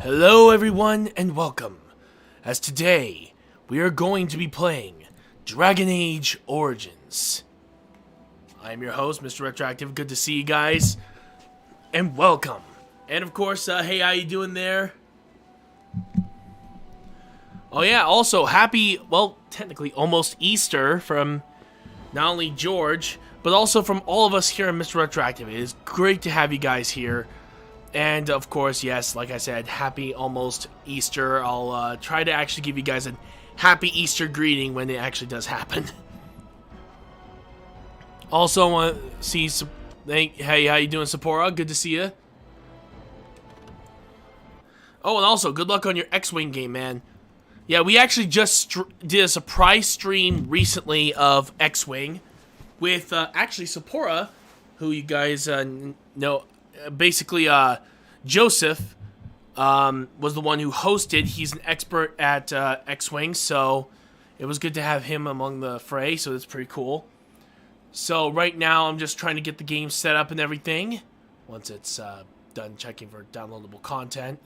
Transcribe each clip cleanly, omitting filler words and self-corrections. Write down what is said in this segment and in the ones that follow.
Hello everyone and welcome, as today we are going to be playing Dragon Age Origins. I am your host, Mr. RetroActive. Good to see you guys, and welcome. And of course, hey, how you doing there? Oh yeah, also happy, well, technically almost Easter from not only George, but also from all of us here at Mr. RetroActive. It is great to have you guys here. And of course, yes, like I said, happy almost Easter. I'll try to actually give you guys a happy Easter greeting when it actually does happen. Also, want to see, hey, how you doing, Sapporo? Good to see you. Oh, and also, good luck on your X-Wing game, man. Yeah, we actually just did a surprise stream recently of X-Wing with actually Sapporo, who you guys know. Basically, Joseph was the one who hosted. He's an expert at X-Wing, so it was good to have him among the fray, so that's pretty cool. So right now, I'm just trying to get the game set up and everything. Once it's done checking for downloadable content.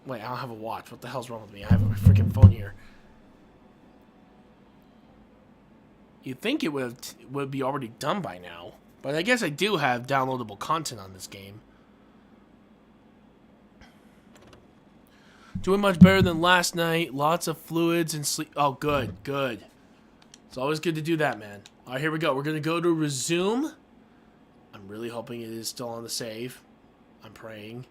Wait, I don't have a watch. What the hell's wrong with me? I have a freaking phone here. You'd think it would be already done by now, but I guess I do have downloadable content on this game. Doing much better than last night. Lots of fluids and sleep. Oh, good, good. It's always good to do that, man. All right, here we go. We're gonna go to resume. I'm really hoping it is still on the save. I'm praying.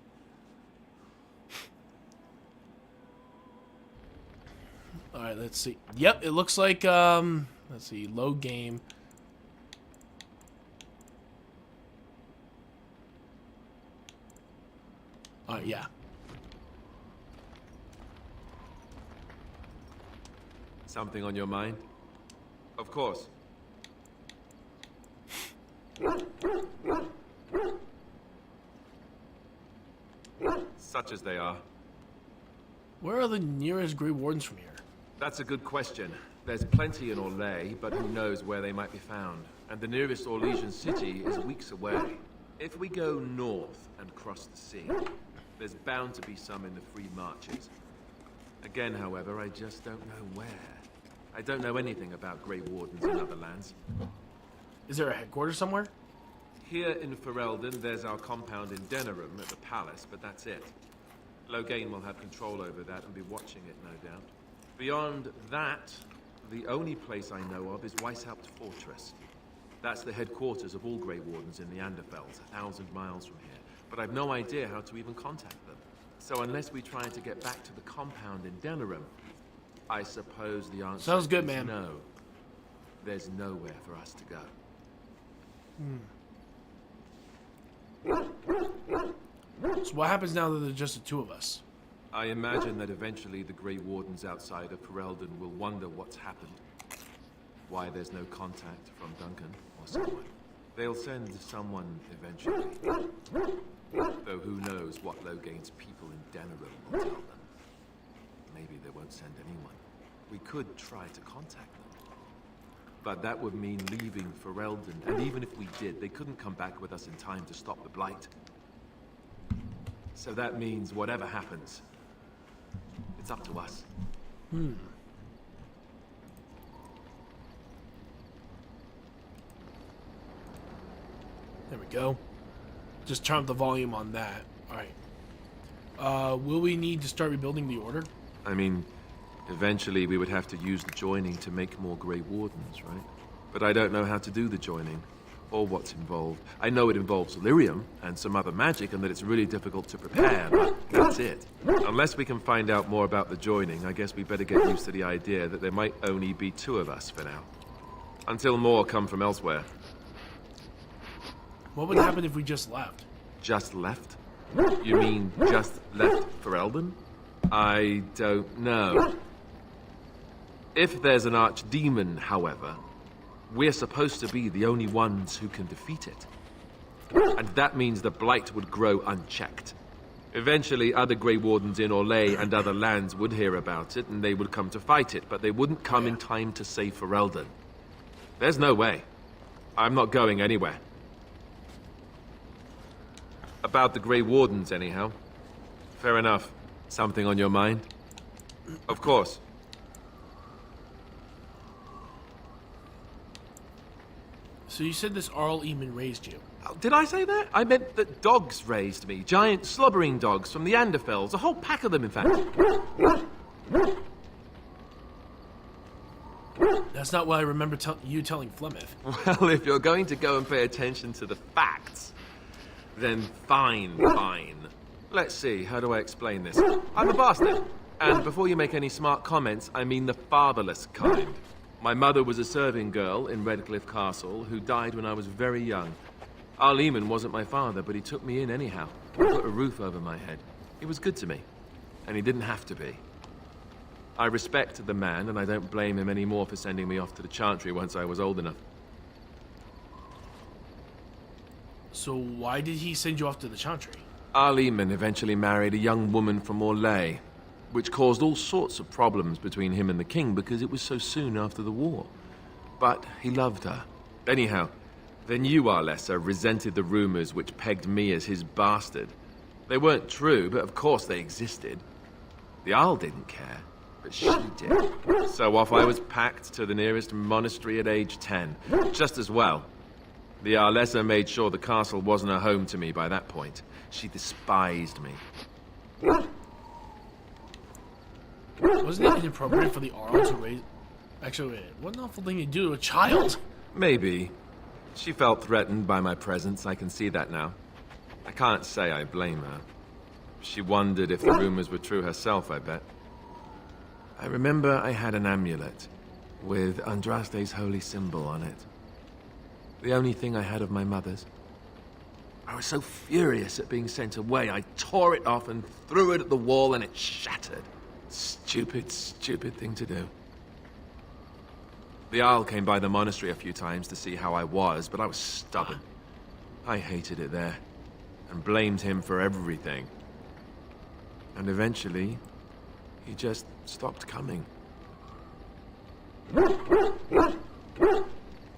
All right, let's see. Yep, it looks like let's see, load game. Alright, yeah. Something on your mind? Of course. Such as they are. Where are the nearest Grey Wardens from here? That's a good question. There's plenty in Orlais, but who knows where they might be found. And the nearest Orlesian city is weeks away. If we go north and cross the sea, there's bound to be some in the free marches. Again, however, I just don't know where. I don't know anything about Grey Wardens in other lands. Is there a headquarters somewhere? Here in Ferelden, there's our compound in Denerim at the palace, but that's it. Loghain will have control over that and be watching it, no doubt. Beyond that, the only place I know of is Weishaupt Fortress. That's the headquarters of all Grey Wardens in the Anderfells, 1,000 miles from here. But I've no idea how to even contact them. So unless we try to get back to the compound in Denerim, I suppose the answer Sounds good, is man. no. There's nowhere for us to go. So what happens now that there's just the two of us? I imagine that eventually the Grey Wardens outside of Ferelden will wonder what's happened. Why there's no contact from Duncan or someone. They'll send someone eventually. Though who knows what Loghain's people in Denerim will tell them. Maybe they won't send anyone. We could try to contact them. But that would mean leaving Ferelden, and even if we did, they couldn't come back with us in time to stop the Blight. So that means whatever happens, it's up to us. There we go. Just turn up the volume on that. Alright. Will we need to start rebuilding the Order? I mean, eventually we would have to use the joining to make more Grey Wardens, right? But I don't know how to do the joining, or what's involved. I know it involves lyrium and some other magic, and that it's really difficult to prepare, but that's it. Unless we can find out more about the joining, I guess we better get used to the idea that there might only be two of us for now. Until more come from elsewhere. What would happen if we just left? Just left? You mean just left Ferelden? I don't know. If there's an archdemon, however, we're supposed to be the only ones who can defeat it. And that means the Blight would grow unchecked. Eventually, other Grey Wardens in Orlais and other lands would hear about it, and they would come to fight it, but they wouldn't come in time to save Ferelden. There's no way. I'm not going anywhere. About the Grey Wardens, anyhow. Fair enough. Something on your mind? Of course. So you said this Arl Eamon raised you. Oh, did I say that? I meant that dogs raised me. Giant slobbering dogs from the Anderfells. A whole pack of them, in fact. That's not what I remember you telling Flemeth. Well, if you're going to go and pay attention to the facts, then fine. Let's see, how do I explain this? I'm a bastard. And before you make any smart comments, I mean the fatherless kind. My mother was a serving girl in Redcliffe Castle who died when I was very young. Arl Eamon wasn't my father, but he took me in anyhow. Put a roof over my head. He was good to me. And he didn't have to be. I respect the man, and I don't blame him anymore for sending me off to the Chantry once I was old enough. So why did he send you off to the Chantry? Arl Eamon eventually married a young woman from Orlais, which caused all sorts of problems between him and the king because it was so soon after the war. But he loved her. Anyhow, then you, Arlessa, resented the rumors which pegged me as his bastard. They weren't true, but of course they existed. The Arl didn't care, but she did. So off I was packed to the nearest monastery at age 10. Just as well. The Arlessa made sure the castle wasn't a home to me by that point. She despised me. Wasn't it inappropriate for the Arl to raise... Actually, wait, what an awful thing to do to a child? Maybe. She felt threatened by my presence, I can see that now. I can't say I blame her. She wondered if the rumors were true herself, I bet. I remember I had an amulet with Andraste's holy symbol on it. The only thing I had of my mother's. I was so furious at being sent away, I tore it off and threw it at the wall and it shattered. Stupid, stupid thing to do. The Arl came by the monastery a few times to see how I was, but I was stubborn. I hated it there, and blamed him for everything. And eventually, he just stopped coming.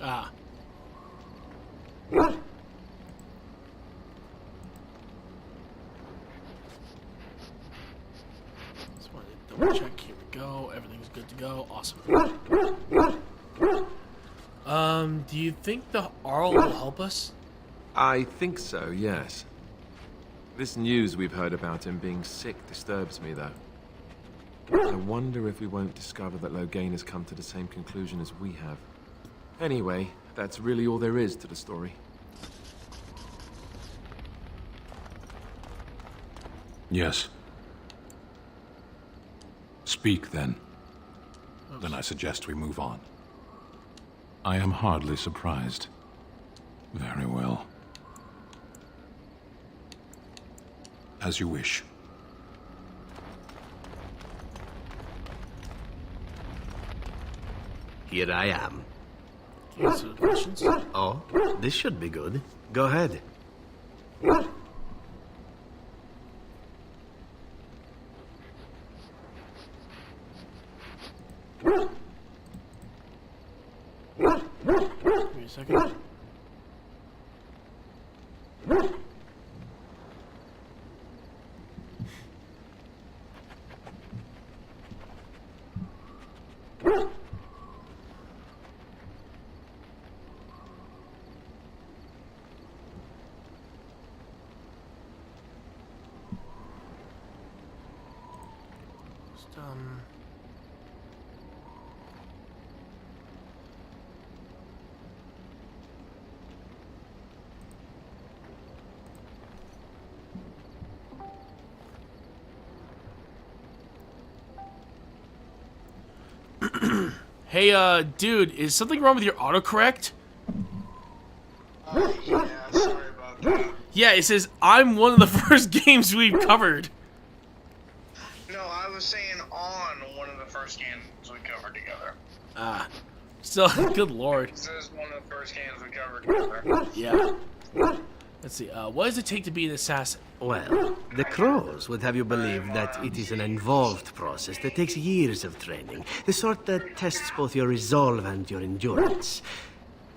Ah. Just wanted to double check. Here we go. Everything's good to go. Awesome. Do you think the Arl will help us? I think so, yes. This news we've heard about him being sick disturbs me, though. I wonder if we won't discover that Loghain has come to the same conclusion as we have. Anyway, that's really all there is to the story. Yes. Speak, then. Then I suggest we move on. I am hardly surprised. Very well. As you wish. Here I am. Answer the questions. Oh, this should be good. Go ahead. Give me a second. Just, Hey, dude, is something wrong with your autocorrect? Yeah, sorry about that. Yeah, it says, I'm one of the first games we've covered. No, I was saying on one of the first games we covered together. Ah. Still, good lord. This is one of the first games we covered together. Yeah. Let's see, what does it take to be an assassin? Well, the Crows would have you believe that it is an involved process that takes years of training. The sort that tests both your resolve and your endurance.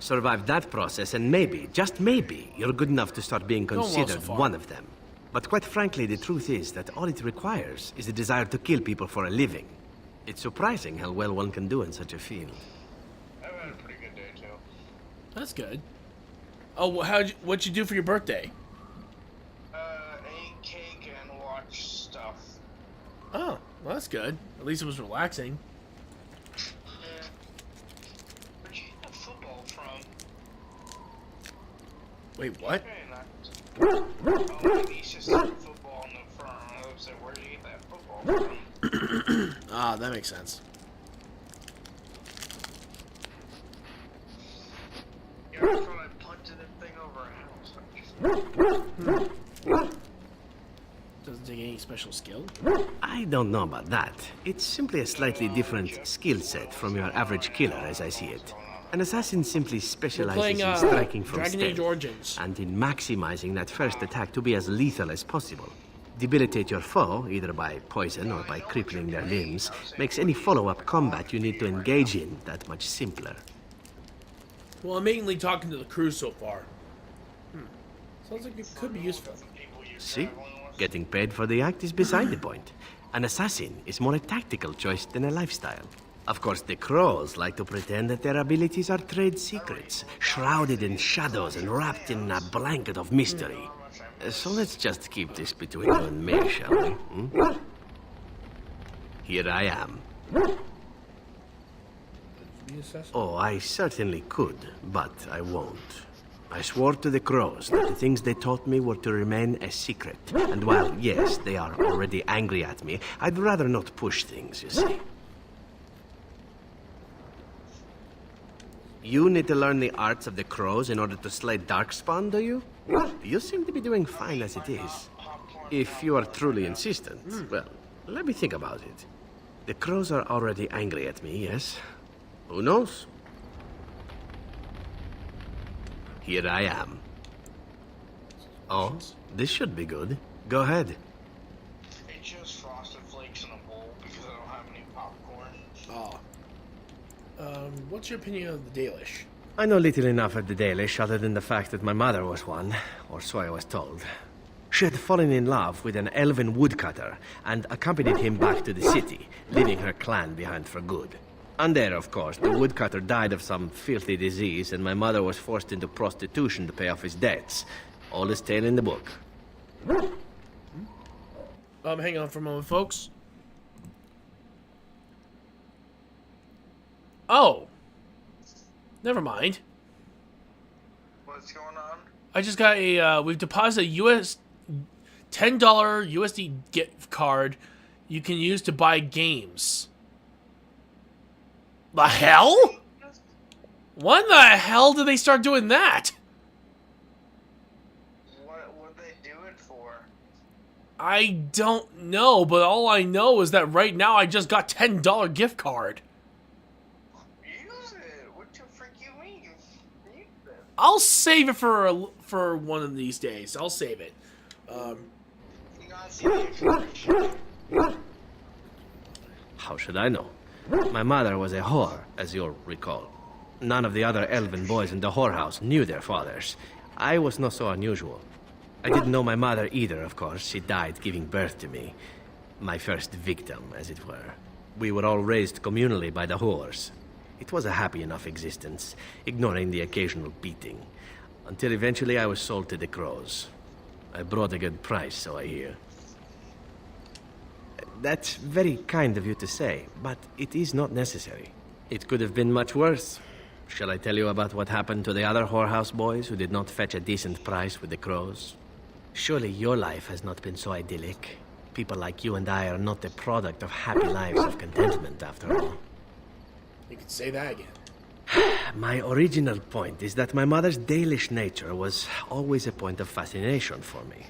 Survive that process and maybe, just maybe, you're good enough to start being Going well so considered far. one of them. But quite frankly, the truth is that all it requires is a desire to kill people for a living. It's surprising how well one can do in such a field. I've had a pretty good day, too. That's good. Oh, what'd you do for your birthday? Ate cake and watch stuff. Oh, well, that's good. At least it was relaxing. Yeah. Where'd you get the football from? Wait, what? Very nice. Oh, maybe it's just football in the firm. I was like, where did you get that football from? Ah, that makes sense. Yeah, I thought I punted that thing over a house. Doesn't take any special skill. I don't know about that. It's simply a slightly different skill set from your average killer, as I see it. An assassin simply specializes Playing in striking from Dragon Age stealth Origins. and in maximizing that first attack to be as lethal as possible. Debilitate your foe, either by poison or by crippling their limbs, makes any follow-up combat you need to engage in that much simpler. Well, I'm mainly talking to the crew so far. Sounds like it could be useful. See? Getting paid for the act is beside the point. An assassin is more a tactical choice than a lifestyle. Of course, the crows like to pretend that their abilities are trade secrets, shrouded in shadows and wrapped in a blanket of mystery. So let's just keep this between you and me, shall we? Hmm? Here I am. Oh, I certainly could, but I won't. I swore to the crows that the things they taught me were to remain a secret. And while, yes, they are already angry at me, I'd rather not push things, you see. You need to learn the arts of the crows in order to slay Darkspawn, do you? You seem to be doing fine as it is. If you are truly insistent, well, let me think about it. The crows are already angry at me, yes? Who knows? Here I am. Oh, this should be good. Go ahead. It's just Frosted Flakes in a bowl because I don't have any popcorn. Oh. What's your opinion of the Dalish? I know little enough of the Dalish other than the fact that my mother was one, or so I was told. She had fallen in love with an elven woodcutter and accompanied him back to the city, leaving her clan behind for good. And there, of course, the woodcutter died of some filthy disease, and my mother was forced into prostitution to pay off his debts. Oldest tale in the book. Hang on for a moment, folks. Oh. Never mind. What's going on? I just got a, we've deposited a $10 USD gift card you can use to buy games. The hell? When the hell did they start doing that? What would they do it for? I don't know, but all I know is that right now I just got $10 gift card. Use it. What the frick you mean? Use it. I'll save it for one of these days. I'll save it. You gotta see the expression. How should I know? My mother was a whore, as you'll recall. None of the other elven boys in the whorehouse knew their fathers. I was not so unusual. I didn't know my mother either, of course. She died giving birth to me. My first victim, as it were. We were all raised communally by the whores. It was a happy enough existence, ignoring the occasional beating. Until eventually I was sold to the crows. I brought a good price, so I hear. That's very kind of you to say, but it is not necessary. It could have been much worse. Shall I tell you about what happened to the other whorehouse boys who did not fetch a decent price with the crows? Surely your life has not been so idyllic. People like you and I are not the product of happy lives of contentment, after all. You could say that again. My original point is that my mother's Dalish nature was always a point of fascination for me.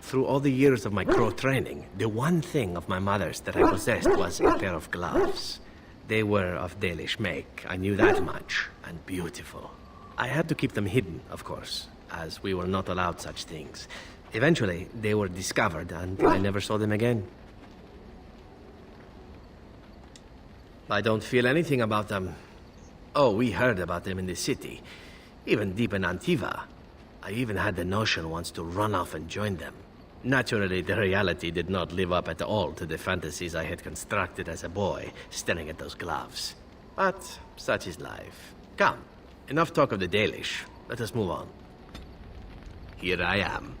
Through all the years of my crow training, the one thing of my mother's that I possessed was a pair of gloves. They were of Dalish make, I knew that much, and beautiful. I had to keep them hidden, of course, as we were not allowed such things. Eventually, they were discovered, and I never saw them again. I don't feel anything about them. Oh, we heard about them in the city. even deep in Antiva. I even had the notion once to run off and join them. Naturally, the reality did not live up at all to the fantasies I had constructed as a boy, staring at those gloves. But such is life. Come, enough talk of the Dalish. Let us move on. Here I am.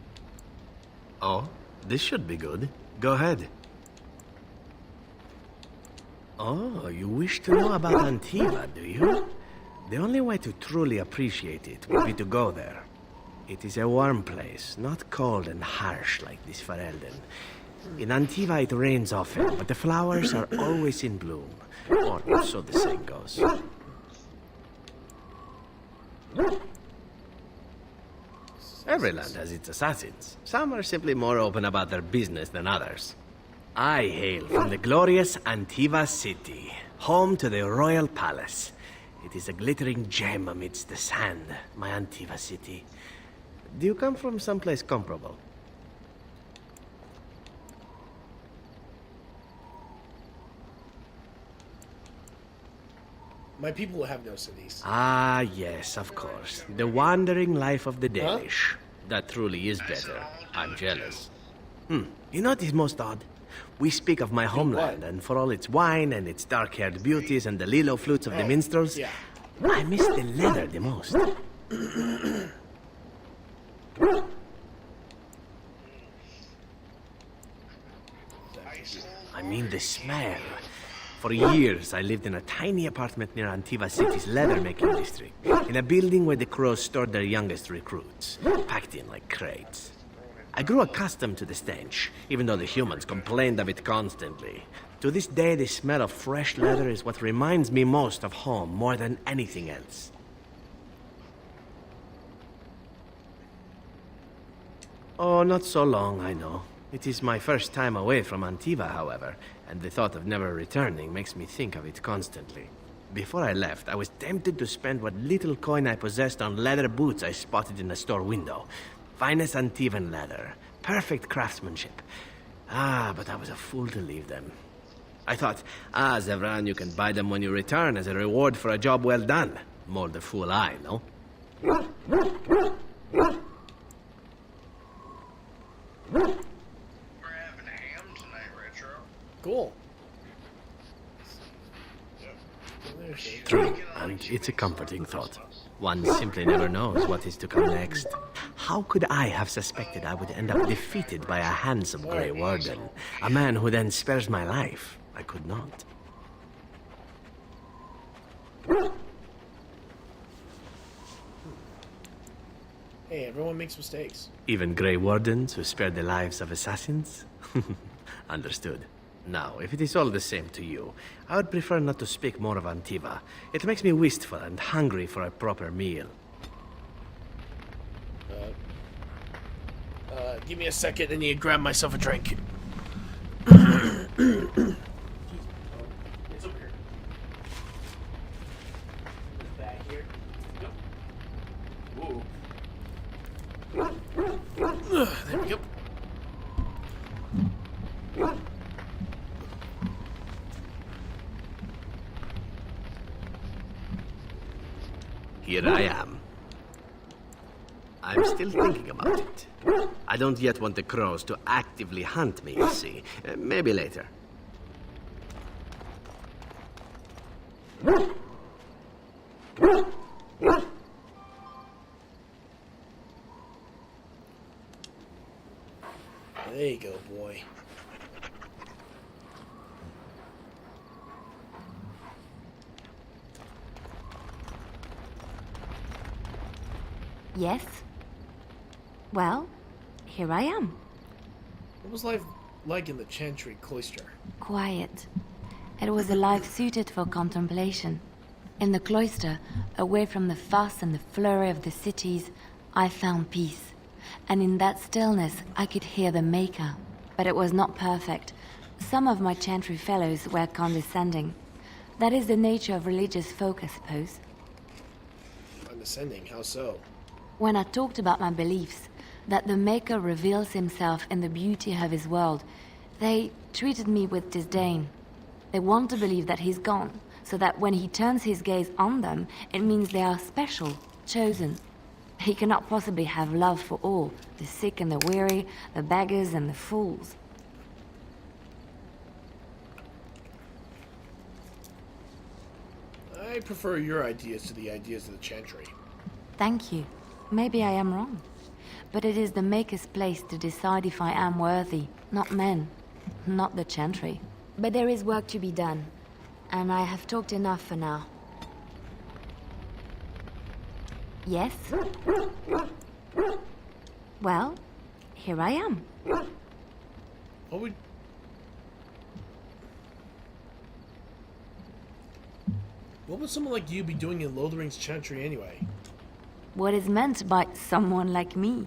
Oh, this should be good. Go ahead. Oh, you wish to know about Antiva, do you? The only way to truly appreciate it would be to go there. It is a warm place, not cold and harsh like this Ferelden. In Antiva it rains often, but the flowers are always in bloom. Or so the saying goes. Every land has its assassins. Some are simply more open about their business than others. I hail from the glorious Antiva city, home to the royal palace. It is a glittering gem amidst the sand, my Antiva city. Do you come from someplace comparable? My people have no cities. Ah, yes, of course. The wandering life of the Danish. That truly is better. I'm jealous. You know what is most odd? We speak of my homeland, and for all its wine and its dark-haired beauties and the lilo flutes of the minstrels, I miss the leather the most. I mean the smell. For years, I lived in a tiny apartment near Antiva City's leather-making district, in a building where the crows stored their youngest recruits, packed in like crates. I grew accustomed to the stench, even though the humans complained of it constantly. To this day, the smell of fresh leather is what reminds me most of home more than anything else. Oh, not so long, I know. It is my first time away from Antiva, however, and the thought of never returning makes me think of it constantly. Before I left, I was tempted to spend what little coin I possessed on leather boots I spotted in a store window. Finest Antivan leather, perfect craftsmanship. But I was a fool to leave them. I thought, Zevran, you can buy them when you return as a reward for a job well done. More the fool I, no? We're having ham tonight, Retro. Cool. True, and it's a comforting thought. One simply never knows what is to come next. How could I have suspected I would end up defeated by a handsome Grey Warden? A man who then spares my life? I could not. Hey, everyone makes mistakes. Even Grey Wardens who spare the lives of assassins? Understood. Now, if it is all the same to you, I would prefer not to speak more of Antiva. It makes me wistful and hungry for a proper meal. Give me a second, I need to grab myself a drink. It's over here. This bag here. Yep. Whoa. There we go. Here I am. I'm still thinking about it. I don't yet want the crows to actively hunt me, you see. Maybe later. There you go, boy. Yes? Well, here I am. What was life like in the Chantry Cloister? Quiet. It was a life suited for contemplation. In the cloister, away from the fuss and the flurry of the cities, I found peace. And in that stillness, I could hear the Maker. But it was not perfect. Some of my Chantry fellows were condescending. That is the nature of religious folk, I suppose. Condescending? How so? When I talked about my beliefs, that the Maker reveals himself in the beauty of his world, they treated me with disdain. They want to believe that he's gone, so that when he turns his gaze on them, it means they are special, chosen. He cannot possibly have love for all, the sick and the weary, the beggars and the fools. I prefer your ideas to the ideas of the Chantry. Thank you. Maybe I am wrong. But it is the Maker's place to decide if I am worthy, not men, not the Chantry. But there is work to be done, and I have talked enough for now. Yes? Well, here I am. What would someone like you be doing in Lothering's Chantry anyway? What is meant by someone like me?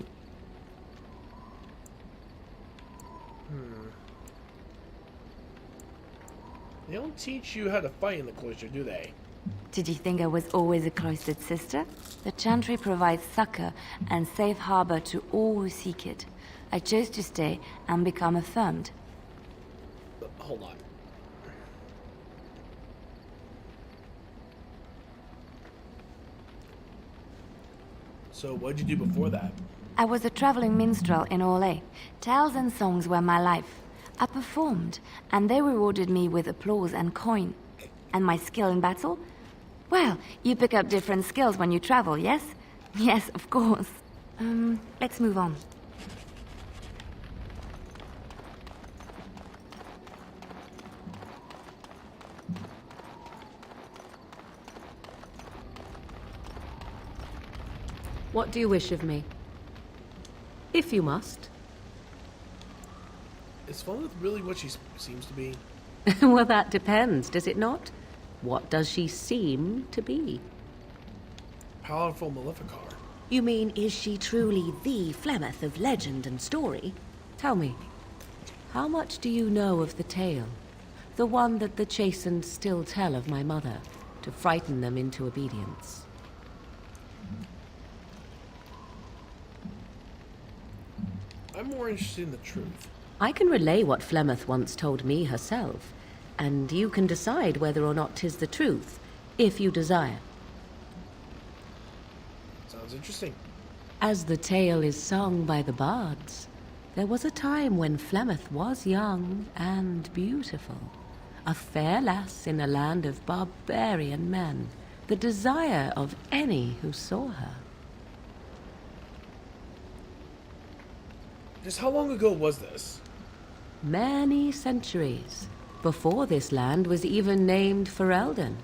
They don't teach you how to fight in the cloister, do they? Did you think I was always a cloistered sister? The Chantry provides succor and safe harbor to all who seek it. I chose to stay and become affirmed. Hold on. So what'd you do before that? I was a traveling minstrel in Orlais. Tales and songs were my life. I performed, and they rewarded me with applause and coin. And my skill in battle? Well, you pick up different skills when you travel, yes? Yes, of course. Let's move on. What do you wish of me? If you must. Is Falmouth really what she seems to be? Well, that depends, does it not? What does she seem to be? Powerful Maleficar. You mean, is she truly the Flemeth of legend and story? Tell me, how much do you know of the tale? The one that the chastened still tell of my mother, to frighten them into obedience. I'm more interested in the truth. I can relay what Flemeth once told me herself, and you can decide whether or not 'tis the truth, if you desire. Sounds interesting. As the tale is sung by the bards, there was a time when Flemeth was young and beautiful, a fair lass in a land of barbarian men, the desire of any who saw her. Just how long ago was this? Many centuries, before this land was even named Ferelden.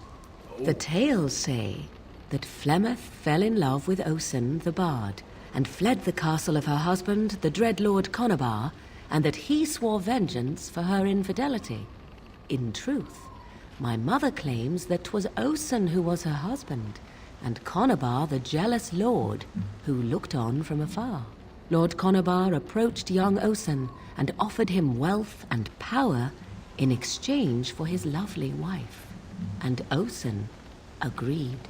The tales say that Flemeth fell in love with Osen the Bard, and fled the castle of her husband, the dread Lord Conabar, and that he swore vengeance for her infidelity. In truth, my mother claims that 'twas Osen who was her husband, and Conabar the jealous lord, who looked on from afar. Lord Conabar approached young Osen and offered him wealth and power in exchange for his lovely wife, and Osen agreed.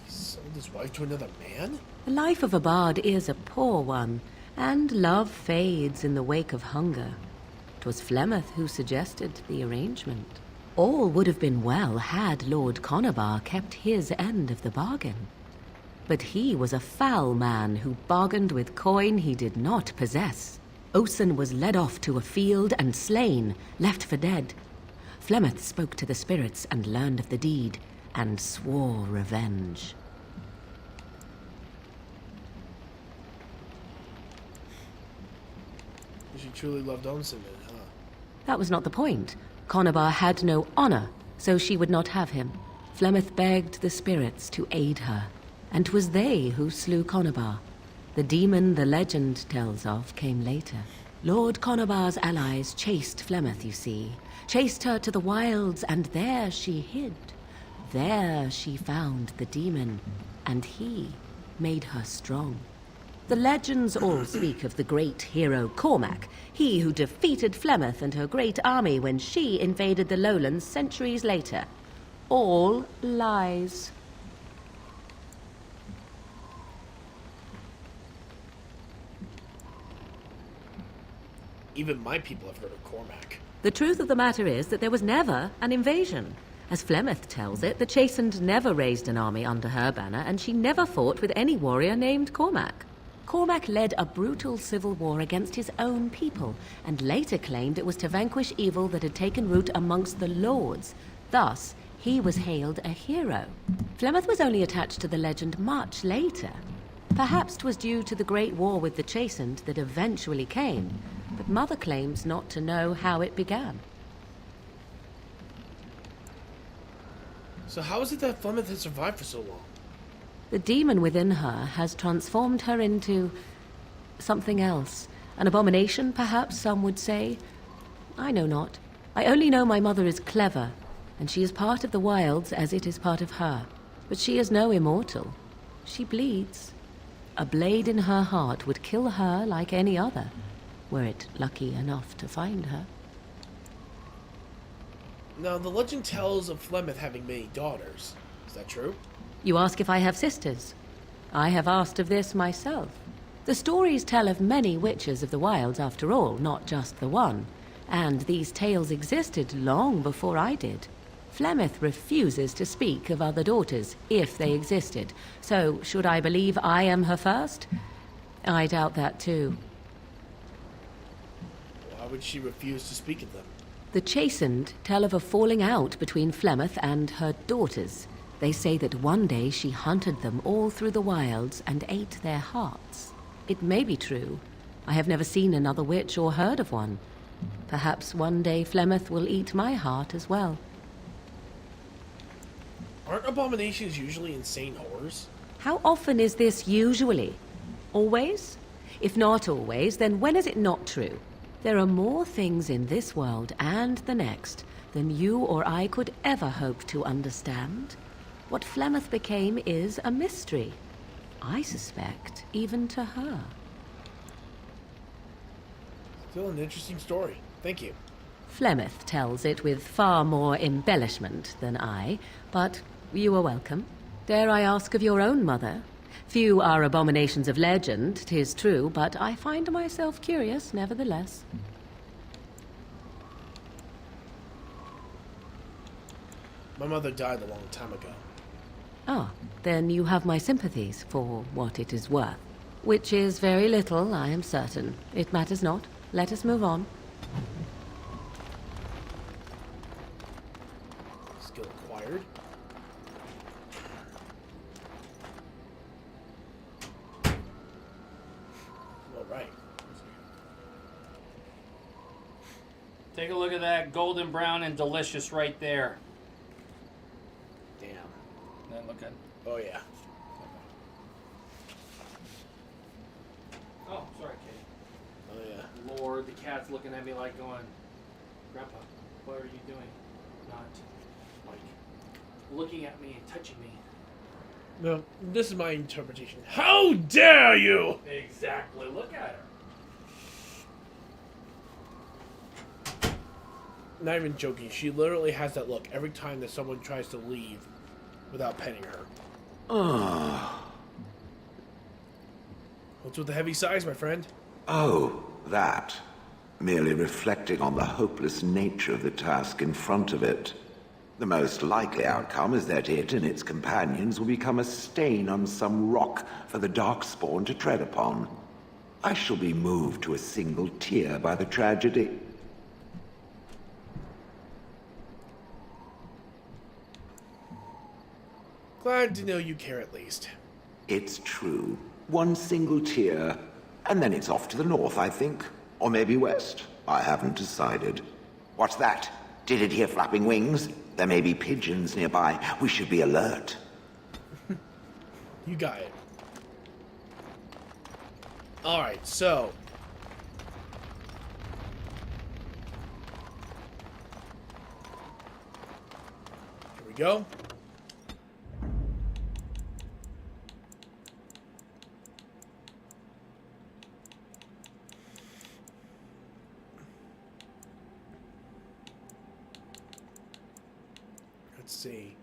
He sold his wife to another man? The life of a bard is a poor one, and love fades in the wake of hunger. 'Twas Flemeth who suggested the arrangement. All would have been well had Lord Conabar kept his end of the bargain. But he was a foul man who bargained with coin he did not possess. Osen was led off to a field and slain, left for dead. Flemeth spoke to the spirits and learned of the deed, and swore revenge. She truly loved Osen then, huh? That was not the point. Conabar had no honor, so she would not have him. Flemeth begged the spirits to aid her, and 'twas they who slew Conabar. The demon the legend tells of came later. Lord Conabar's allies chased Flemeth, you see. Chased her to the wilds, and there she hid. There she found the demon, and he made her strong. The legends all speak of the great hero Cormac, he who defeated Flemeth and her great army when she invaded the lowlands centuries later. All lies. Even my people have heard of Cormac. The truth of the matter is that there was never an invasion. As Flemeth tells it, the Chastened never raised an army under her banner, and she never fought with any warrior named Cormac. Cormac led a brutal civil war against his own people, and later claimed it was to vanquish evil that had taken root amongst the lords. Thus, he was hailed a hero. Flemeth was only attached to the legend much later. Perhaps 'twas due to the great war with the Chastened that eventually came, but Mother claims not to know how it began. So how is it that Flemeth has survived for so long? The demon within her has transformed her into something else. An abomination, perhaps some would say. I know not. I only know my mother is clever, and she is part of the wilds as it is part of her. But she is no immortal. She bleeds. A blade in her heart would kill her like any other, were it lucky enough to find her. Now, the legend tells of Flemeth having many daughters. Is that true? You ask if I have sisters. I have asked of this myself. The stories tell of many witches of the wilds, after all, not just the one. And these tales existed long before I did. Flemeth refuses to speak of other daughters, if they existed. So, should I believe I am her first? I doubt that too. Why would she refuse to speak of them? The Chastened tell of a falling out between Flemeth and her daughters. They say that one day she hunted them all through the wilds and ate their hearts. It may be true. I have never seen another witch or heard of one. Perhaps one day Flemeth will eat my heart as well. Aren't abominations usually insane horrors? How often is this usually? Always? If not always, then when is it not true? There are more things in this world and the next than you or I could ever hope to understand. What Flemeth became is a mystery. I suspect, even to her. Still an interesting story. Thank you. Flemeth tells it with far more embellishment than I, but you are welcome. Dare I ask of your own mother? Few are abominations of legend, 'tis true, but I find myself curious nevertheless. My mother died a long time ago. Ah, then you have my sympathies for what it is worth. Which is very little, I am certain. It matters not. Let us move on. Skill acquired. Alright. Take a look at that golden brown and delicious right there. Damn. That look good. Oh yeah. Oh, sorry, Kitty. Oh yeah. Lord, the cat's looking at me like going, Grandpa, what are you doing? Not like looking at me and touching me. No, this is my interpretation. How dare you! Exactly. Look at her. Not even joking. She literally has that look every time that someone tries to leave without petting her. What's with the heavy sighs, my friend? Oh, that. Merely reflecting on the hopeless nature of the task in front of it. The most likely outcome is that it and its companions will become a stain on some rock for the Darkspawn to tread upon. I shall be moved to a single tear by the tragedy. Glad to know you care at least. It's true. One single tear, and then it's off to the north, I think. Or maybe west. I haven't decided. What's that? Did it hear flapping wings? There may be pigeons nearby. We should be alert. You got it. Alright, so. Here we go. Let's see.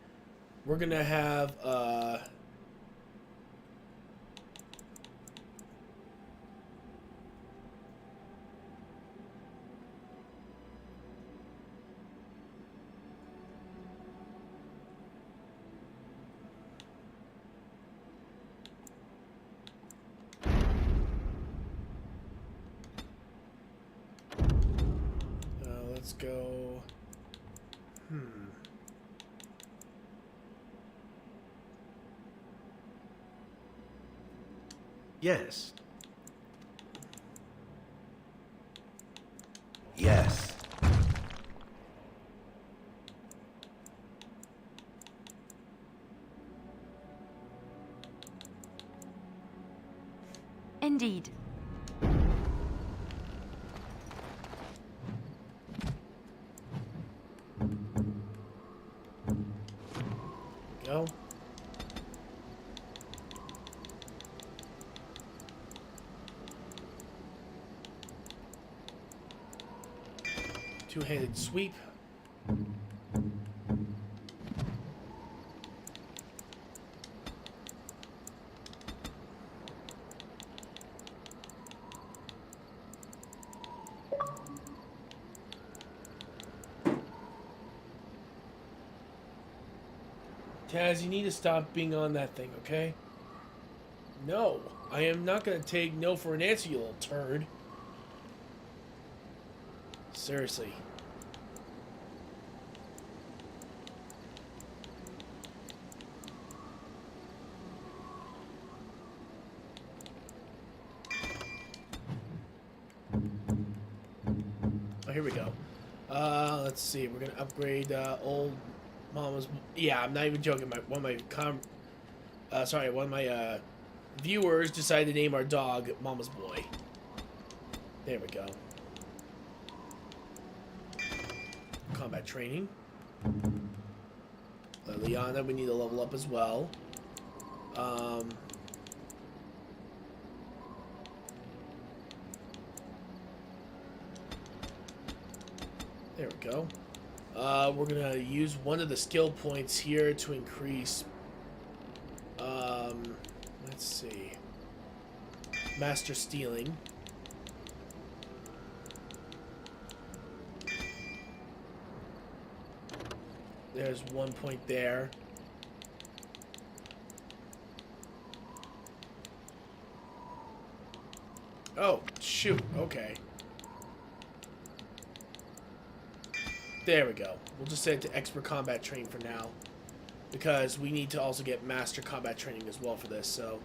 We're gonna have let's go. Yes. Yes. Indeed. Go. Two-handed sweep. Taz, you need to stop being on that thing, okay? No, I am not going to take no for an answer, you little turd. Seriously. Oh, here we go. Let's see. We're gonna upgrade old Mama's. Yeah, I'm not even joking. One of my viewers decided to name our dog Mama's Boy. There we go. Combat training. Liana, we need to level up as well. There we go. We're gonna use one of the skill points here to increase. Let's see. Master Stealing. There's 1 point there. Oh, shoot. Okay. There we go. We'll just set it to expert combat training for now, because we need to also get master combat training as well for this. So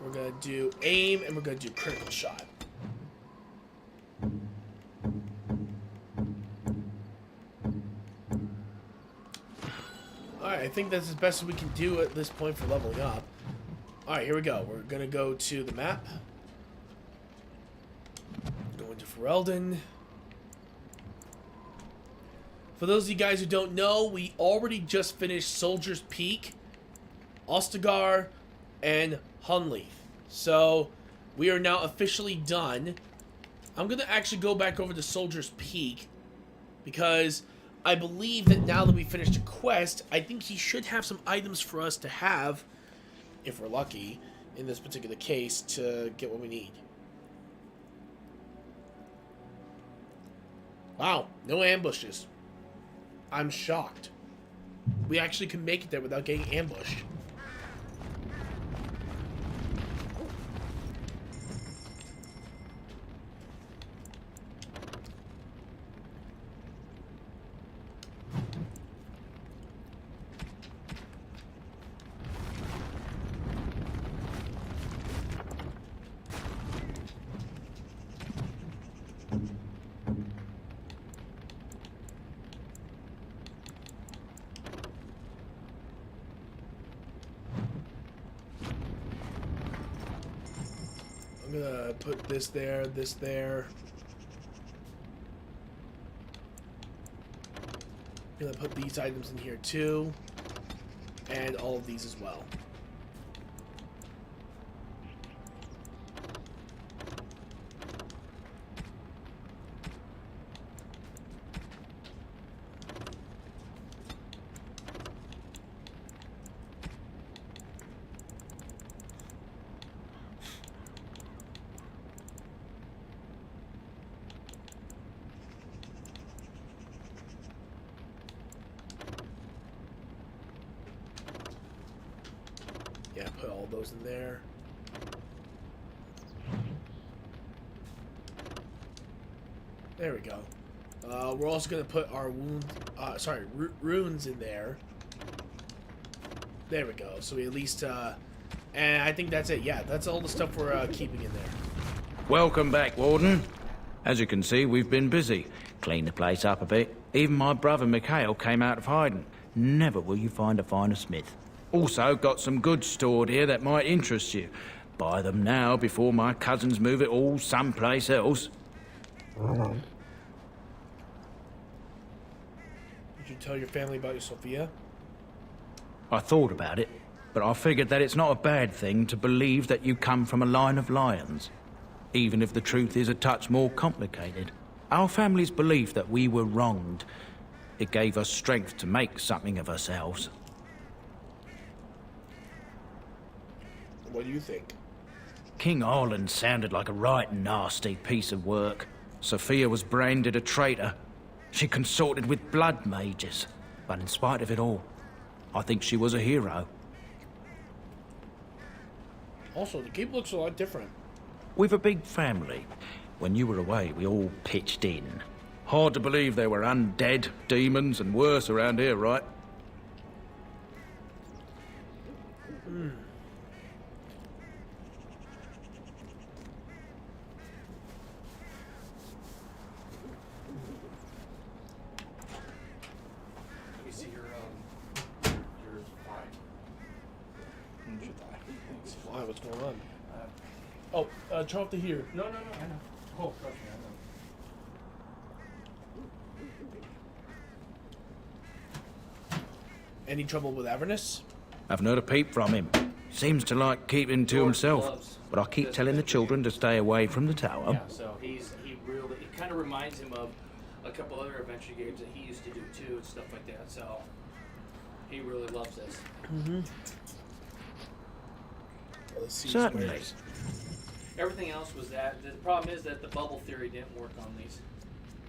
we're gonna do aim and we're gonna do critical shot. Alright, I think that's as best as we can do at this point for leveling up. Alright, here we go. We're gonna go to the map. Go into Ferelden. For those of you guys who don't know, we already just finished Soldier's Peak, Ostagar, and Hunleith. So, we are now officially done. I'm going to actually go back over to Soldier's Peak, because I believe that now that we finished a quest, I think he should have some items for us to have, if we're lucky, in this particular case, to get what we need. Wow, no ambushes. I'm shocked. We actually can make it there without getting ambushed. I'm gonna put this there, this there. I'm gonna put these items in here too. And all of these as well. Yeah, put all those in there. There we go. We're also gonna put our runes in there. There we go. So we at least, and I think that's it. Yeah, that's all the stuff we're keeping in there. Welcome back, Warden. As you can see, we've been busy. Cleaned the place up a bit. Even my brother Mikhail came out of hiding. Never will you find a finer smith. Also, got some goods stored here that might interest you. Buy them now before my cousins move it all someplace else. Did you tell your family about your Sophia? I thought about it, but I figured that it's not a bad thing to believe that you come from a line of lions. Even if the truth is a touch more complicated. Our family's belief that we were wronged. It gave us strength to make something of ourselves. What do you think? King Arlen sounded like a right nasty piece of work. Sophia was branded a traitor. She consorted with blood mages. But in spite of it all, I think she was a hero. Also, the keep looks a lot different. We've a big family. When you were away, we all pitched in. Hard to believe there were undead, demons, and worse around here, right? Let me see your fine. Why? What's going on? Turn off the heater. No, I know. Oh, trust me, I know. Any trouble with Avernus? I've heard a peep from him. Seems to like keeping to himself. But I keep telling the children to stay away from the tower. Yeah, so he really, it kind of reminds him of a couple other adventure games that he used to do too and stuff like that. So he really loves this. Mm-hmm. Let's see. Certainly. Everything else was that. The problem is that the bubble theory didn't work on these.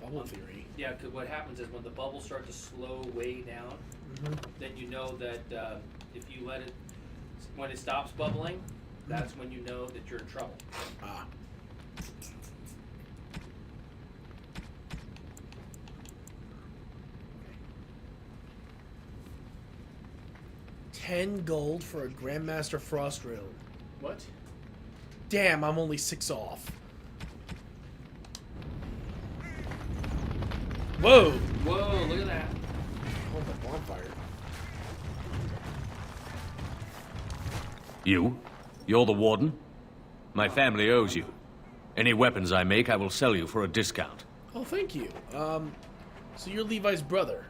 Bubble theory? Yeah, because what happens is when the bubbles start to slow way down, then you know that if you let it, when it stops bubbling, that's when you know that you're in trouble. Ah. $10 gold for a Grandmaster Frost rune. What? Damn, I'm only 6 off. Whoa! Whoa, look at that. Oh, my bonfire. You're the warden? My family owes you. Any weapons I make, I will sell you for a discount. Oh, thank you. So you're Levi's brother.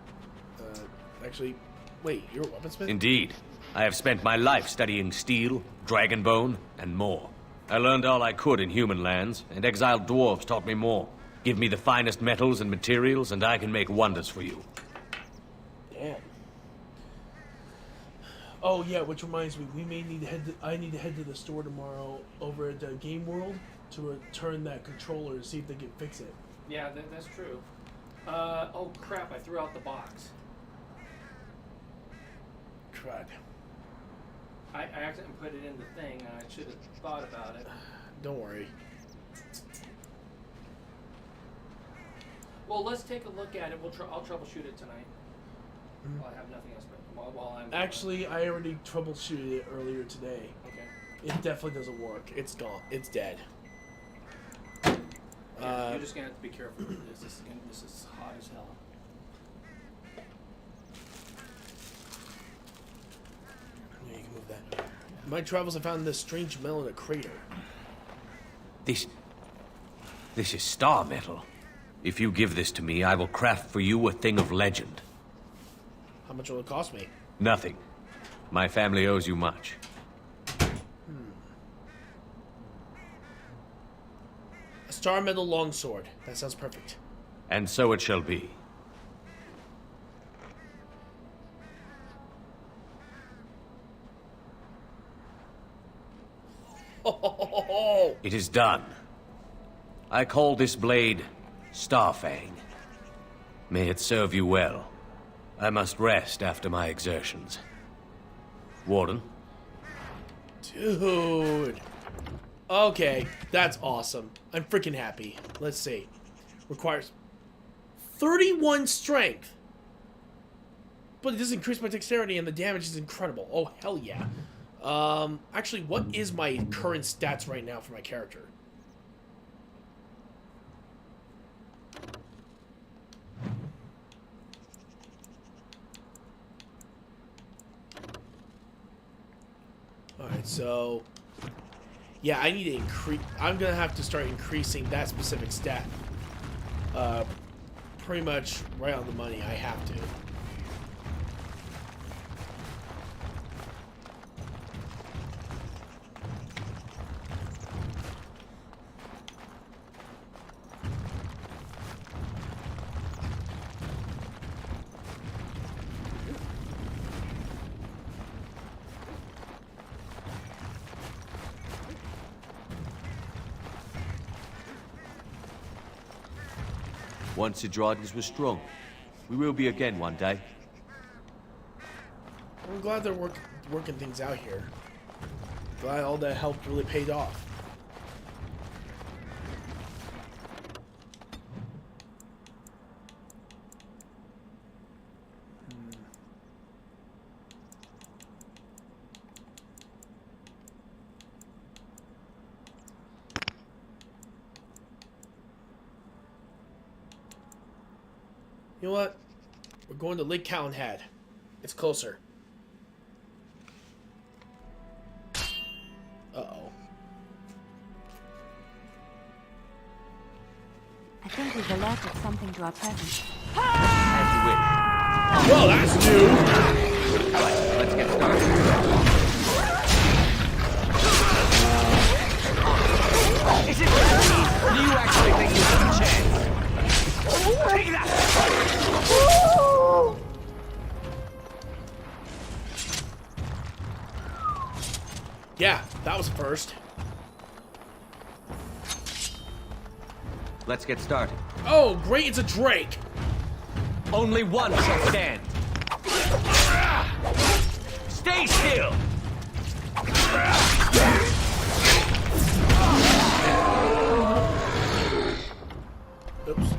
Actually, wait, you're a weaponsmith? Indeed. I have spent my life studying steel, dragonbone, and more. I learned all I could in human lands, and exiled dwarves taught me more. Give me the finest metals and materials, and I can make wonders for you. Damn. Oh yeah, which reminds me, we may need to I need to head to the store tomorrow over at Game World to return that controller to see if they can fix it. Yeah, that's true. Oh crap, I threw out the box. Crud. I accidentally put it in the thing, and I should have thought about it. Don't worry. Well, let's take a look at it. I'll troubleshoot it tonight. Well, I have nothing else, but while I'm... Actually, I already troubleshooted it earlier today. Okay. It definitely doesn't work. It's gone. It's dead. Yeah, you're just gonna have to be careful with this. This is hot as hell. Yeah, you can move that. In my travels, I found this strange metal in a crater. This is star metal. If you give this to me, I will craft for you a thing of legend. How much will it cost me? Nothing. My family owes you much. A star metal longsword. That sounds perfect. And so it shall be. It is done. I call this blade Starfang. May it serve you well. I must rest after my exertions. Warden? Dude. Okay, that's awesome. I'm freaking happy. Let's see. Requires 31 strength. But it does increase my dexterity and the damage is incredible. Oh, hell yeah. Actually, what is my current stats right now for my character? Alright, so... yeah, I need to increase... I'm gonna have to start increasing that specific stat. Pretty much right on the money. I have to. Once the Dryden's were strong. We will be again one day. I'm glad they're working things out here. Glad all that help really paid off. You know what? We're going to Lake Calenhead. It's closer. Uh-oh. I think we've alerted something to our presence. Well, that's new. Let's get started. Is it really? Do you actually think you have a chance? Take that! Yeah, that was first. Let's get started. Oh, great, it's a Drake. Only one shall stand. Stay still! Oops.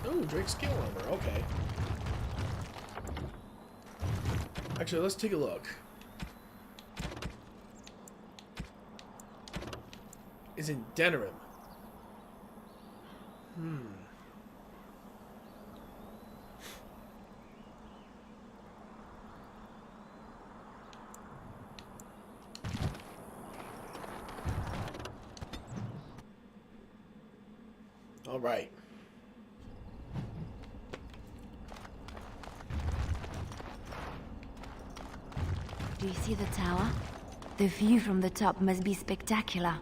Ooh, Drake's skill armor, okay. Actually, let's take a look. Is in Denerim. All right. Do you see the tower? The view from the top must be spectacular.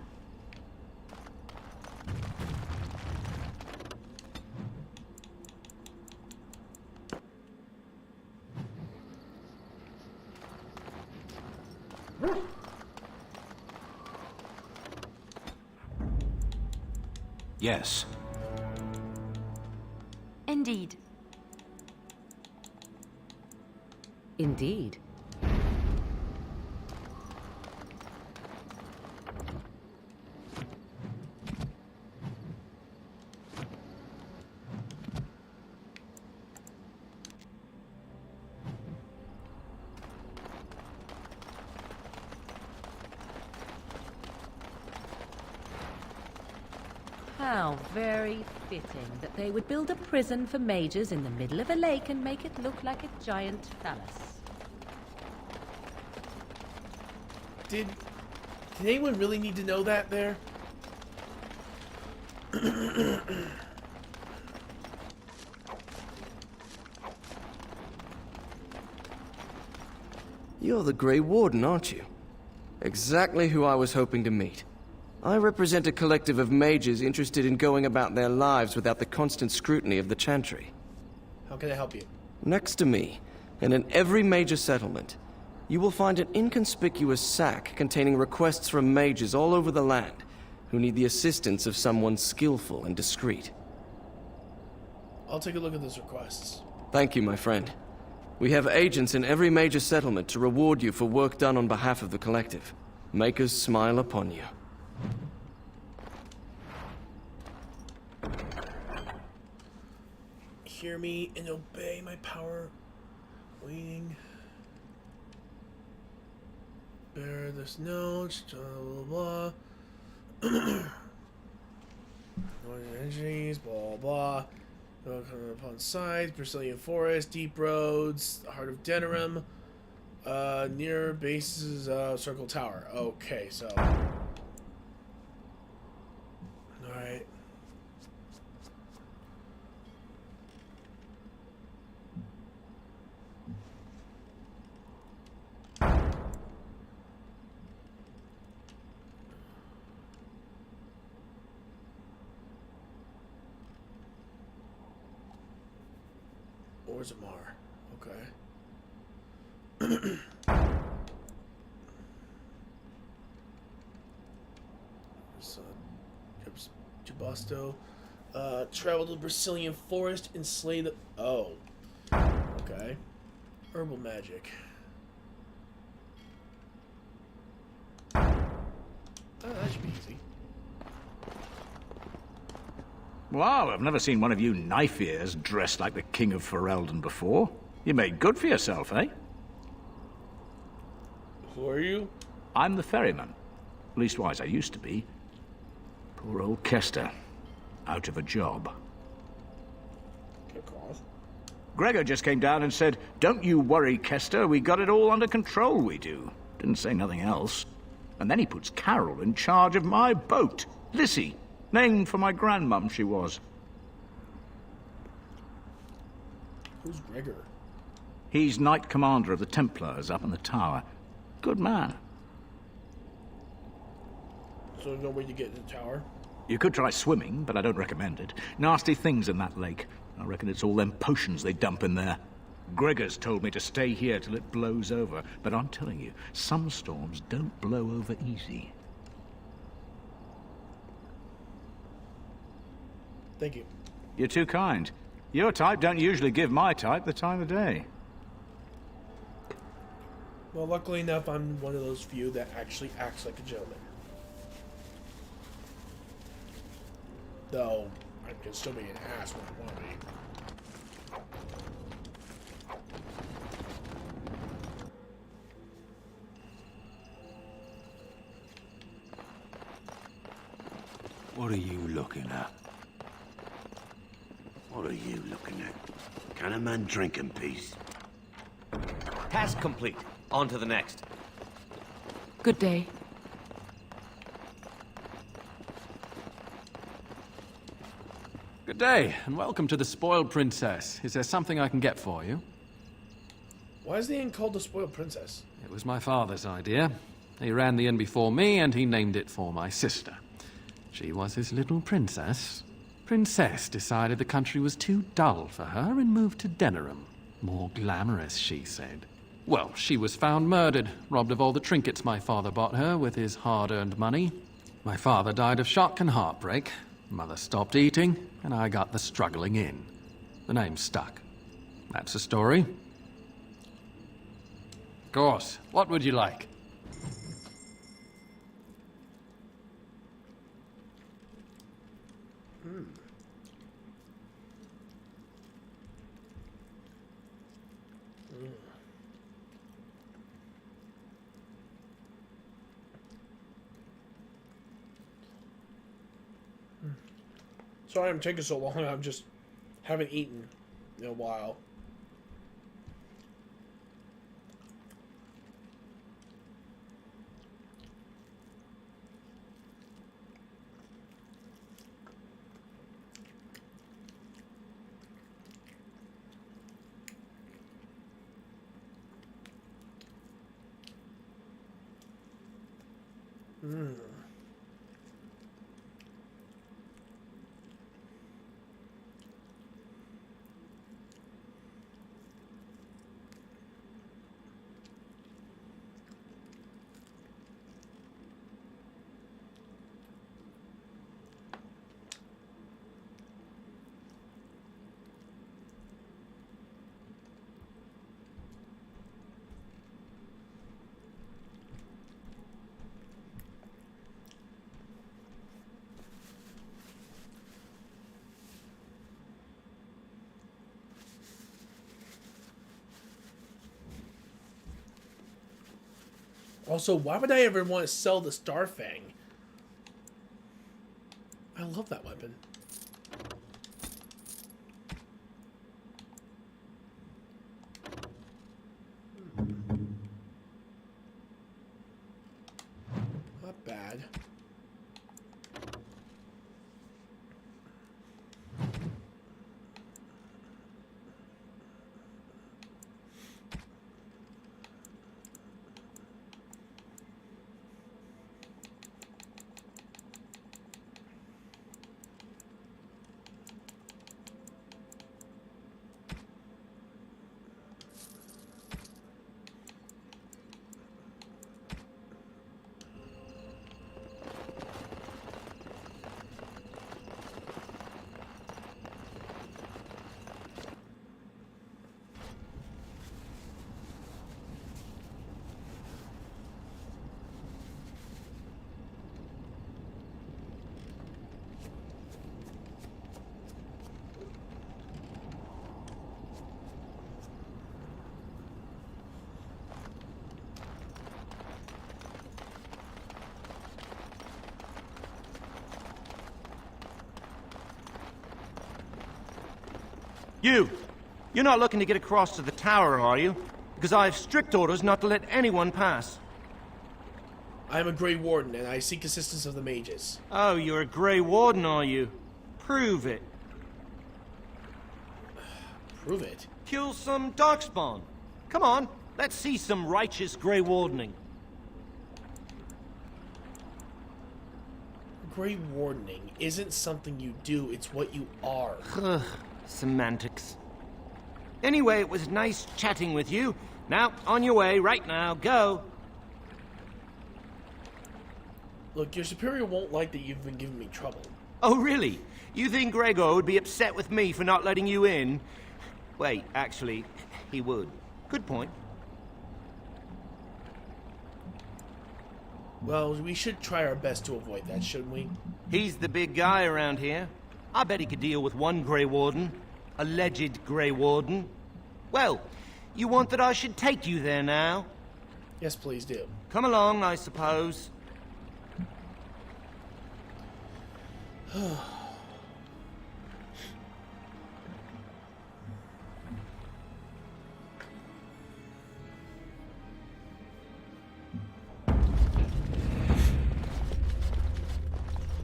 Yes. Indeed. Indeed. How very fitting that they would build a prison for mages in the middle of a lake and make it look like a giant phallus. Did anyone really need to know that there? You're the Grey Warden, aren't you? Exactly who I was hoping to meet. I represent a collective of mages interested in going about their lives without the constant scrutiny of the Chantry. How can I help you? Next to me, and in every major settlement, you will find an inconspicuous sack containing requests from mages all over the land who need the assistance of someone skillful and discreet. I'll take a look at those requests. Thank you, my friend. We have agents in every major settlement to reward you for work done on behalf of the Collective. Make us smile upon you. Hear me and obey my power. Waiting. Bear this note. Blah blah blah. Energies. Blah blah. Coming upon sides. Brazilian forest. Deep roads. Heart of Denerim. Near bases. Circle Tower. Okay, so. All right. Orzammar. Okay. Jabusto. Travel to the Brazilian forest and slay the... Oh. Okay. Herbal magic. Oh, that should be easy. Wow, I've never seen one of you knife-ears dressed like the King of Ferelden before. You made good for yourself, eh? Who are you? I'm the ferryman. Leastwise, I used to be. Poor old Kester. Out of a job. Gregor just came down and said, "Don't you worry, Kester, we got it all under control, we do." Didn't say nothing else. And then he puts Carol in charge of my boat. Lissy. Named for my grandmum, she was. Who's Gregor? He's Knight Commander of the Templars up in the tower. Good man. So no way to get to the tower? You could try swimming, but I don't recommend it. Nasty things in that lake. I reckon it's all them potions they dump in there. Gregor's told me to stay here till it blows over, but I'm telling you, some storms don't blow over easy. Thank you. You're too kind. Your type don't usually give my type the time of day. Well, luckily enough, I'm one of those few that actually acts like a gentleman. Though, I can still be an ass when I want to be. What are you looking at? What are you looking at? Can a man drink in peace? Task complete. On to the next. Good day. Good day, and welcome to the Spoiled Princess. Is there something I can get for you? Why is the inn called the Spoiled Princess? It was my father's idea. He ran the inn before me, and he named it for my sister. She was his little princess. Princess decided the country was too dull for her and moved to Denerim. More glamorous, she said. Well, she was found murdered, robbed of all the trinkets my father bought her with his hard-earned money. My father died of shock and heartbreak. Mother stopped eating, and I got the struggling in. The name stuck. That's the story. Of course. What would you like? Sorry I'm taking so long. I just haven't eaten in a while. Also, why would I ever want to sell the Starfang? I love that weapon. Not bad. You're not looking to get across to the tower, are you? Because I have strict orders not to let anyone pass. I am a Grey Warden, and I seek assistance of the mages. Oh, you're a Grey Warden, are you? Prove it. Prove it? Kill some Darkspawn. Come on, let's see some righteous Grey Wardening. Grey Wardening isn't something you do, it's what you are. Ugh, semantics. Anyway, it was nice chatting with you. Now, on your way, right now, go. Look, your superior won't like that you've been giving me trouble. Oh, really? You think Gregor would be upset with me for not letting you in? Wait, actually, he would. Good point. Well, we should try our best to avoid that, shouldn't we? He's the big guy around here. I bet he could deal with one Grey Warden. Alleged Grey Warden. Well, you want that I should take you there now? Yes, please do. Come along, I suppose.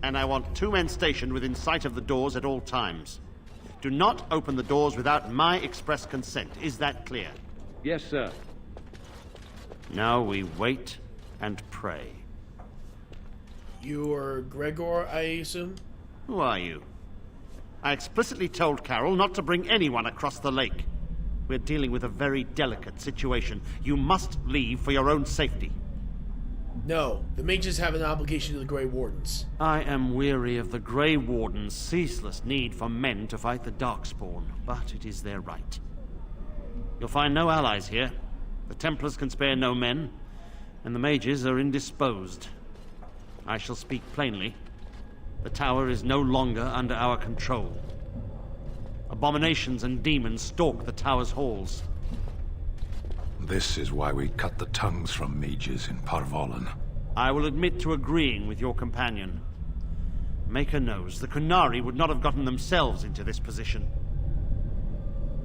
And I want 2 men stationed within sight of the doors at all times. Do not open the doors without my express consent. Is that clear? Yes, sir. Now we wait and pray. You're Gregor, I assume? Who are you? I explicitly told Carol not to bring anyone across the lake. We're dealing with a very delicate situation. You must leave for your own safety. No, the mages have an obligation to the Grey Wardens. I am weary of the Grey Warden's ceaseless need for men to fight the Darkspawn, but it is their right. You'll find no allies here. The Templars can spare no men, and the mages are indisposed. I shall speak plainly. The tower is no longer under our control. Abominations and demons stalk the tower's halls. This is why we cut the tongues from mages in Parvolan. I will admit to agreeing with your companion. Maker knows the Kunari would not have gotten themselves into this position.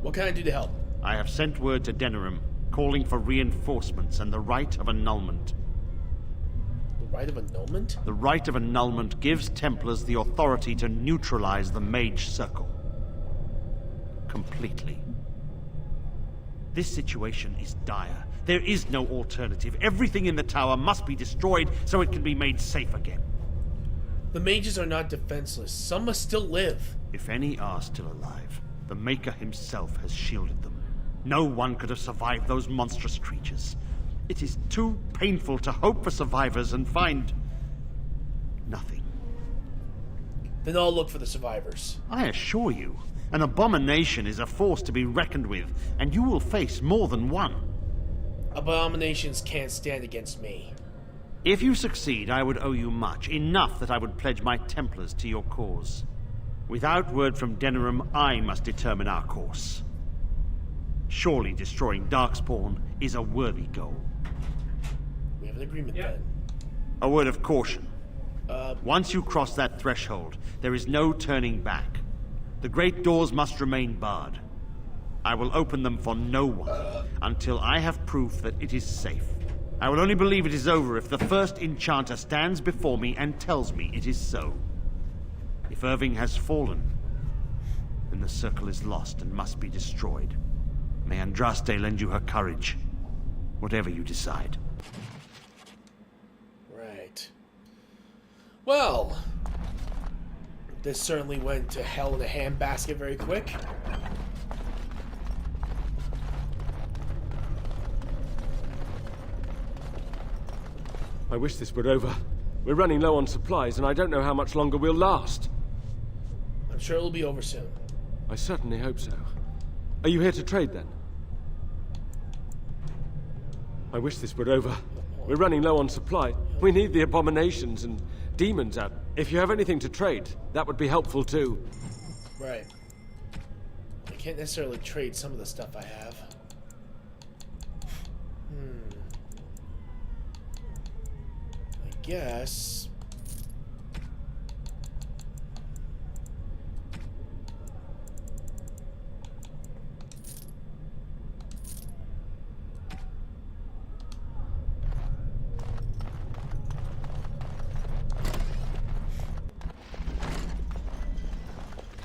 What can I do to help? I have sent word to Denerim, calling for reinforcements and the right of annulment. The right of annulment? The right of annulment gives Templars the authority to neutralize the Mage Circle. Completely. This situation is dire. There is no alternative. Everything in the tower must be destroyed so it can be made safe again. The mages are not defenseless. Some must still live. If any are still alive, the Maker himself has shielded them. No one could have survived those monstrous creatures. It is too painful to hope for survivors and find nothing. Then I'll look for the survivors. I assure you, an abomination is a force to be reckoned with, and you will face more than one. Abominations can't stand against me. If you succeed, I would owe you much, enough that I would pledge my Templars to your cause. Without word from Denerim, I must determine our course. Surely destroying Darkspawn is a worthy goal. We have an agreement then. A word of caution. Once you cross that threshold, there is no turning back. The great doors must remain barred. I will open them for no one until I have proof that it is safe. I will only believe it is over if the first enchanter stands before me and tells me it is so. If Irving has fallen, then the circle is lost and must be destroyed. May Andraste lend you her courage, whatever you decide. Right. Well, this certainly went to hell in a handbasket very quick. I wish this were over. We're running low on supplies, and I don't know how much longer we'll last. I'm sure it'll be over soon. I certainly hope so. Are you here to trade, then? I wish this were over. We're running low on supply. We need the abominations and demons out. If you have anything to trade, that would be helpful, too. Right. I can't necessarily trade some of the stuff I have. I guess...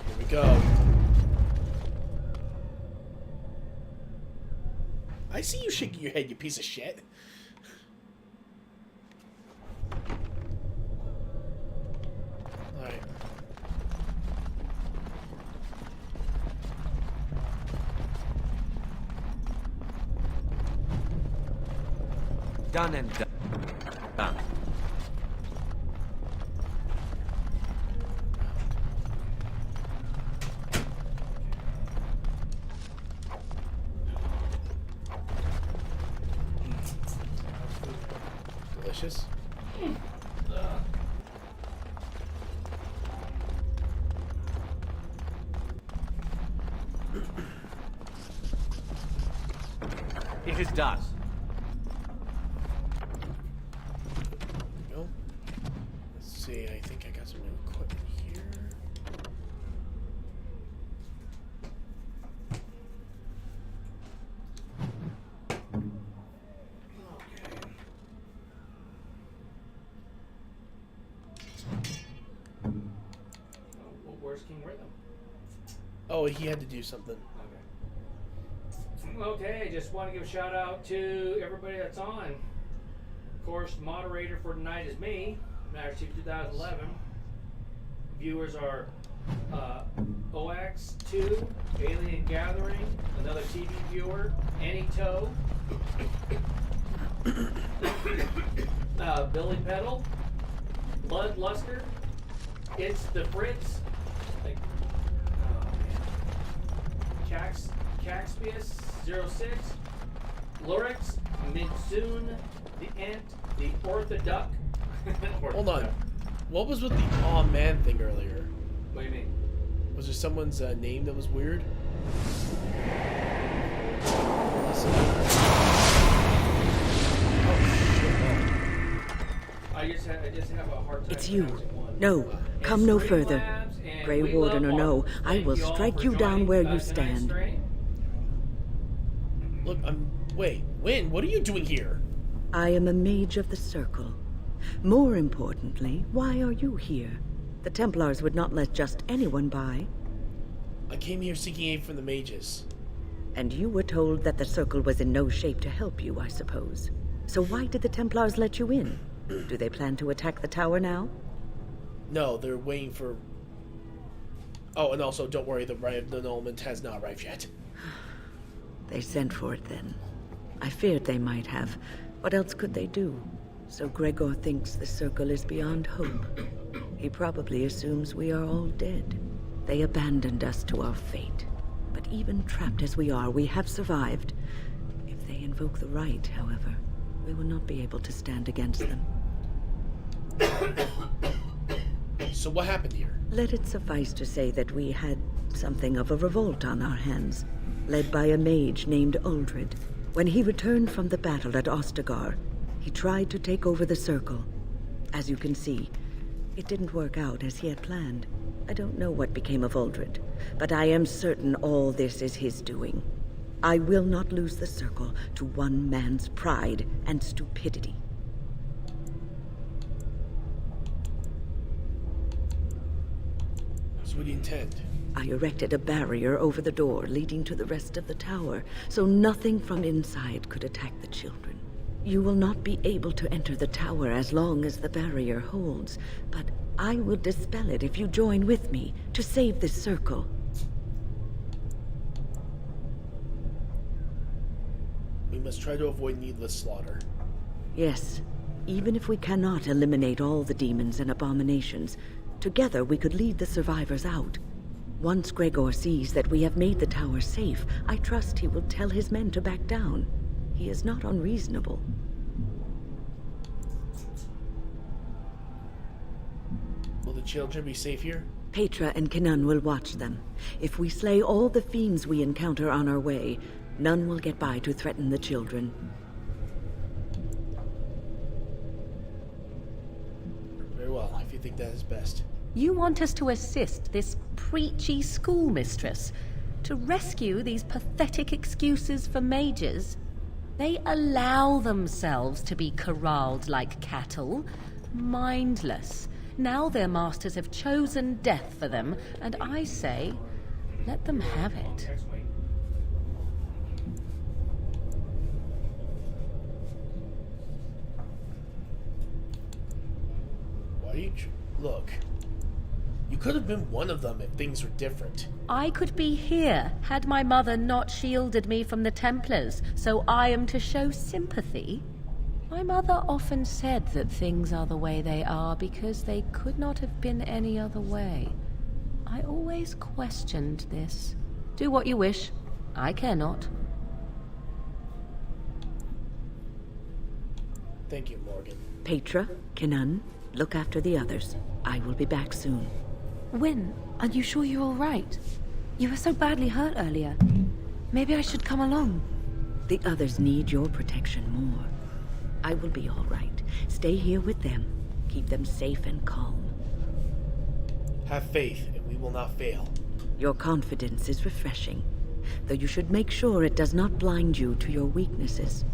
Here we go. I see you shaking your head, you piece of shit. Alright. Done and done. Done. Delicious. It is done. Go. Let's see, I think I got some new equipment here. Where's King Rhythm? Oh, he had to do something. Okay, just want to give a shout out to everybody that's on. Of course, the moderator for tonight is me, Master Chief 2011. Viewers are OX2, Alien Gathering, another TV viewer, Annie Toe, Billy Peddle, Blood Luster, It's the Fritz, like, Caxpius 06, Lorix, Midsoon, the Ant, the Orthoduck. Hold on. What was with the aw man thing earlier? What do you mean? Was there someone's name that was weird? I just have a hard time. It's you. No, come no further. Grey Warden or no, I will strike you down where you stand. Look, wait, Wynn, what are you doing here? I am a mage of the Circle. More importantly, why are you here? The Templars would not let just anyone by. I came here seeking aid from the mages. And you were told that the Circle was in no shape to help you, I suppose. So why did the Templars let you in? Do they plan to attack the tower now? No, they're waiting for... Oh, and also, don't worry, the annulment has not arrived yet. They sent for it then. I feared they might have. What else could they do? So Gregor thinks the Circle is beyond hope. He probably assumes we are all dead. They abandoned us to our fate. But even trapped as we are, we have survived. If they invoke the right, however, we will not be able to stand against them. So what happened here? Let it suffice to say that we had something of a revolt on our hands, led by a mage named Uldred. When he returned from the battle at Ostagar, He tried to take over the circle. As you can see, it didn't work out as he had planned. I don't know what became of Uldred, but I am certain all this is his doing. I will not lose the circle to one man's pride and stupidity. So what do you intend? I erected a barrier over the door leading to the rest of the tower, so nothing from inside could attack the children. You will not be able to enter the tower as long as the barrier holds, but I will dispel it if you join with me to save this circle. We must try to avoid needless slaughter. Yes, even if we cannot eliminate all the demons and abominations, together we could lead the survivors out. Once Gregor sees that we have made the tower safe, I trust he will tell his men to back down. He is not unreasonable. Will the children be safe here? Petra and Kenan will watch them. If we slay all the fiends we encounter on our way, none will get by to threaten the children. Very well, if you think that is best. You want us to assist this preachy schoolmistress to rescue these pathetic excuses for mages? They allow themselves to be corralled like cattle, mindless. Now their masters have chosen death for them, and I say, let them have it. Why you... Look. You could have been one of them if things were different. I could be here had my mother not shielded me from the Templars, so I am to show sympathy. My mother often said that things are the way they are because they could not have been any other way. I always questioned this. Do what you wish. I care not. Thank you, Morgan. Petra, Kenan, look after the others. I will be back soon. Wyn, are you sure you're all right? You were so badly hurt earlier. Maybe I should come along. The others need your protection more. I will be all right. Stay here with them. Keep them safe and calm. Have faith, and we will not fail. Your confidence is refreshing, though you should make sure it does not blind you to your weaknesses.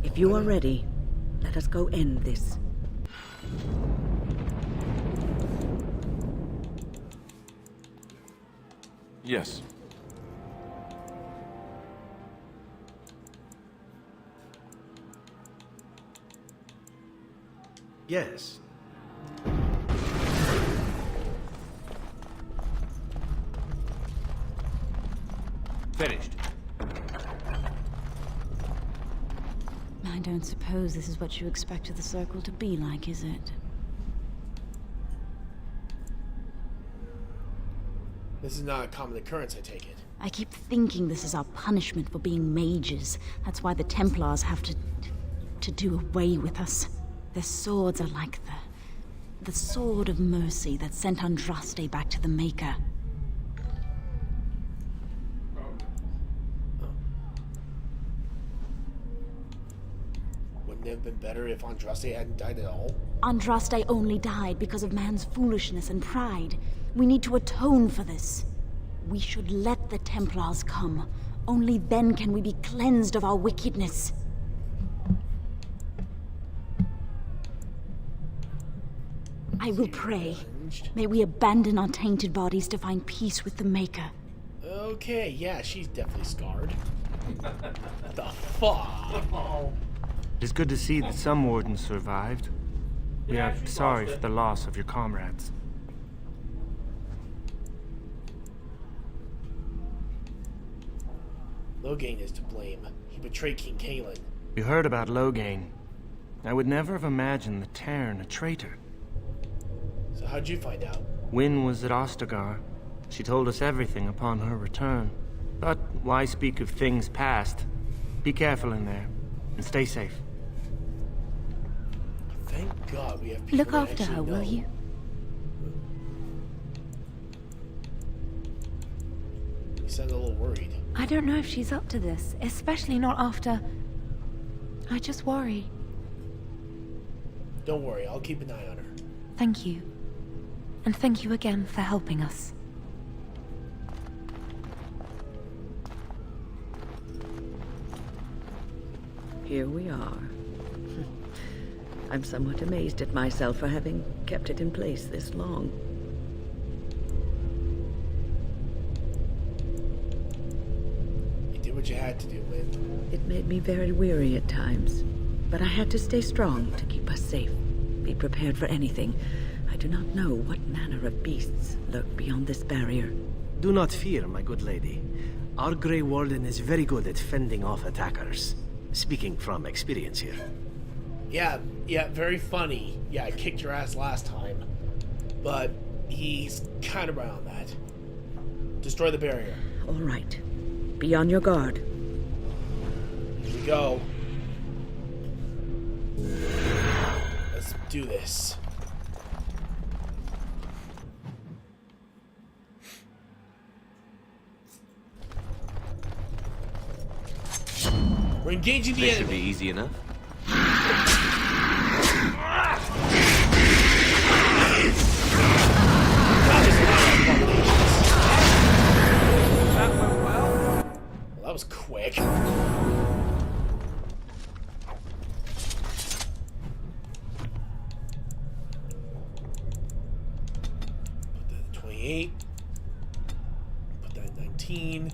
If you are ready, let us go end this. Yes. Yes. Finished. I don't suppose this is what you expected the circle to be like, is it? This is not a common occurrence, I take it. I keep thinking this is our punishment for being mages. That's why the Templars have to do away with us. Their swords are like the sword of mercy that sent Andraste back to the Maker. Wouldn't it have been better if Andraste hadn't died at all? Andraste only died because of man's foolishness and pride. We need to atone for this. We should let the Templars come. Only then can we be cleansed of our wickedness. I will pray. May we abandon our tainted bodies to find peace with the Maker. Okay, yeah, she's definitely scarred. What the fuck? It's good to see that some wardens survived. We are sorry for the loss of your comrades. Loghain is to blame. He betrayed King Cailan. You heard about Loghain. I would never have imagined the Terran a traitor. So how'd you find out? Wyn was at Ostagar. She told us everything upon her return. But why speak of things past? Be careful in there, and stay safe. Thank God we have people Look that after actually her, will know. you? You sound a little worried. I don't know if she's up to this, especially not after... I just worry. Don't worry, I'll keep an eye on her. Thank you. And thank you again for helping us. Here we are. I'm somewhat amazed at myself for having kept it in place this long. You did what you had to do, Lynn. It made me very weary at times, but I had to stay strong to keep us safe. Be prepared for anything. I do not know what manner of beasts lurk beyond this barrier. Do not fear, my good lady. Our Grey Warden is very good at fending off attackers. Speaking from experience here. Yeah, very funny. Yeah, I kicked your ass last time. But he's kind of right on that. Destroy the barrier. All right. Be on your guard. Here we go. Let's do this. We're engaging the This enemy. should be easy enough. That went well. Well, that was quick. Put that at 28. Put that at 19.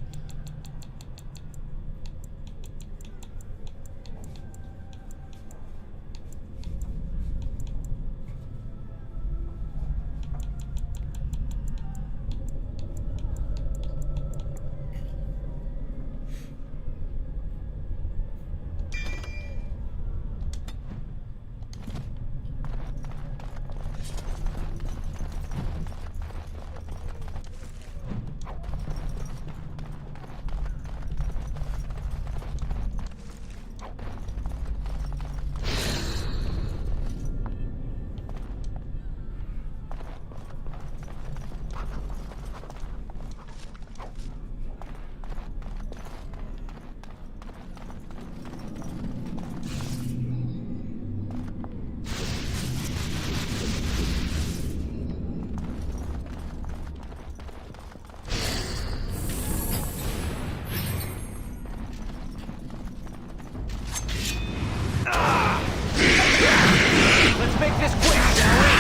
Let's make this quick, shall we?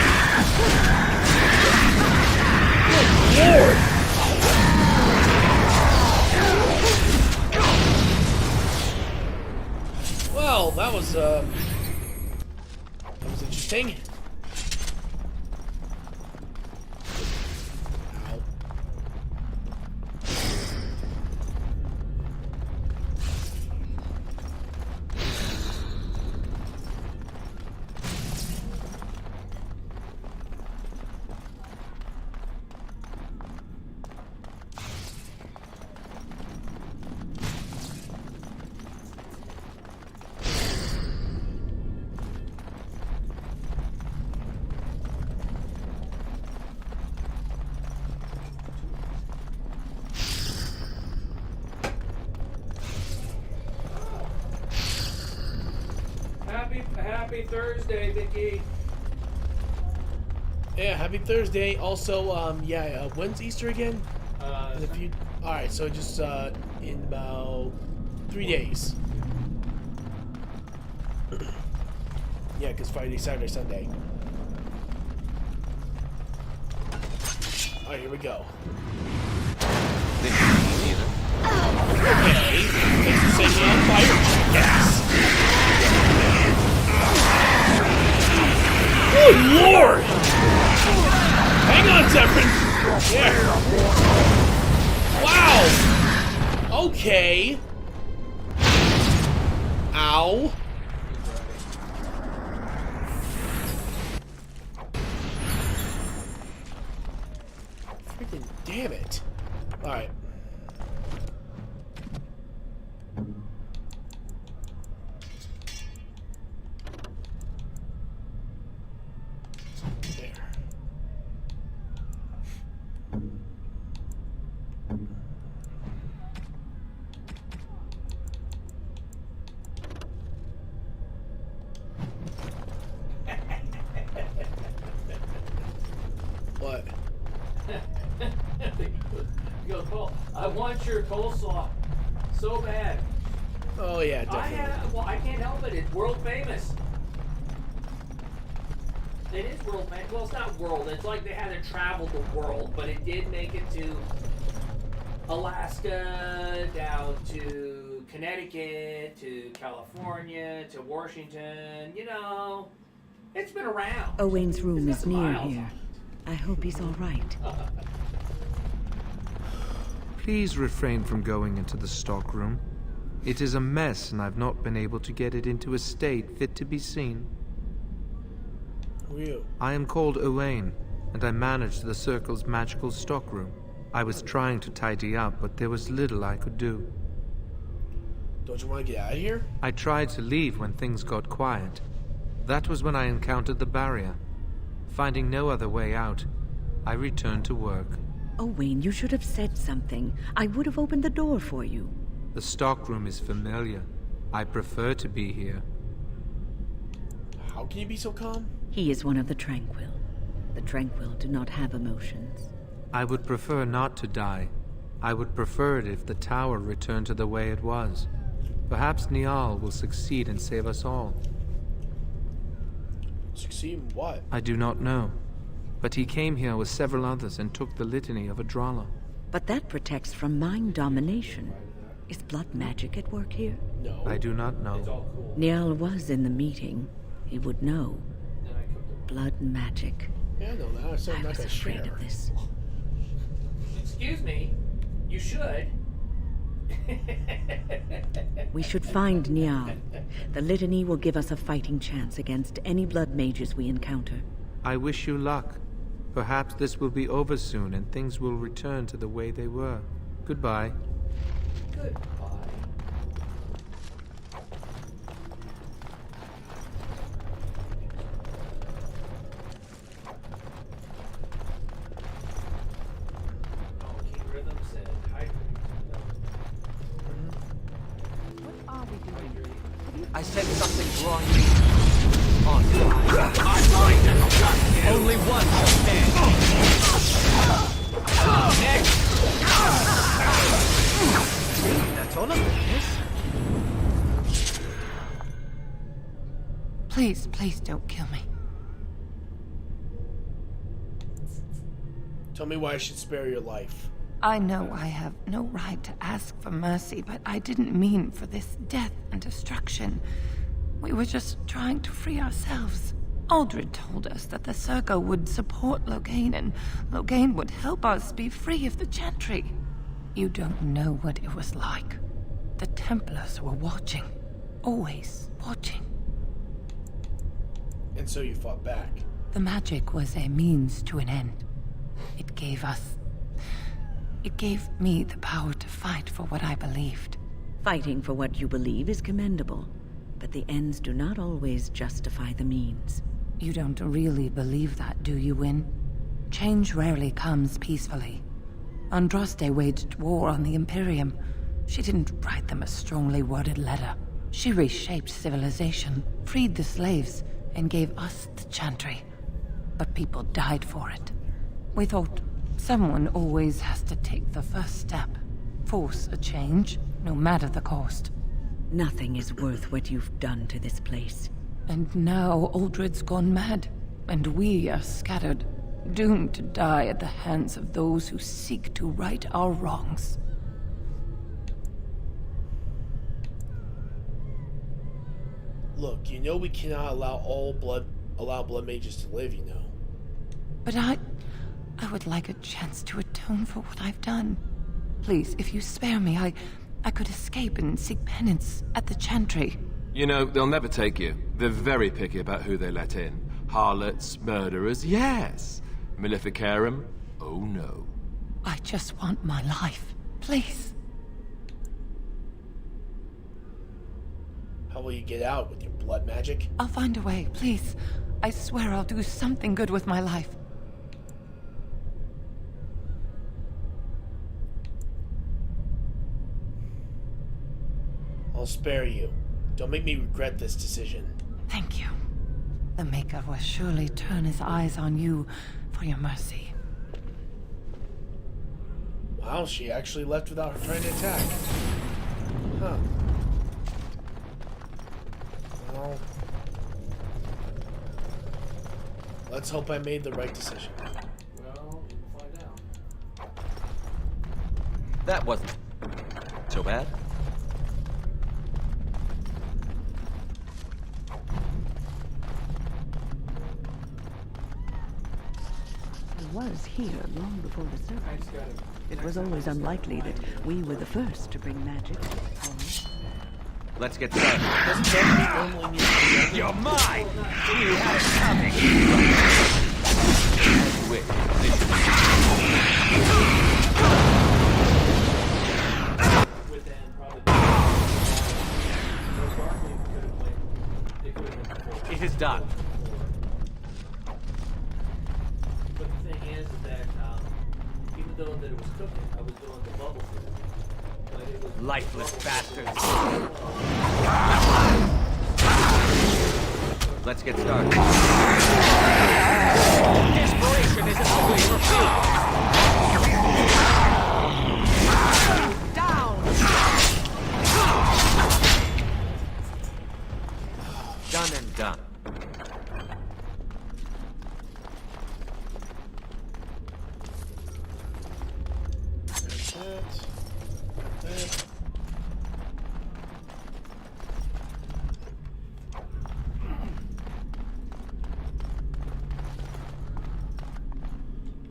Lord! Well, that was interesting. Ow. Happy Thursday, Vicky. Yeah, happy Thursday. Also, when's Easter again? In a few. All right, so just in about 3 days. Yeah, because Friday, Saturday, Sunday. All right, here we go. This should be easy enough. Okay, thanks for setting me on fire. Yes. Good Lord! Hang on, Zephyrin! Yeah. Wow! Okay. Ow. Freaking damn it. Alright. I want your coleslaw so bad. Oh yeah, definitely. I can't help it. It's world famous. It is world famous. Well, it's not world. It's like they had to travel the world, but it did make it to Alaska, down to Connecticut, to California, to Washington. You know, it's been around. Owain's room is near miles. here. I hope he's all right. Please refrain from going into the stockroom. It is a mess, and I've not been able to get it into a state fit to be seen. Who are you? I am called Owain, and I manage the Circle's magical stockroom. I was trying to tidy up, but there was little I could do. Don't you want to get out of here? I tried to leave when things got quiet. That was when I encountered the barrier. Finding no other way out, I returned to work. Owain, you should have said something. I would have opened the door for you. The stockroom is familiar. I prefer to be here. How can you be so calm? He is one of the Tranquil. The Tranquil do not have emotions. I would prefer not to die. I would prefer it if the tower returned to the way it was. Perhaps Niall will succeed and save us all. Succeed in what? I do not know. But he came here with several others and took the litany of Adrala. But that protects from mind domination. Is blood magic at work here? No. I do not know. Niall was in the meeting. He would know. Blood magic. Yeah, I know that. I'm I not was gonna afraid share. of this. Excuse me. You should. We should find Niall. The litany will give us a fighting chance against any blood mages we encounter. I wish you luck. Perhaps this will be over soon and things will return to the way they were. Goodbye. Goodbye. I sense something drawing me on. Only one can stand. Next. That's all of this. Please, please don't kill me. Tell me why I should spare your life. I know I have no right to ask for mercy, but I didn't mean for this death and destruction. We were just trying to free ourselves. Aldred told us that the Circle would support Loghain, and Loghain would help us be free of the Chantry. You don't know what it was like. The Templars were watching. Always watching. And so you fought back. The magic was a means to an end. It gave me the power to fight for what I believed. Fighting for what you believe is commendable, but the ends do not always justify the means. You don't really believe that, do you, Wynne? Change rarely comes peacefully. Andraste waged war on the Imperium. She didn't write them a strongly worded letter. She reshaped civilization, freed the slaves, and gave us the Chantry. But people died for it. We thought someone always has to take the first step. Force a change, no matter the cost. Nothing is worth what you've done to this place. And now Aldred's gone mad, and we are scattered, doomed to die at the hands of those who seek to right our wrongs. Look, you know we cannot allow blood mages to live, you know. But I would like a chance to atone for what I've done. Please, if you spare me, I could escape and seek penance at the Chantry. You know, they'll never take you. They're very picky about who they let in. Harlots, murderers, yes. Maleficarum, oh no. I just want my life. Please. How will you get out with your blood magic? I'll find a way, please. I swear I'll do something good with my life. I'll spare you. Don't make me regret this decision. Thank you. The Maker will surely turn his eyes on you for your mercy. Wow, Wow, she actually left without trying to attack. Huh. Well, let's hope I made the right decision. Well, we'll find out. That wasn't so bad. I was here long before the surface. It was always unlikely that we were the first to bring magic to this hall. Let's get started. You're mine! You had it coming! As you wish. It is done. But the thing is that even though that it was cooking, I was doing the bubble food. But it was Lifeless bastards. Let's get started. Desperation is an ugly refuse. Down! Done and done.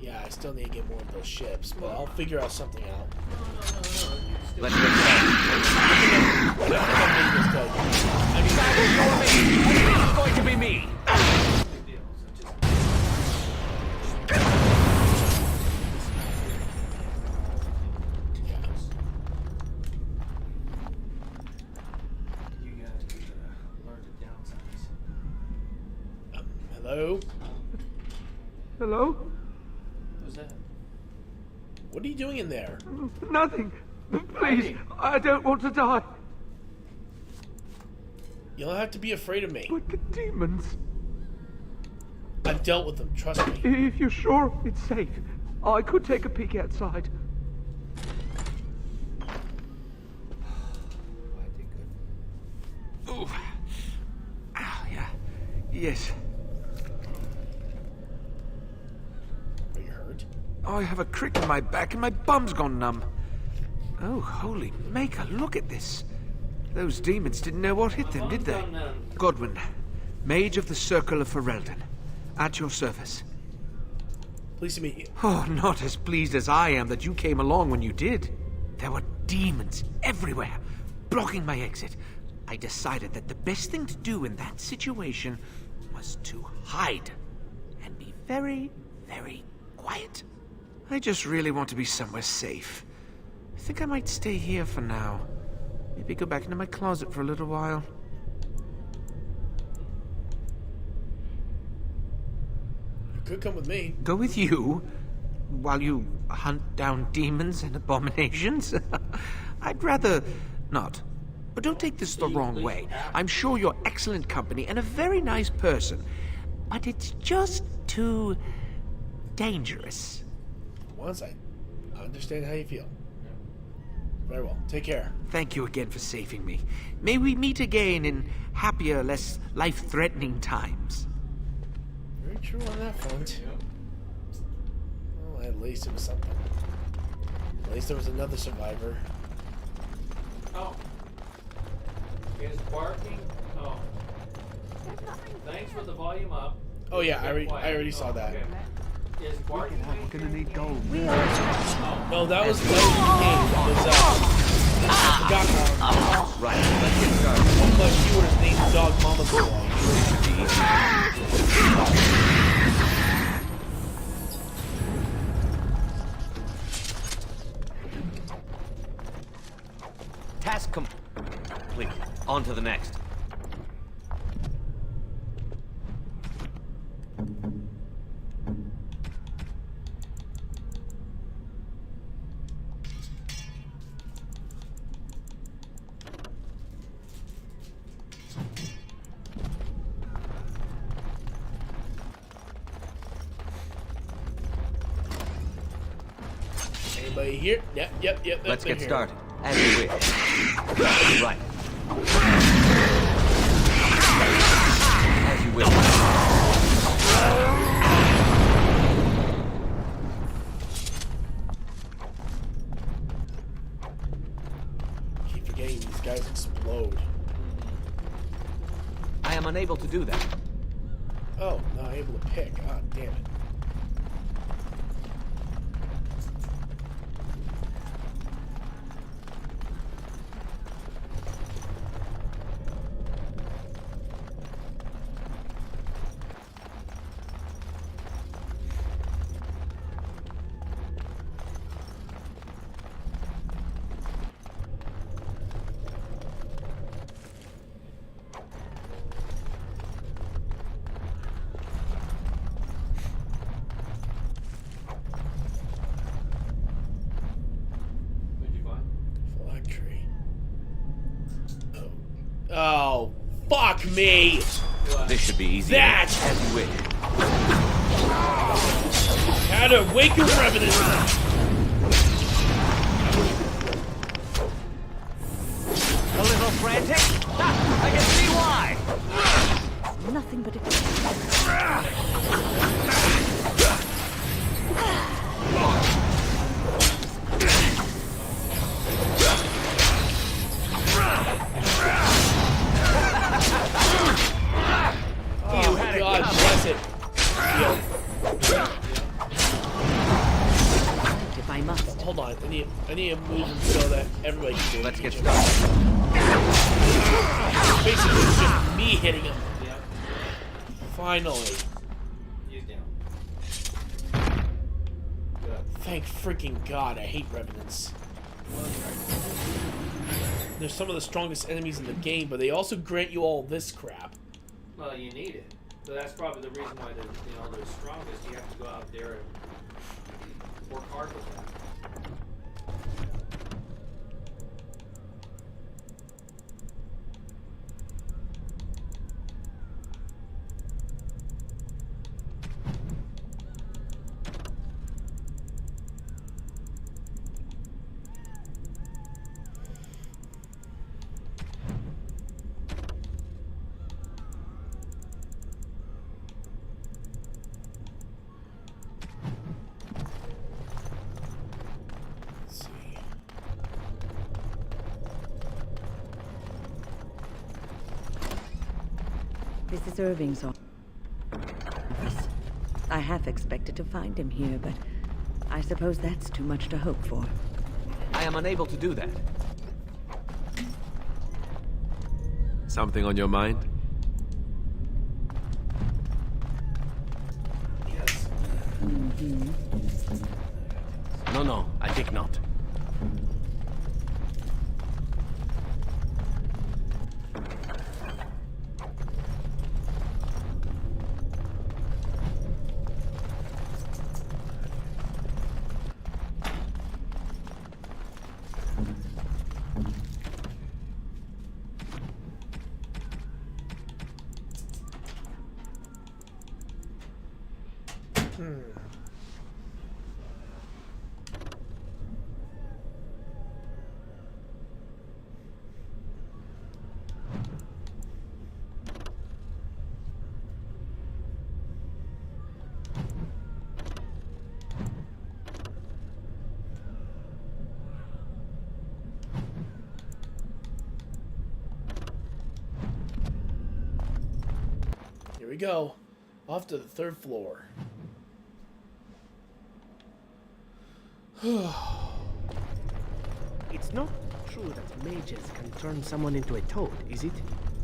Yeah, I still need to get more of those ships, but I'll figure out something out. Let's get started. It's going to be me. Hello? Hello? Who's that? What are you doing in there? Nothing. Please, I don't want to die. You don't have to be afraid of me. But the demons... I've dealt with them, trust me. If you're sure it's safe, I could take a peek outside. Oh. Ow, yeah. Yes. Are you hurt? Oh, I have a crick in my back and my bum's gone numb. Oh, holy maker, look at this. Those demons didn't know what hit them, did they? Godwin, Mage of the Circle of Ferelden. At your service. Pleased to meet you. Oh, not as pleased as I am that you came along when you did. There were demons everywhere, blocking my exit. I decided that the best thing to do in that situation was to hide and be very, very quiet. I just really want to be somewhere safe. I think I might stay here for now. Maybe go back into my closet for a little while. You could come with me. Go with you? While you hunt down demons and abominations? I'd rather not. But don't take this the wrong way. I'm sure you're excellent company and a very nice person. But it's just too dangerous. Once I understand how you feel. Very well. Take care. Thank you again for saving me. May we meet again in happier, less life-threatening times. Very true on that front. Well, at least it was something. At least there was another survivor. Oh. Is barking? Oh. Thanks for the volume up. Oh yeah, I already saw that. Okay. Is barking? We're gonna need gold. No, that was the game. That was I forgot Right, let's get started. one of my viewers named Dog Mama Task complete. On to the next. Wait here. Yep. Let's they're get here. started. As you wish. Right. As you wish. Keep forgetting these guys explode. I am unable to do that. Oh, not able to pick. Ah, damn it. Flag tree. Oh, fuck me! This should be easy. That! As you wish. How to wake your revenant! A little frantic? Ha! I can see why! Nothing but a... Oh, God bless it. If I must. Hold on, I need to move them so that everybody can do it. Let's get started. Basically, it's just me hitting him. Finally. He's down. Thank freaking God, I hate revenants. They're some of the strongest enemies in the game, but they also grant you all this crap. Well, you need it. So that's probably the reason why they're strongest. You have to go out there and work hard with that. This is Irving's office. I half expected to find him here, but I suppose that's too much to hope for. I am unable to do that. Something on your mind? Yes. No, I think not. Here we go. Off to the 3rd floor. It's not true that mages can turn someone into a toad, is it?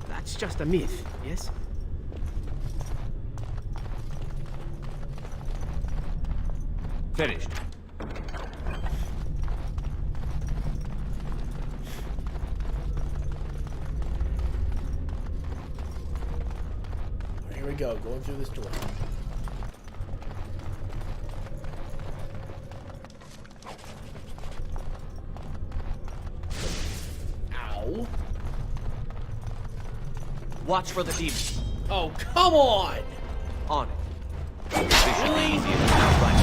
That's just a myth, yes? Finished. Here we go, going through this door. Ow. Watch for the demons. Oh, come on! On it. This should be easy enough. Right.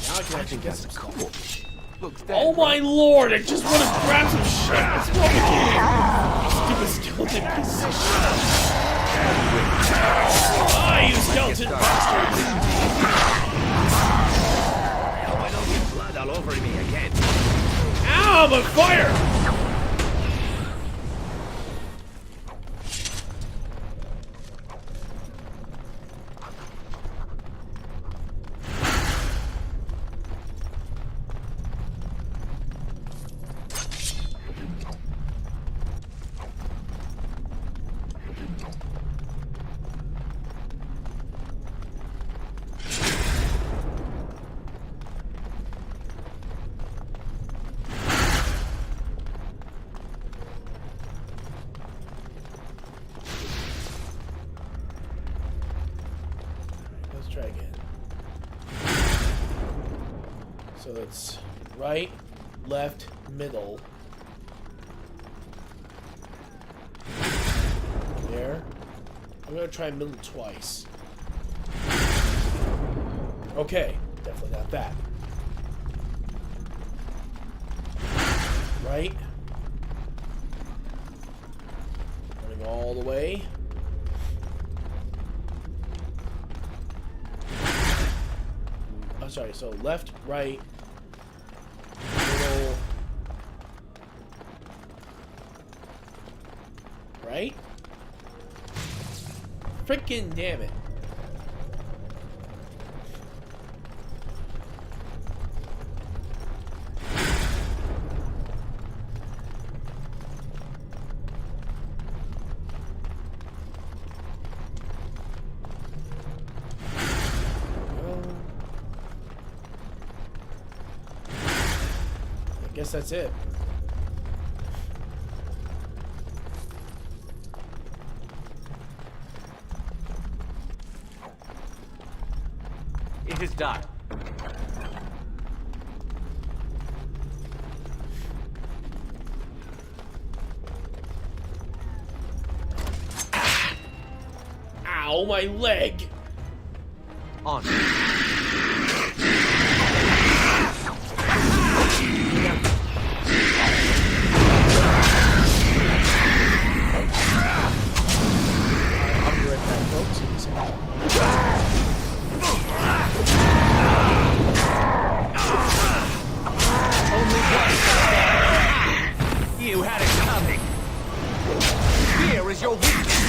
Now I can actually get some cool. Looks dead, oh my right? lord! I just want to grab some shit. What's wrong with you? Stupid skeleton piece of shit. Ah, you skeleton bastards! I hope I don't get blood all over me again. Ow, I'm on fire! Let's try again. So it's right, left, middle. There. I'm gonna try middle twice. Okay, definitely not that. Right. Running all the way. I'm sorry, so left, right, middle, right? Freaking damn it. I guess that's it. It is done. Ow, my leg! On. You had it coming. Fear is your weakness.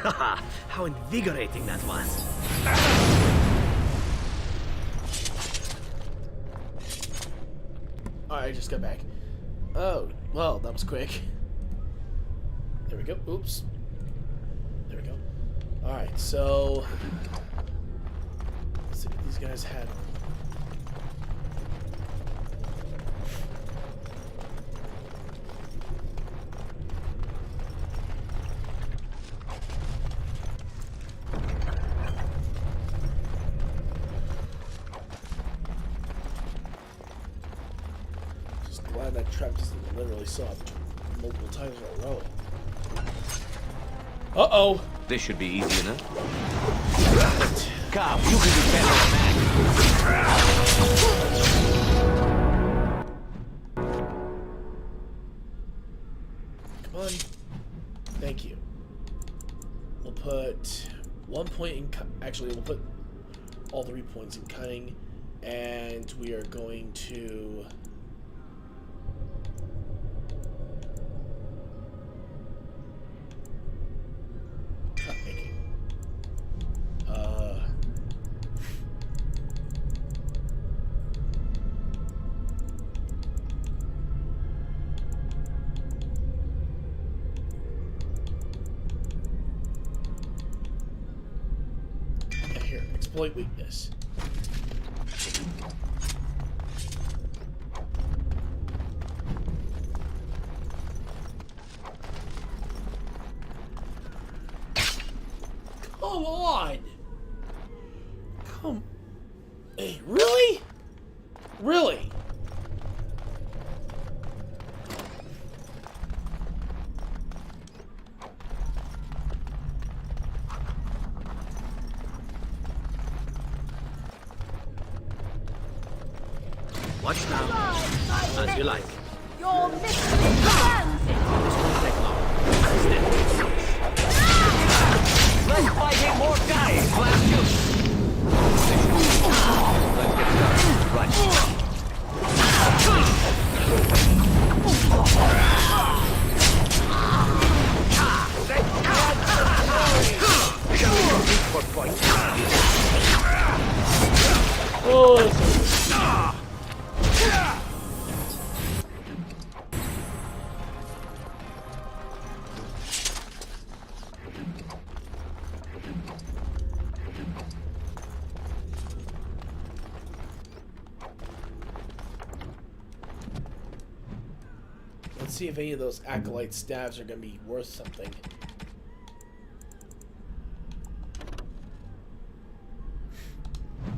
Haha, how invigorating that was. Alright, I just got back. Oh, well, that was quick. There we go. Oops. There we go. Alright, so... let's see what these guys had on. Glad that trap just literally saw it multiple times in a row. Uh-oh! This should be easy enough. Come, you can do better than that. Come on. Thank you. We'll put 1 point in... actually, we'll put all 3 points in cunning. And we are going to... here, exploit weakness. Come on! Come... Hey, really? Really? Watch now. As you like. Your mystery burns it! This won't take long. Let's fight him more guys! Blast you! Let's get started. Right. Let's see if any of those acolyte staves are going to be worth something.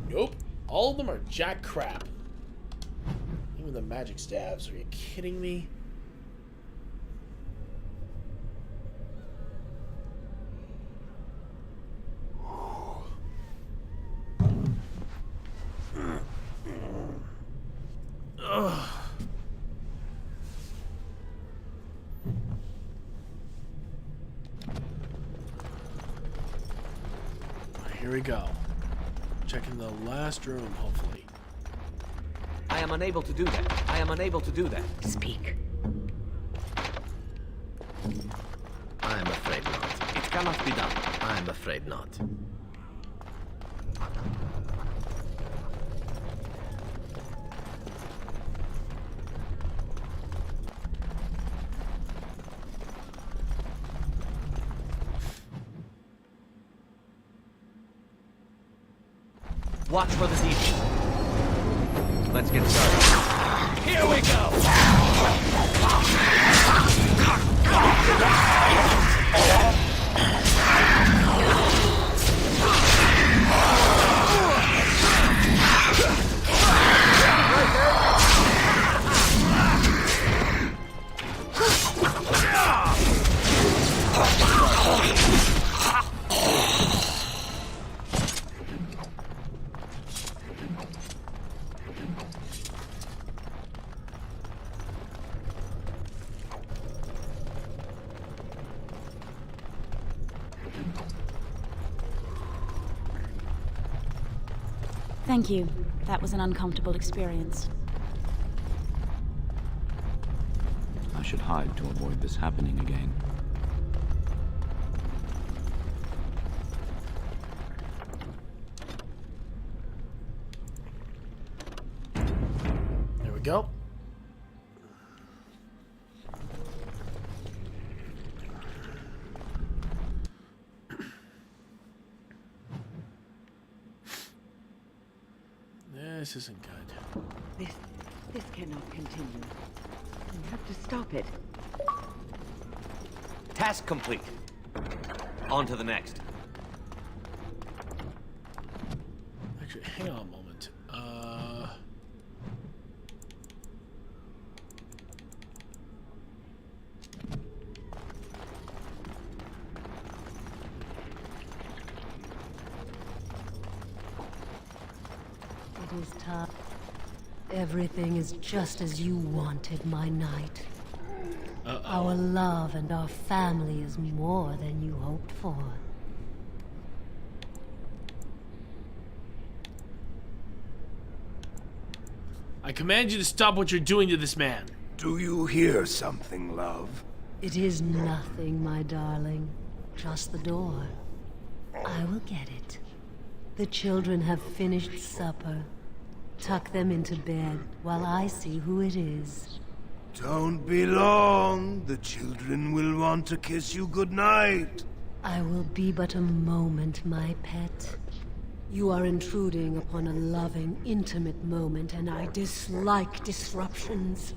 Nope. All of them are jack crap. Even the magic staves. Are you kidding me? Ugh. Here we go. Checking the last room, hopefully. I am unable to do that. I am unable to do that. Speak. I am afraid not. It cannot be done. I am afraid not. Watch for the deviants. Let's get started. Here we go! Thank you. That was an uncomfortable experience. I should hide to avoid this happening again. There we go. This isn't good. This cannot continue. We have to stop it. Task complete. On to the next. Actually, hang on a moment. It is tough. Everything is just as you wanted, my knight. Our love and our family is more than you hoped for. I command you to stop what you're doing to this man. Do you hear something, love? It is nothing, my darling. Just the door. I will get it. The children have finished supper. Tuck them into bed while I see who it is. Don't be long. The children will want to kiss you goodnight. I will be but a moment, my pet. You are intruding upon a loving, intimate moment, and I dislike disruptions.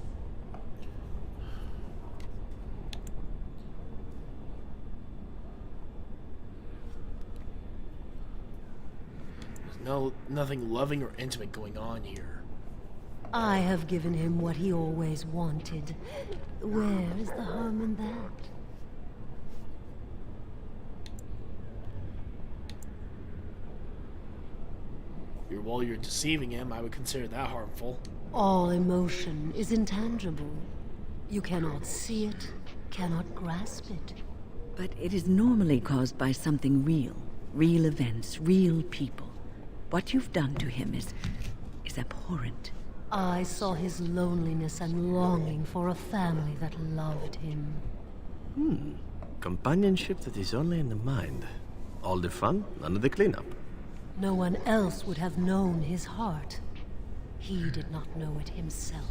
There's nothing loving or intimate going on here. I have given him what he always wanted. Where is the harm in that? While you're deceiving him, I would consider that harmful. All emotion is intangible. You cannot see it, cannot grasp it. But it is normally caused by something real. Real events, real people. What you've done to him is abhorrent. I saw his loneliness and longing for a family that loved him. Companionship that is only in the mind. All the fun, none of the cleanup. No one else would have known his heart. He did not know it himself.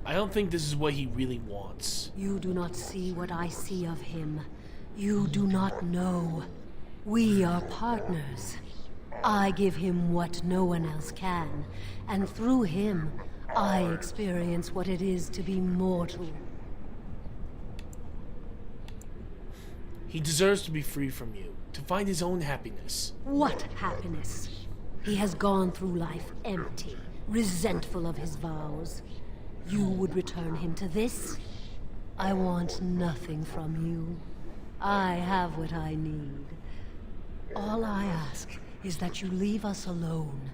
I don't think this is what he really wants. You do not see what I see of him. You do not know. We are partners. I give him what no one else can, and through him, I experience what it is to be mortal. He deserves to be free from you, to find his own happiness. What happiness? He has gone through life empty, resentful of his vows. You would return him to this? I want nothing from you. I have what I need. All I ask is that you leave us alone.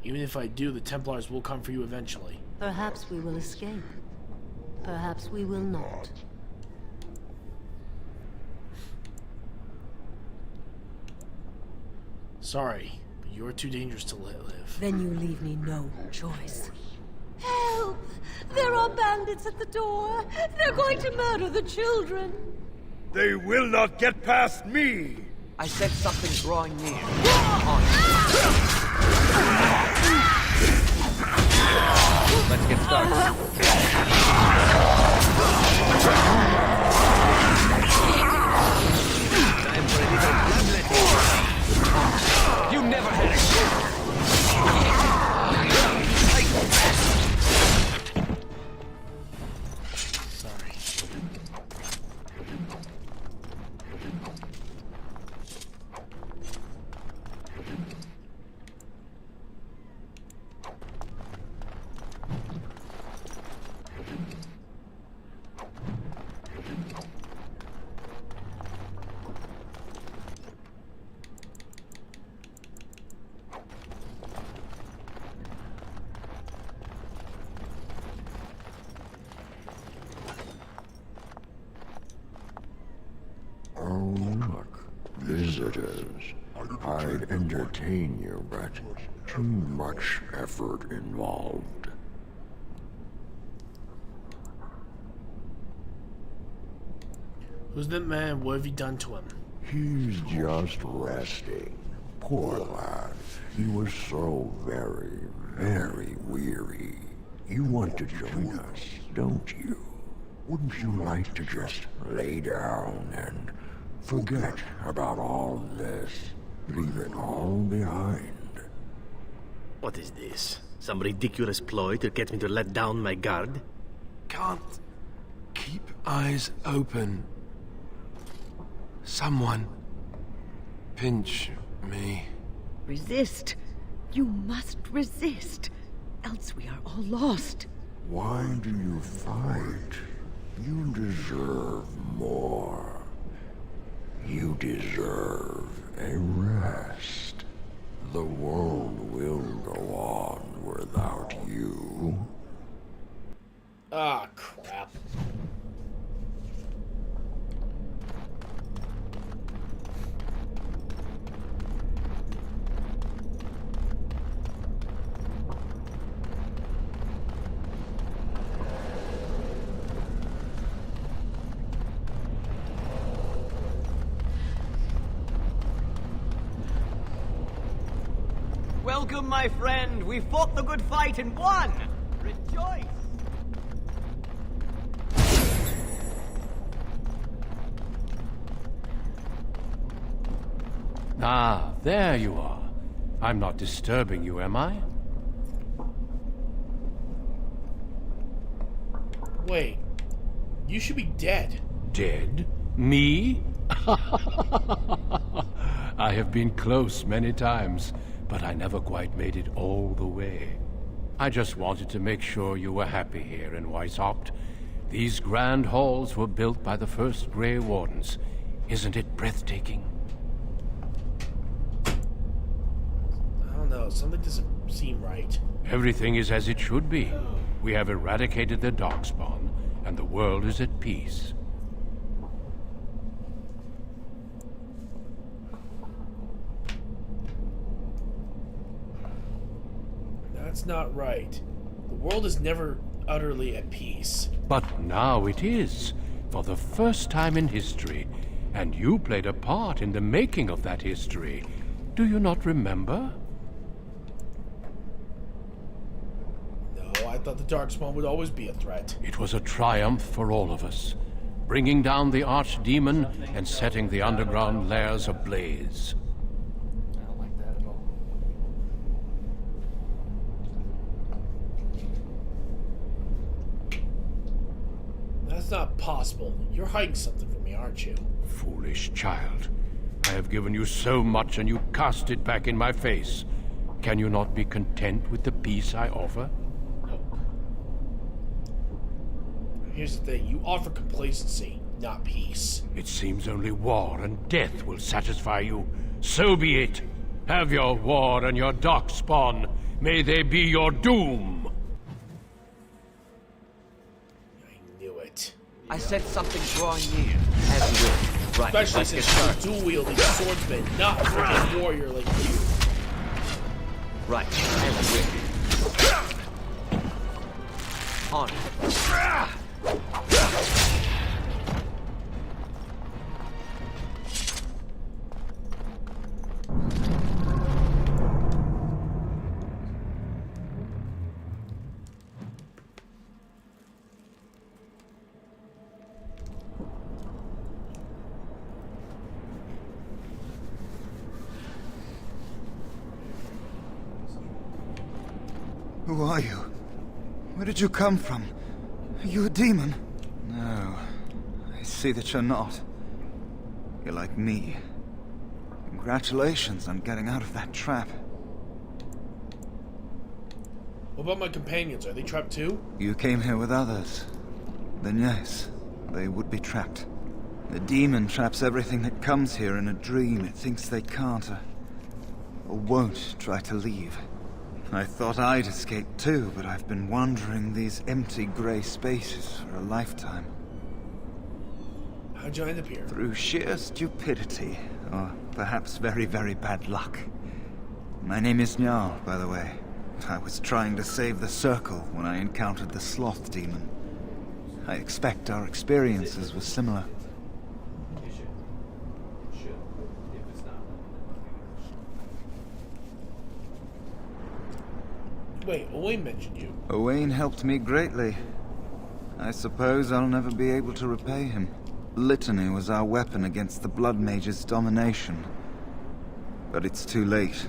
Even if I do, the Templars will come for you eventually. Perhaps we will escape. Perhaps we will not. Sorry, but you're too dangerous to live. Then you leave me no choice. Help! There are bandits at the door. They're going to murder the children. They will not get past me! I sense something drawing near. Let's get started. Time for a little bloodletting. You never had a shot. Oh, look. Visitors. I'd entertain you, but too much effort involved. Who's that man? What have you done to him? He's just resting. Poor lad. He was so very, very weary. You want to join us, don't you? Wouldn't you like to just lay down and forget about all this? Leave it all behind. What is this? Some ridiculous ploy to get me to let down my guard? Can't keep eyes open. Someone pinch me. Resist. You must resist. Else we are all lost. Why do you fight? You deserve more. You deserve a rest. The world will go on without you. Ah, crap. Welcome, my friend. We fought the good fight and won. Rejoice. Ah, there you are. I'm not disturbing you, am I? Wait. You should be dead. Dead? Me? I have been close many times, but I never quite made it all the way. I just wanted to make sure you were happy here in Weishaupt. These grand halls were built by the first Grey Wardens. Isn't it breathtaking? I don't know, something doesn't seem right. Everything is as it should be. We have eradicated the Darkspawn, and the world is at peace. That's not right. The world is never utterly at peace. But now it is, for the first time in history, and you played a part in the making of that history. Do you not remember? No, I thought the Darkspawn would always be a threat. It was a triumph for all of us, bringing down the Archdemon and setting the underground lairs ablaze. I don't like that at all. That's not possible. You're hiding something from me, aren't you? Foolish child. I have given you so much and you cast it back in my face. Can you not be content with the peace I offer? Here's the thing, you offer complacency, not peace. It seems only war and death will satisfy you. So be it. Have your war and your Darkspawn. May they be your doom. I knew it. I said something drawing near. As you will. Right, Especially let's get since you're a started. dual-wielding swordsman, not a freaking warrior like you. Right, as you will. On it. Who are you? Where did you come from? Are you a demon? No, I see that you're not. You're like me. Congratulations on getting out of that trap. What about my companions? Are they trapped too? You came here with others. Then yes, they would be trapped. The demon traps everything that comes here in a dream it thinks they can't or won't try to leave. I thought I'd escape too, but I've been wandering these empty grey spaces for a lifetime. How'd you end up here? Through sheer stupidity, or perhaps very, very bad luck. My name is Njal, by the way. I was trying to save the Circle when I encountered the Sloth Demon. I expect our experiences were similar. Wait, Owain mentioned you. Owain helped me greatly. I suppose I'll never be able to repay him. Litany was our weapon against the Blood Mage's domination. But it's too late.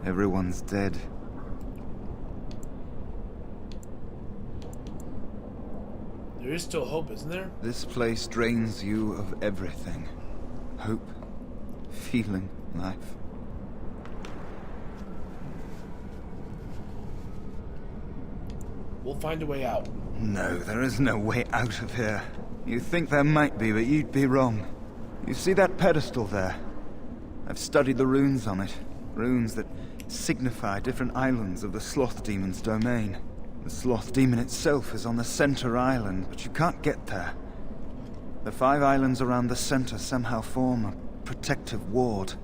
Everyone's dead. There is still hope, isn't there? This place drains you of everything. Hope, feeling, life. We'll find a way out. No, there is no way out of here. You think there might be, but you'd be wrong. You see that pedestal there? I've studied the runes on it. Runes that signify different islands of the Sloth Demon's domain. The Sloth Demon itself is on the center island, but you can't get there. The 5 islands around the center somehow form a protective ward.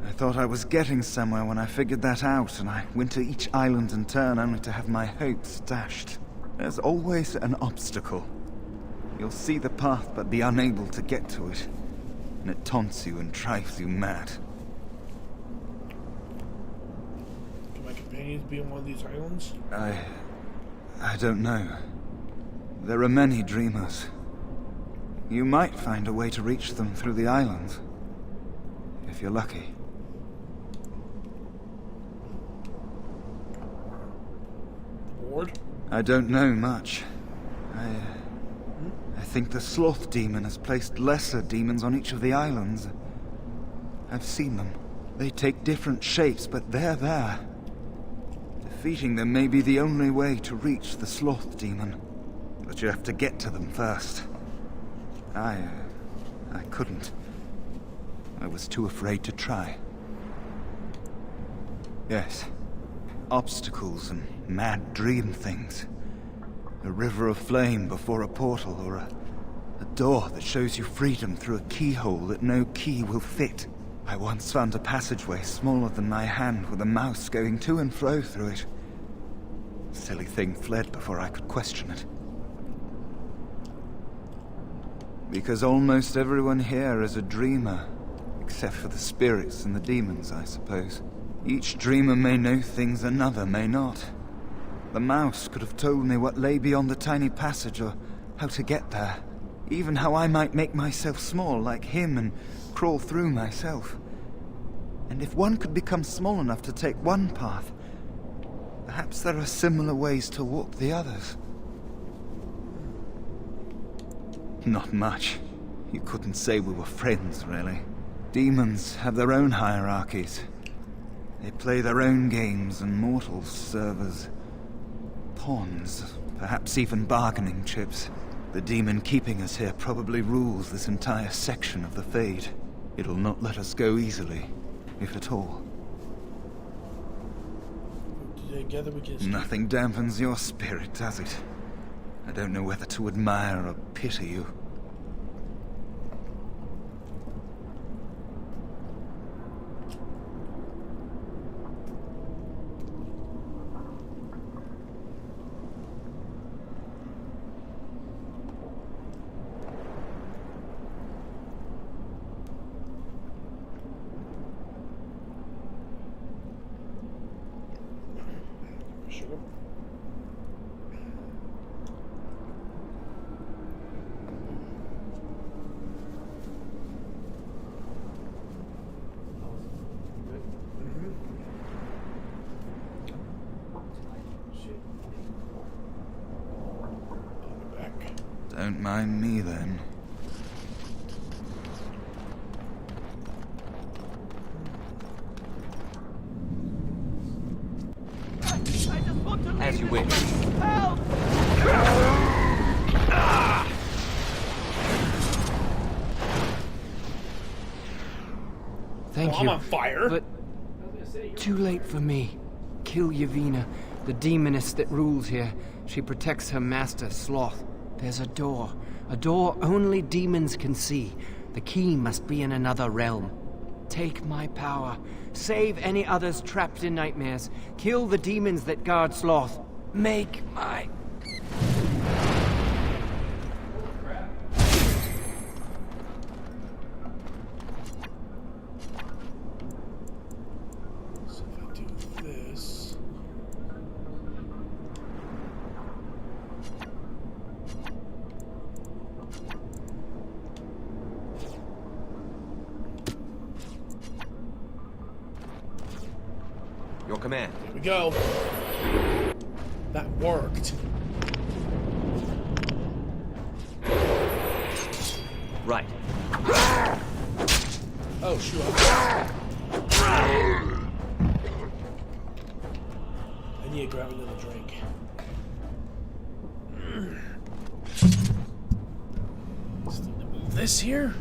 I thought I was getting somewhere when I figured that out, and I went to each island in turn only to have my hopes dashed. There's always an obstacle. You'll see the path but be unable to get to it, and it taunts you and drives you mad. Can my companions be on one of these islands? I don't know. There are many dreamers. You might find a way to reach them through the islands, if you're lucky. Bored? I don't know much. I think the Sloth Demon has placed lesser demons on each of the islands. I've seen them. They take different shapes, but they're there. Defeating them may be the only way to reach the sloth demon. But you have to get to them first. I couldn't. I was too afraid to try. Yes. Obstacles and mad dream things. A river of flame before a portal, or a door that shows you freedom through a keyhole that no key will fit. I once found a passageway smaller than my hand with a mouse going to and fro through it. Silly thing fled before I could question it. Because almost everyone here is a dreamer, except for the spirits and the demons, I suppose. Each dreamer may know things another may not. The mouse could have told me what lay beyond the tiny passage, or how to get there. Even how I might make myself small like him and crawl through myself. And if one could become small enough to take one path, perhaps there are similar ways to walk the others. Not much. You couldn't say we were friends, really. Demons have their own hierarchies. They play their own games, and mortals serve as pawns, perhaps even bargaining chips. The demon keeping us here probably rules this entire section of the Fade. It'll not let us go easily, if at all. Together we can... Nothing dampens your spirit, does it? I don't know whether to admire or pity you. Sure. Don't mind me, then. As you wish. Help! Thank Oh, you. I'm on fire. But too late for me. Kill Yavina, the demoness that rules here. She protects her master, Sloth. There's a door only demons can see. The key must be in another realm. Take my power. Save any others trapped in nightmares. Kill the demons that guard Sloth. Make my... So if I do this... Your command. There we go. That worked. Right. Oh, shoot. I need to grab another drink. Just need to move this here.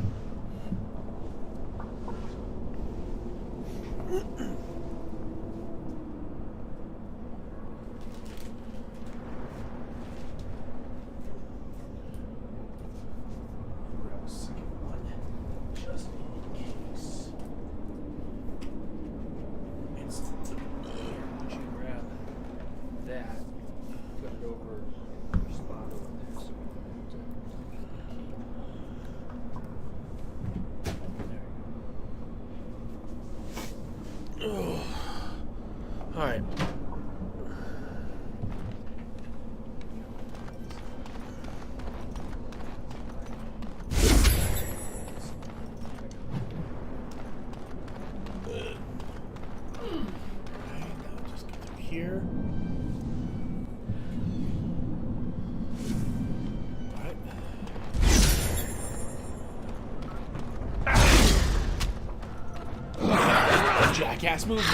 cast movement.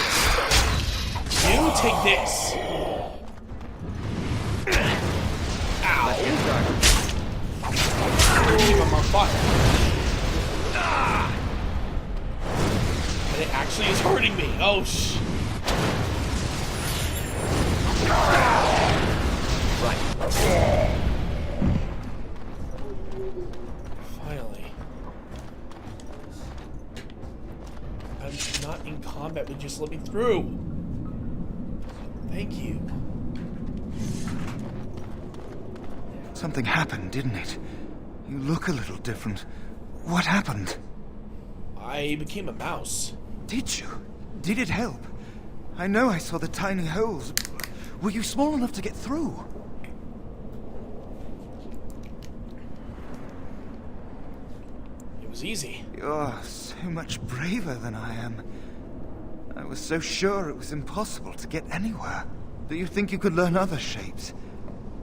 You take this. Ow. I'm on fire. And it actually is hurting me. Oh, sh. Right. Finally. I'm not in combat, but just let me through. Thank you. Something happened, didn't it? You look a little different. What happened? I became a mouse. Did you? Did it help? I know I saw the tiny holes. Were you small enough to get through? It was easy. You're so much braver than I am. I was so sure it was impossible to get anywhere. Do you think you could learn other shapes?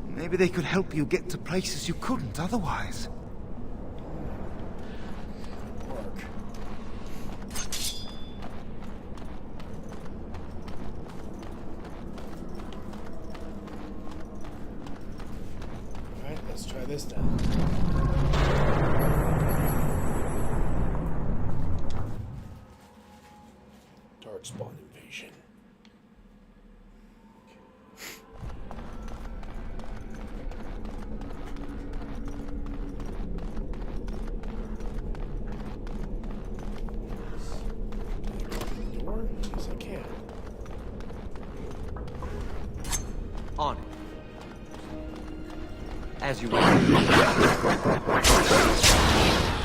Maybe they could help you get to places you couldn't otherwise. Alright, let's try this now. Dark spawn invasion. Door? Yes, I can. On it. As you wish.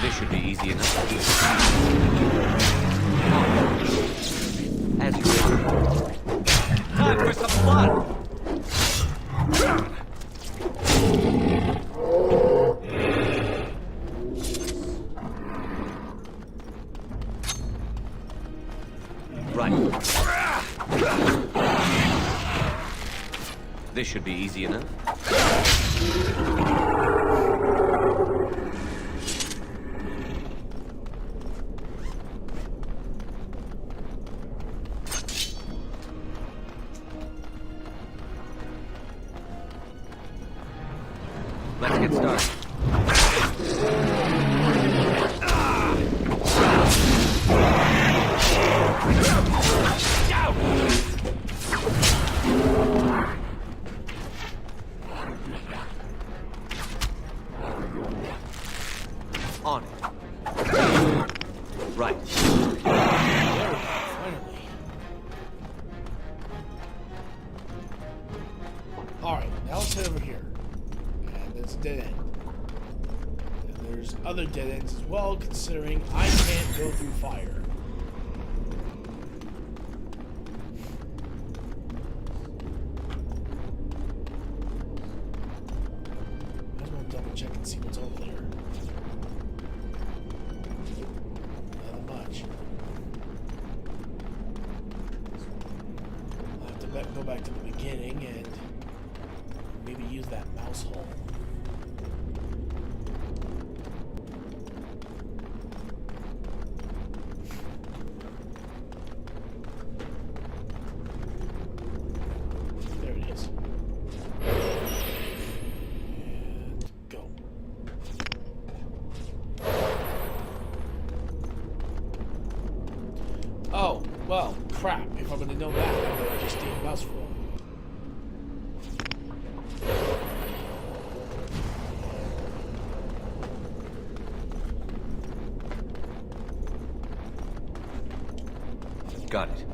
This should be easy enough. As you wish. Time for some fun! Right. This should be easy enough. Let's get started. On it. Right. Finally. Alright, now let's head over here. And there's a dead end. And there's other dead ends as well, considering I can't go through fire. Might as well double check and see what's over there. Not much. I'll have to go back to the beginning and maybe use that mouse hole. There it is. And go. Oh, well, crap. If I'm gonna know that, I'm gonna just need a mouse roll. Got it.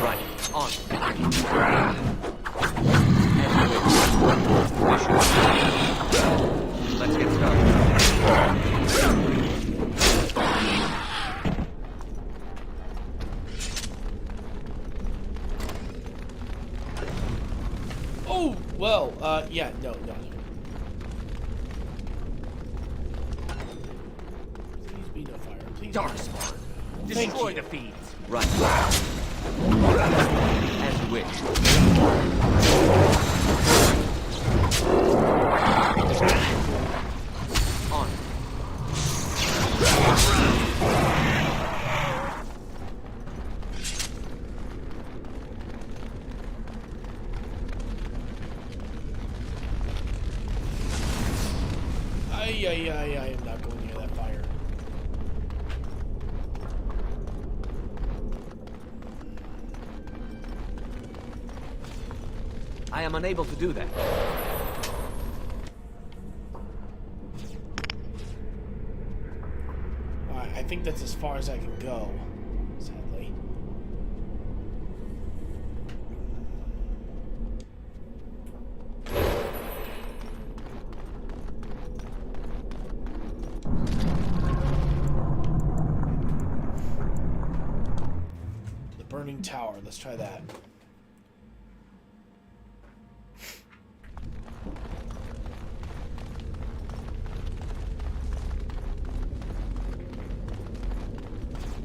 Right. On. Let's get started. Oh, well, yeah, no. Please be no fire. Please. Dark spawn. Thank Destroy you. the feeds. Right. As you wish. On. I am not going near that fire. I am unable to do that. Alright, I think that's as far as I can go, sadly. The burning tower, let's try that.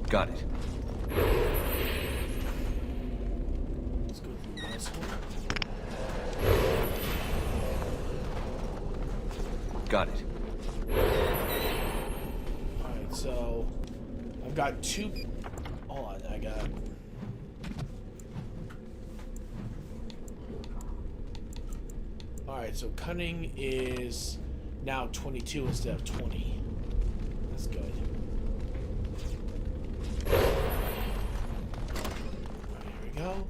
Got it. Let's go through this one. Got it. Alright, so I've got two. Hold on, I got. Alright, so cunning is now 22 instead of 20. That's good. Go.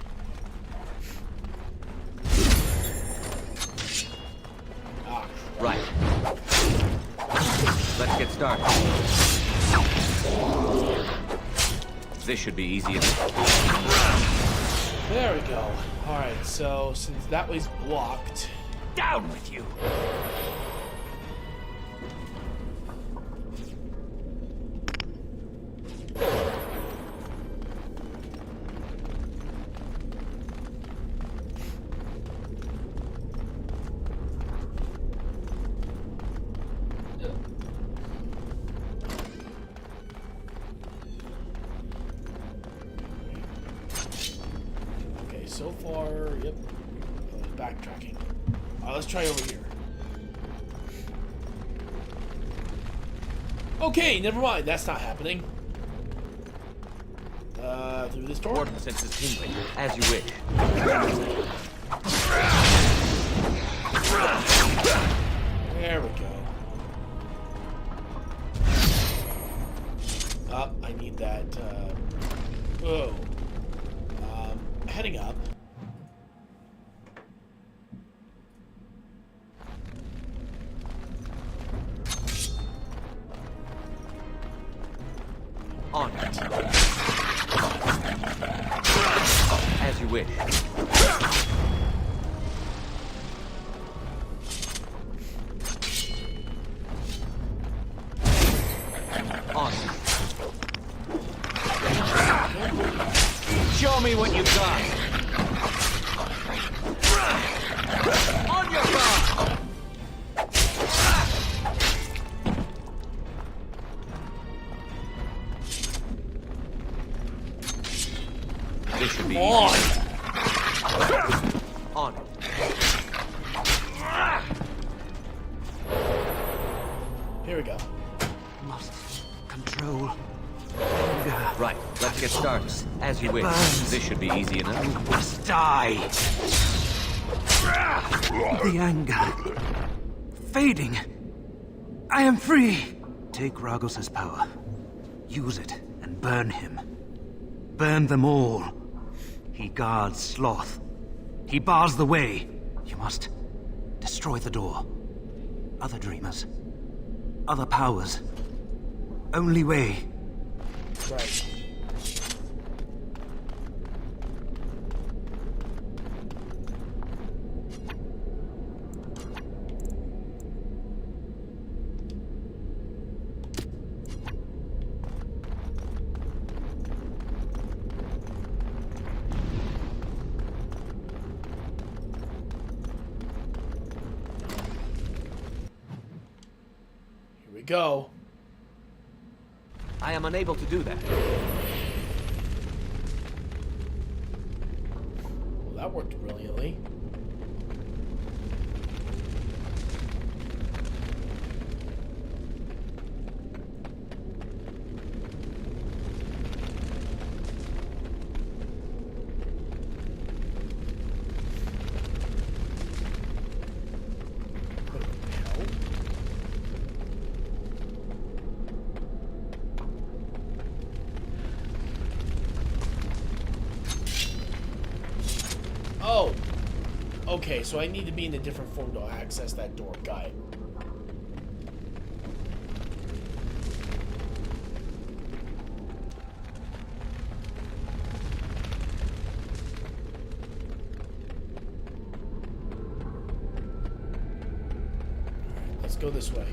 Ah. Right. Let's get started. This should be easy enough. There we go. Alright, so since that way's blocked. Down with you! So far, yep. Backtracking. Let's try over here. Okay, never mind. That's not happening. Through this door? Warden senses tingling, as you wish. There we go. I need that, whoa. Heading up. On it. As you wish. On. Show me what you've got. On your guard. This should be easy. On it. Here we go. Must control. Right, let's get started. As you wish. This should be easy enough. You must die. The anger. Fading. I am free. Take Ragos's power. Use it and burn him. Burn them all. He guards Sloth. He bars the way. You must destroy the door. Other dreamers. Other powers. Only way. Right. Here we go. I am unable to do that. that worked brilliantly. Oh, okay, so I need to be in a different form to access that door. Got it. Let's go this way.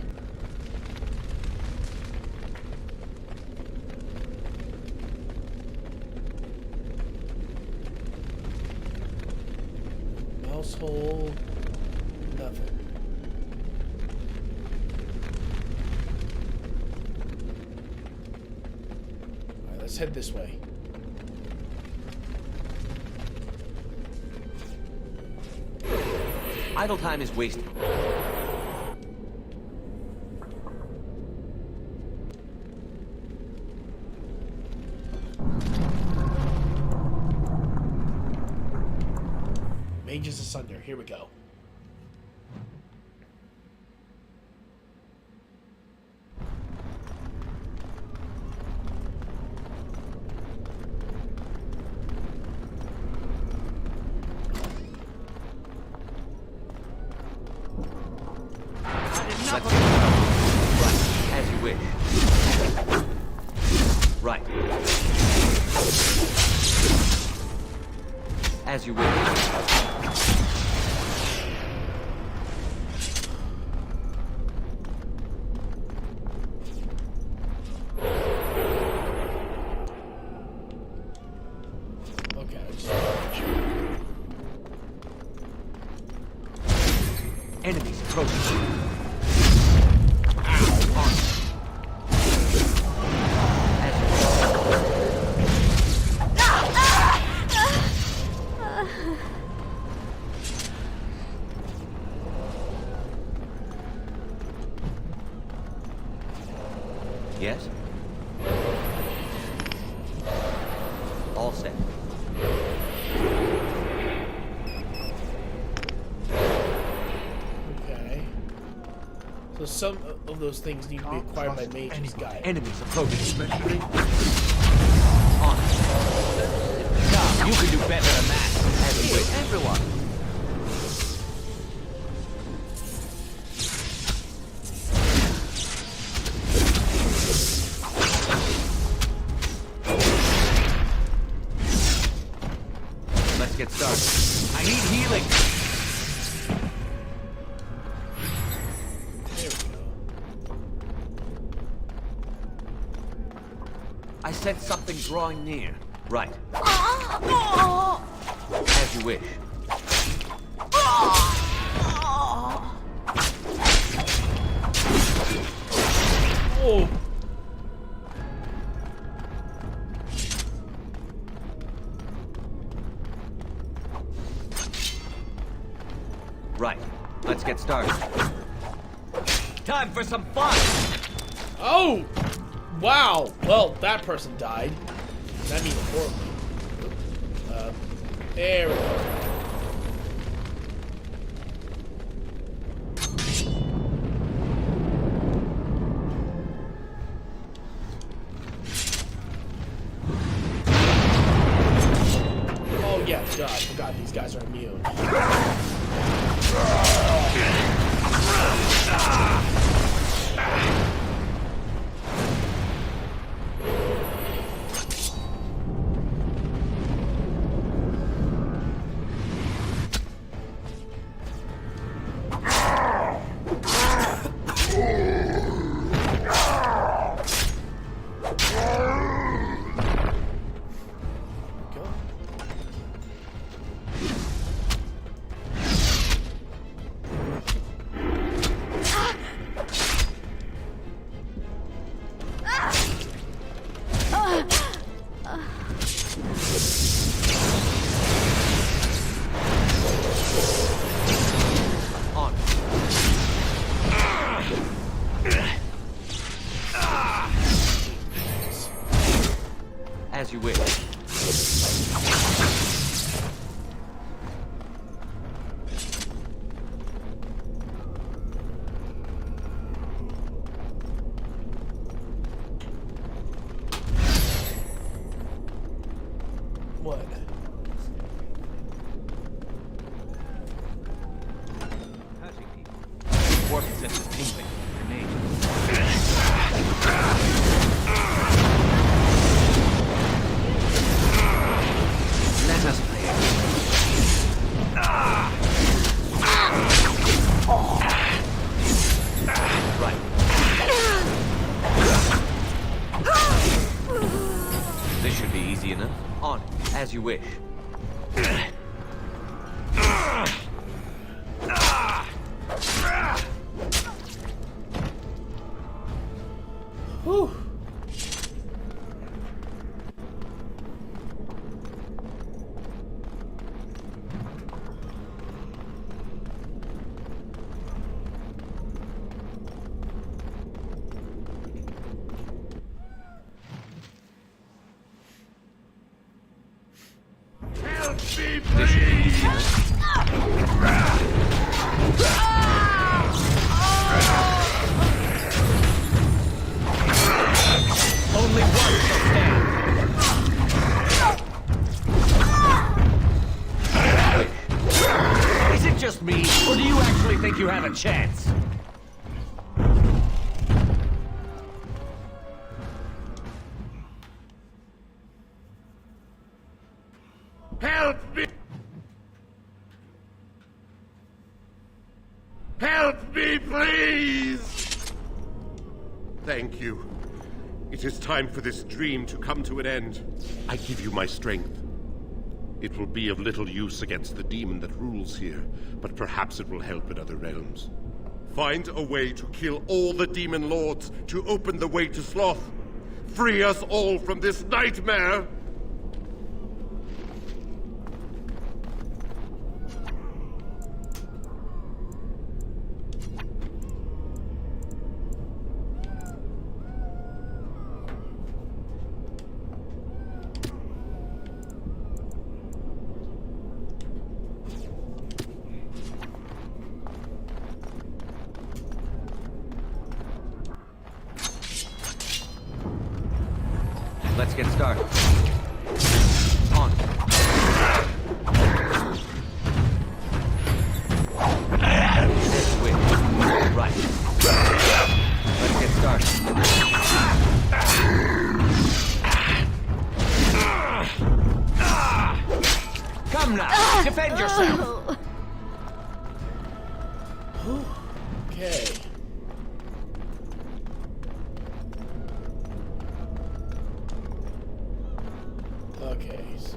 Hole, nothing. Alright, let's head this way. Idle time is wasted. Mages asunder. Here we go. As you wish. Right. As you wish. Enemies approaching. Yes? All set. Okay. So some of those things need to be acquired by mages. Guy. Enemies approaching. Especially on. Come, you can do better than that. As you wish. Everyone. Let's get started. I need healing. There we go. I sense something drawing near. Right. As you wish. Oh. Right. Let's get started. Time for some fun! Oh! Wow! Well, that person died. That means horribly. There we go. Oh yeah, God, I forgot these guys are immune. you wish. What? Work is just tingling. Grenade. Let us play. Right. This should be easy enough. On, as you wish. Whew. Help me, please! Only one shall stand. Is it just me, or do you actually think you have a chance? Help me! Help me, please! Thank you. It is time for this dream to come to an end. I give you my strength. It will be of little use against the demon that rules here, but perhaps it will help in other realms. Find a way to kill all the demon lords to open the way to Sloth. Free us all from this nightmare! Let's get started. On. This way. Right. Let's get started. Come now, defend yourself. Okay. Okay, so...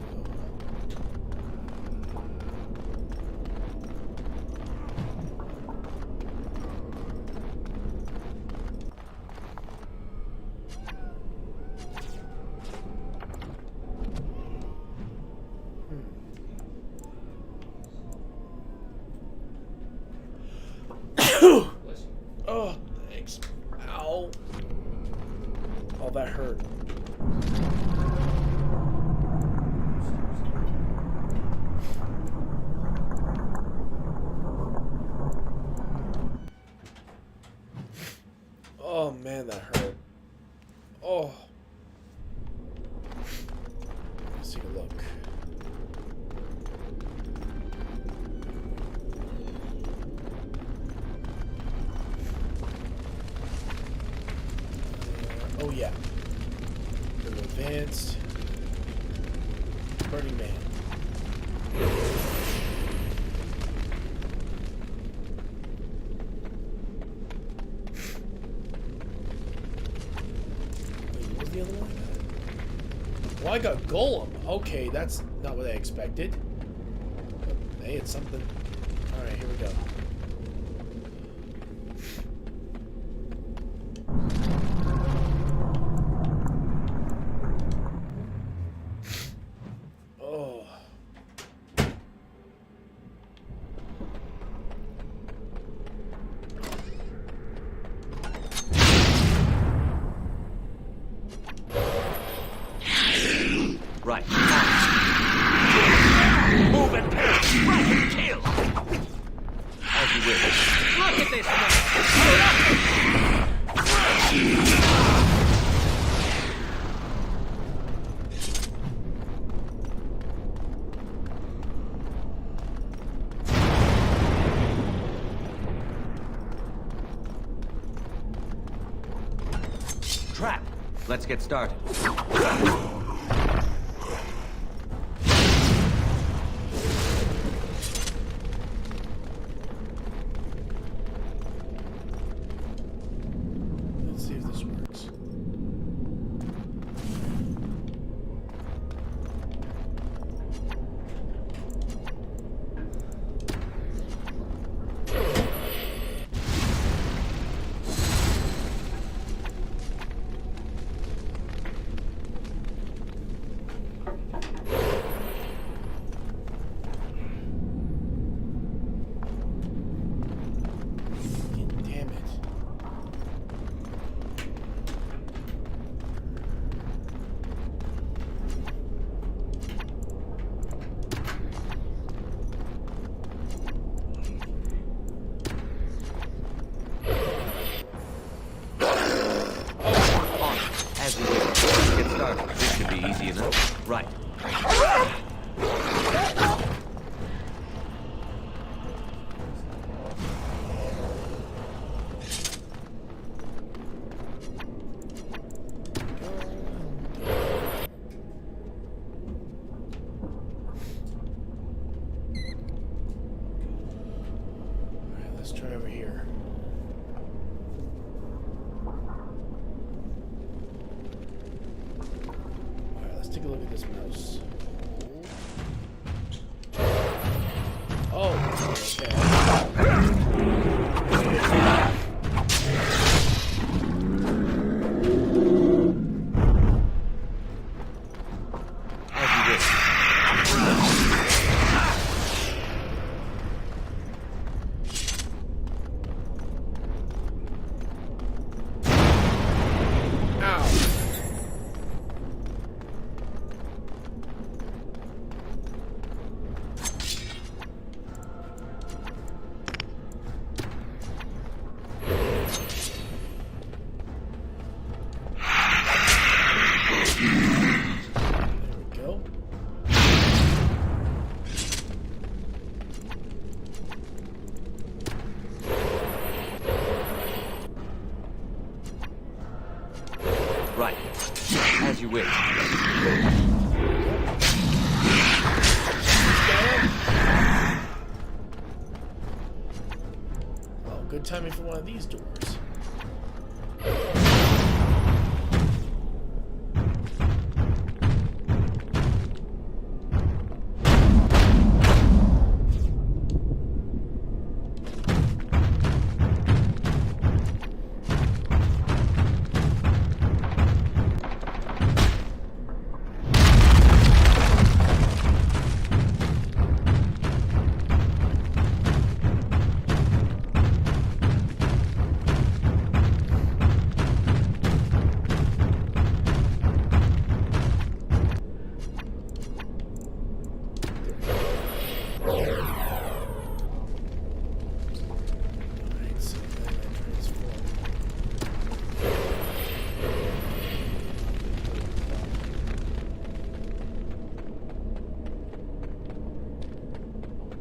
Oh, thanks. Ow. Oh, that hurt. Oh man, that hurt. Oh. Let's take a look. Oh yeah. Advanced. Burning Man. The other one? Well, I got Golem. Okay, that's not what I expected. But, hey, it's something. Alright, here we go. Oh. Right. Move and strike and kill! As you wish. Look at this Trap. Let's get started. Let's see if this works. Damn it. As you wish. Let's get started. This should be easy enough. Right. Alright, let's try over here. Alright, let's take a look at this mouse. Oh, Right. As you wish. well, good timing for one of these doors.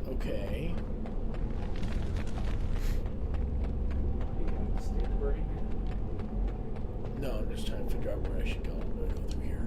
Okay. No, I'm just trying to figure out where I should go. I'm gonna go through here.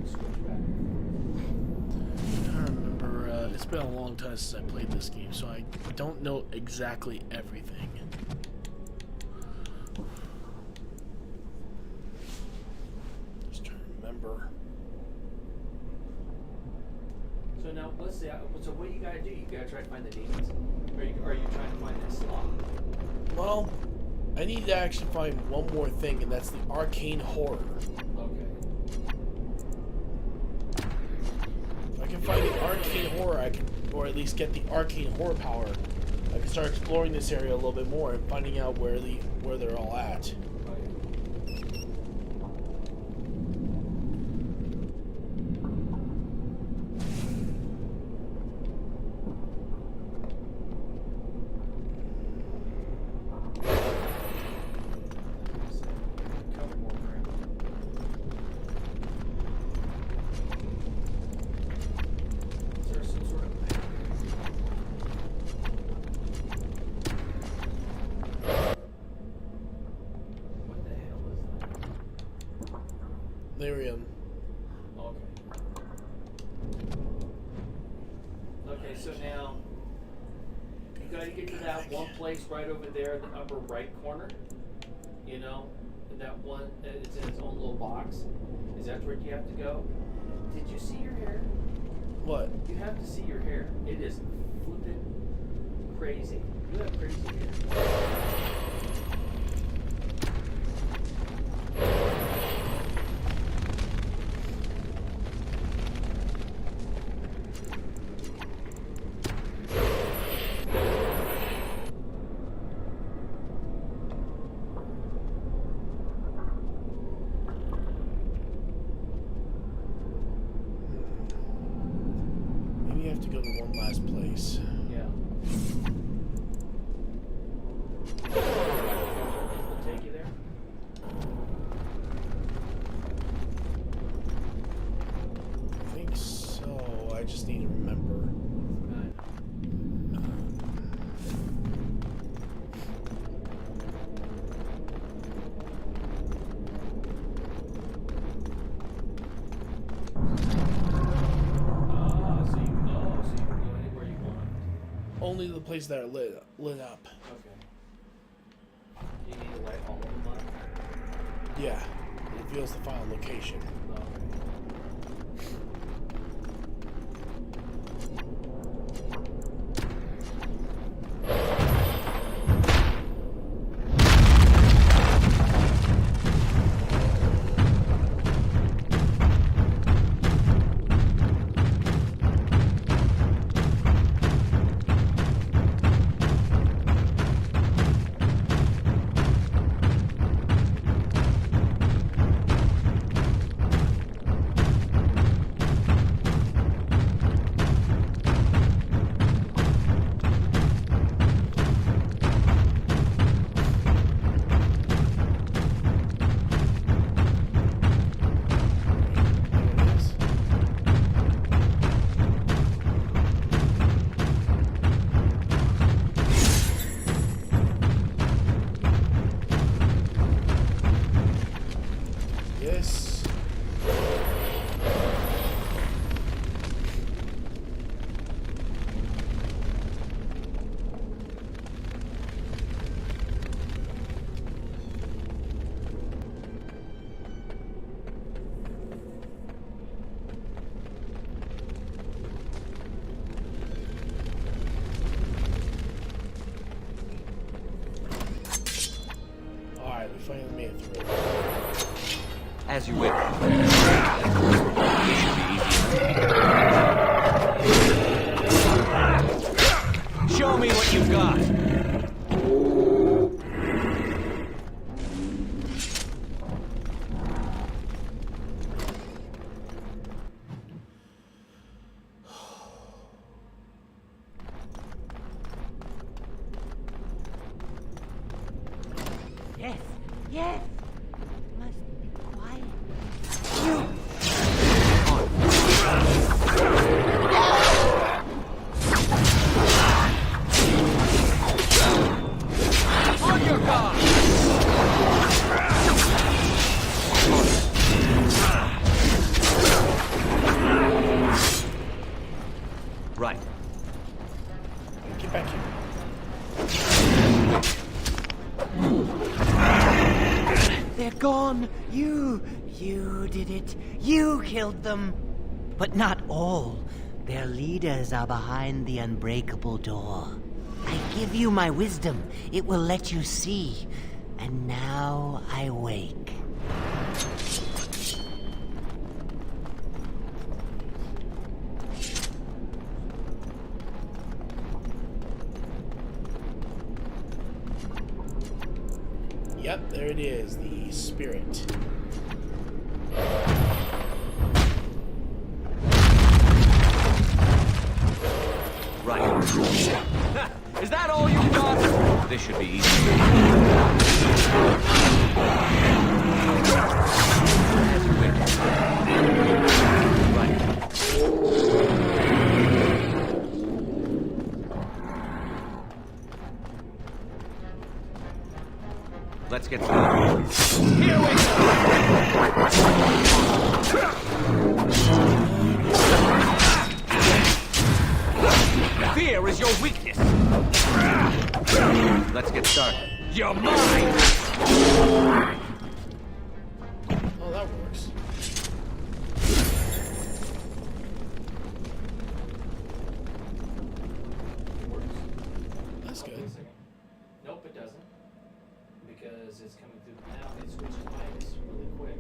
switch back. I remember, it's been a long time since I played this game, so I don't know exactly everything. Just trying to remember. So now, let's see. So what do you gotta do? You gotta try to find the demons? Or are you trying to find that slot? Well, I need to actually find one more thing, and that's the arcane horror. Okay. If I can find the arcane horror, I can, or at least get the arcane horror power, I can start exploring this area a little bit more and finding out where they're all at. Miriam. Okay. Okay, so now you gotta get to that one place right over there in the upper right corner. You know, that one, it's in its own little box. Is that where you have to go? Did you see your hair? What? You have to see your hair. It is flipping crazy. You have crazy hair. Maybe you have to go to one last place. Yeah. We'll take you there. I think so. I just need to remember. Only the places that are lit up. Okay. You need to light all of them up? Yeah. It reveals the final location. on! You did it. You killed them. But not all. Their leaders are behind the unbreakable door. I give you my wisdom. It will let you see. And now I wake. Yep, there it is, the spirit. Right. Is that all you got? This should be easy. Right. Let's get started. Here we go! Fear is your weakness. Let's get started. You're mine! Oh, that works. That's good. Nope, it doesn't. Because it's coming through the map, it switches mics really quick.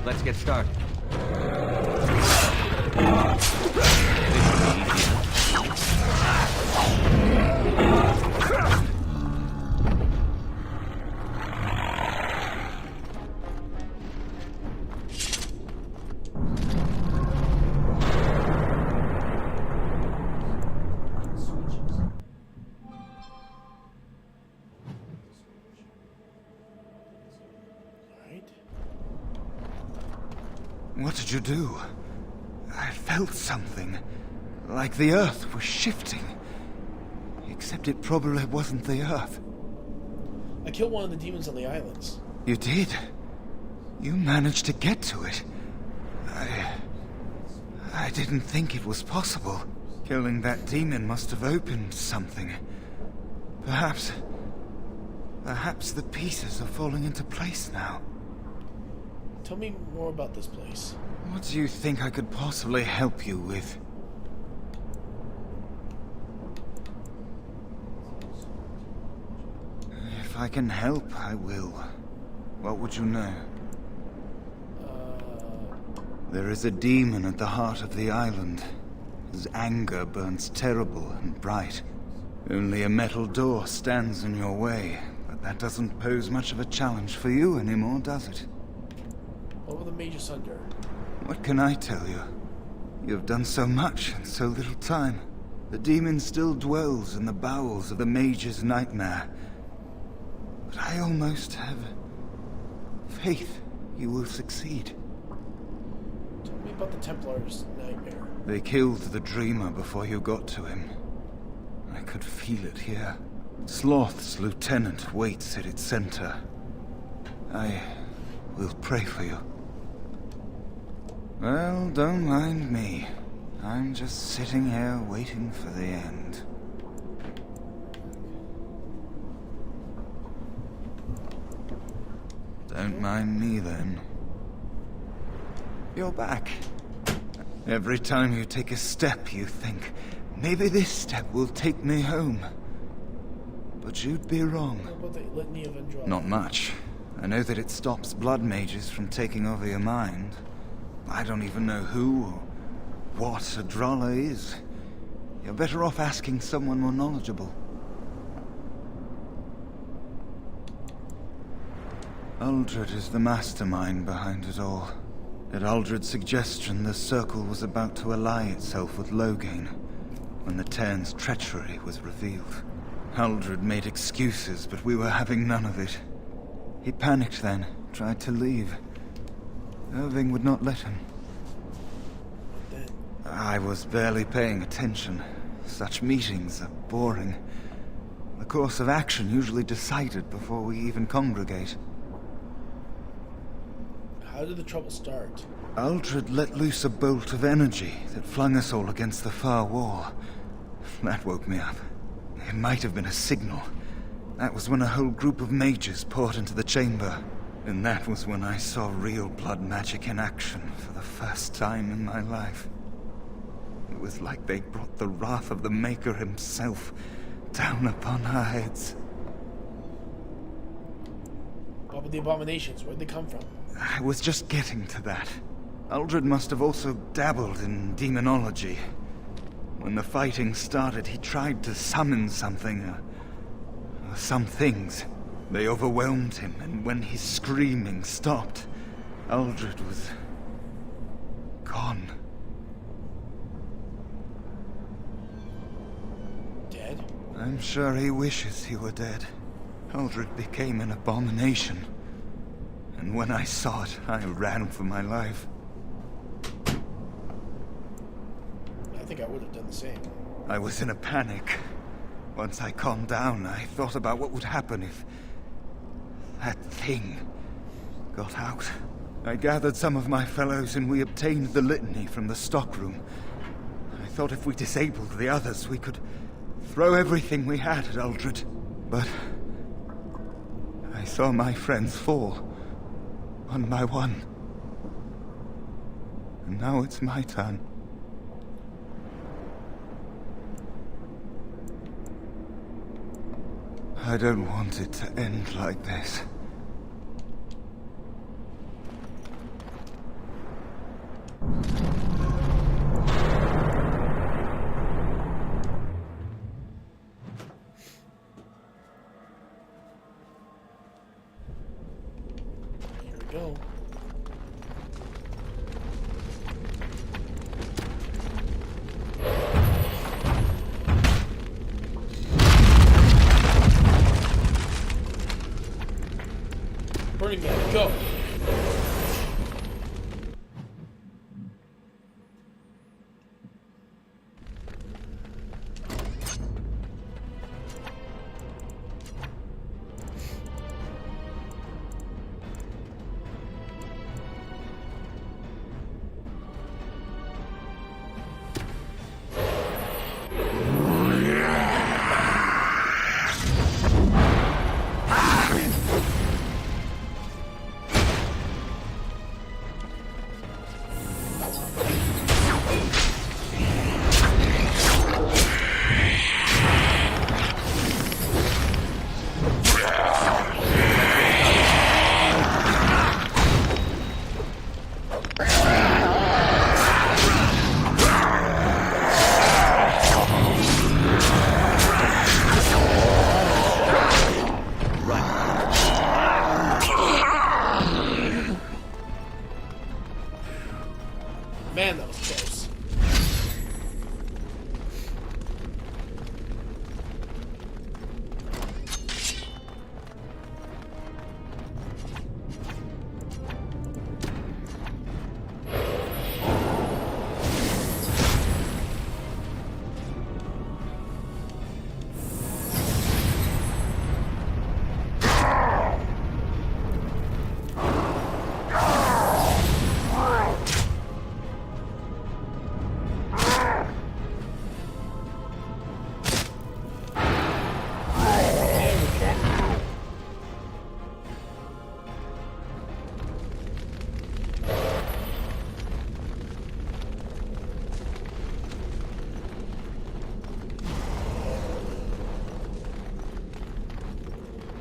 Let's get started. What did you do? I felt something. Like the earth was shifting. Except it probably wasn't the earth. I killed one of the demons on the islands. You did? You managed to get to it. I didn't think it was possible. Killing that demon must have opened something. Perhaps the pieces are falling into place now. Tell me more about this place. What do you think I could possibly help you with? If I can help, I will. What would you know? There is a demon at the heart of the island. His anger burns terrible and bright. Only a metal door stands in your way, but that doesn't pose much of a challenge for you anymore, does it? What were the mages under? What can I tell you? You've done so much in so little time. The demon still dwells in the bowels of the mage's nightmare. But I almost have faith you will succeed. Tell me about the Templar's nightmare. They killed the dreamer before you got to him. I could feel it here. Sloth's lieutenant waits at its center. I will pray for you. Well, don't mind me. I'm just sitting here waiting for the end. Don't mind me then. You're back. Every time you take a step, you think, maybe this step will take me home. But you'd be wrong. What about the Litany of Andrade? Not much. I know that it stops blood mages from taking over your mind. I don't even know who or what Adrala is. You're better off asking someone more knowledgeable. Uldred is the mastermind behind it all. At Uldred's suggestion, the Circle was about to ally itself with Loghain when the Tern's treachery was revealed. Uldred made excuses, but we were having none of it. He panicked then, tried to leave. Irving would not let him. I was barely paying attention. Such meetings are boring. The course of action usually decided before we even congregate. How did the trouble start? Aldred let loose a bolt of energy that flung us all against the far wall. That woke me up. It might have been a signal. That was when a whole group of mages poured into the chamber. And that was when I saw real blood magic in action for the first time in my life. It was like they brought the wrath of the Maker himself down upon our heads. What about the abominations? Where'd they come from? I was just getting to that. Aldred must have also dabbled in demonology. When the fighting started, he tried to summon something, or some things. They overwhelmed him, and when his screaming stopped, Aldred was gone. Dead? I'm sure he wishes he were dead. Aldred became an abomination. And when I saw it, I ran for my life. I think I would have done the same. I was in a panic. Once I calmed down, I thought about what would happen if that thing got out. I gathered some of my fellows and we obtained the litany from the stockroom. I thought if we disabled the others, we could throw everything we had at Aldred. But I saw my friends fall, one by one. And now it's my turn. I don't want it to end like this. Here we go. Burning Man, go! Man, that was close.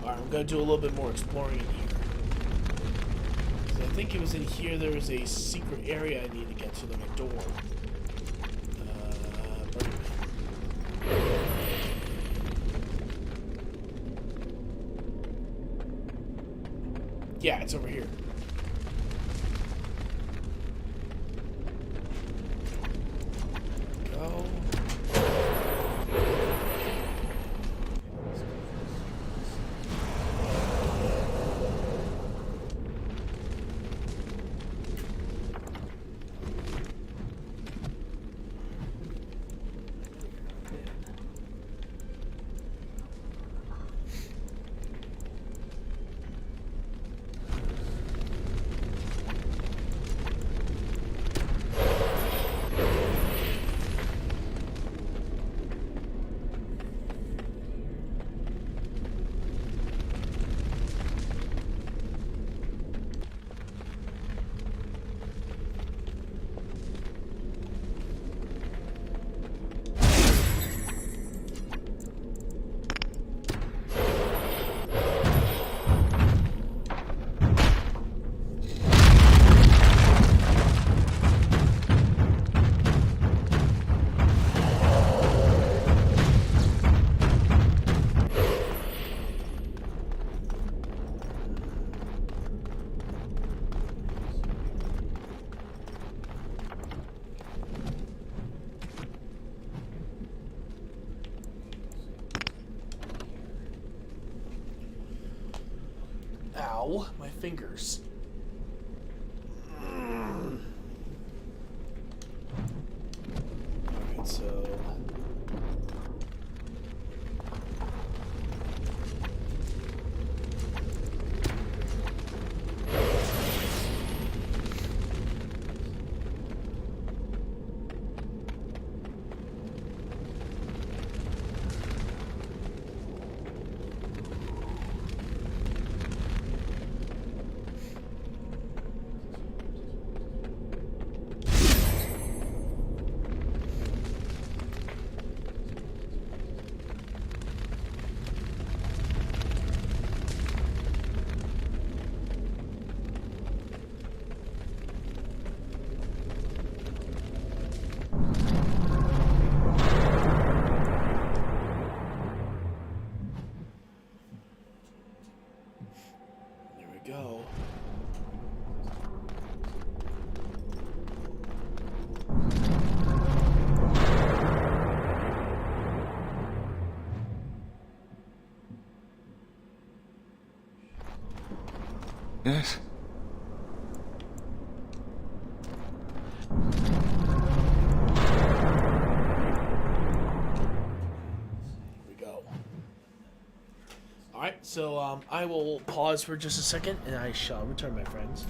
I'm gonna do a little bit more exploring in here. So I think it was in here there was a secret area I need to get to, like a door. Yeah, it's over here. Go. Ow, my fingers. Alright, so... go. Yes? Alright, so I will pause for just a second and I shall return, my friends.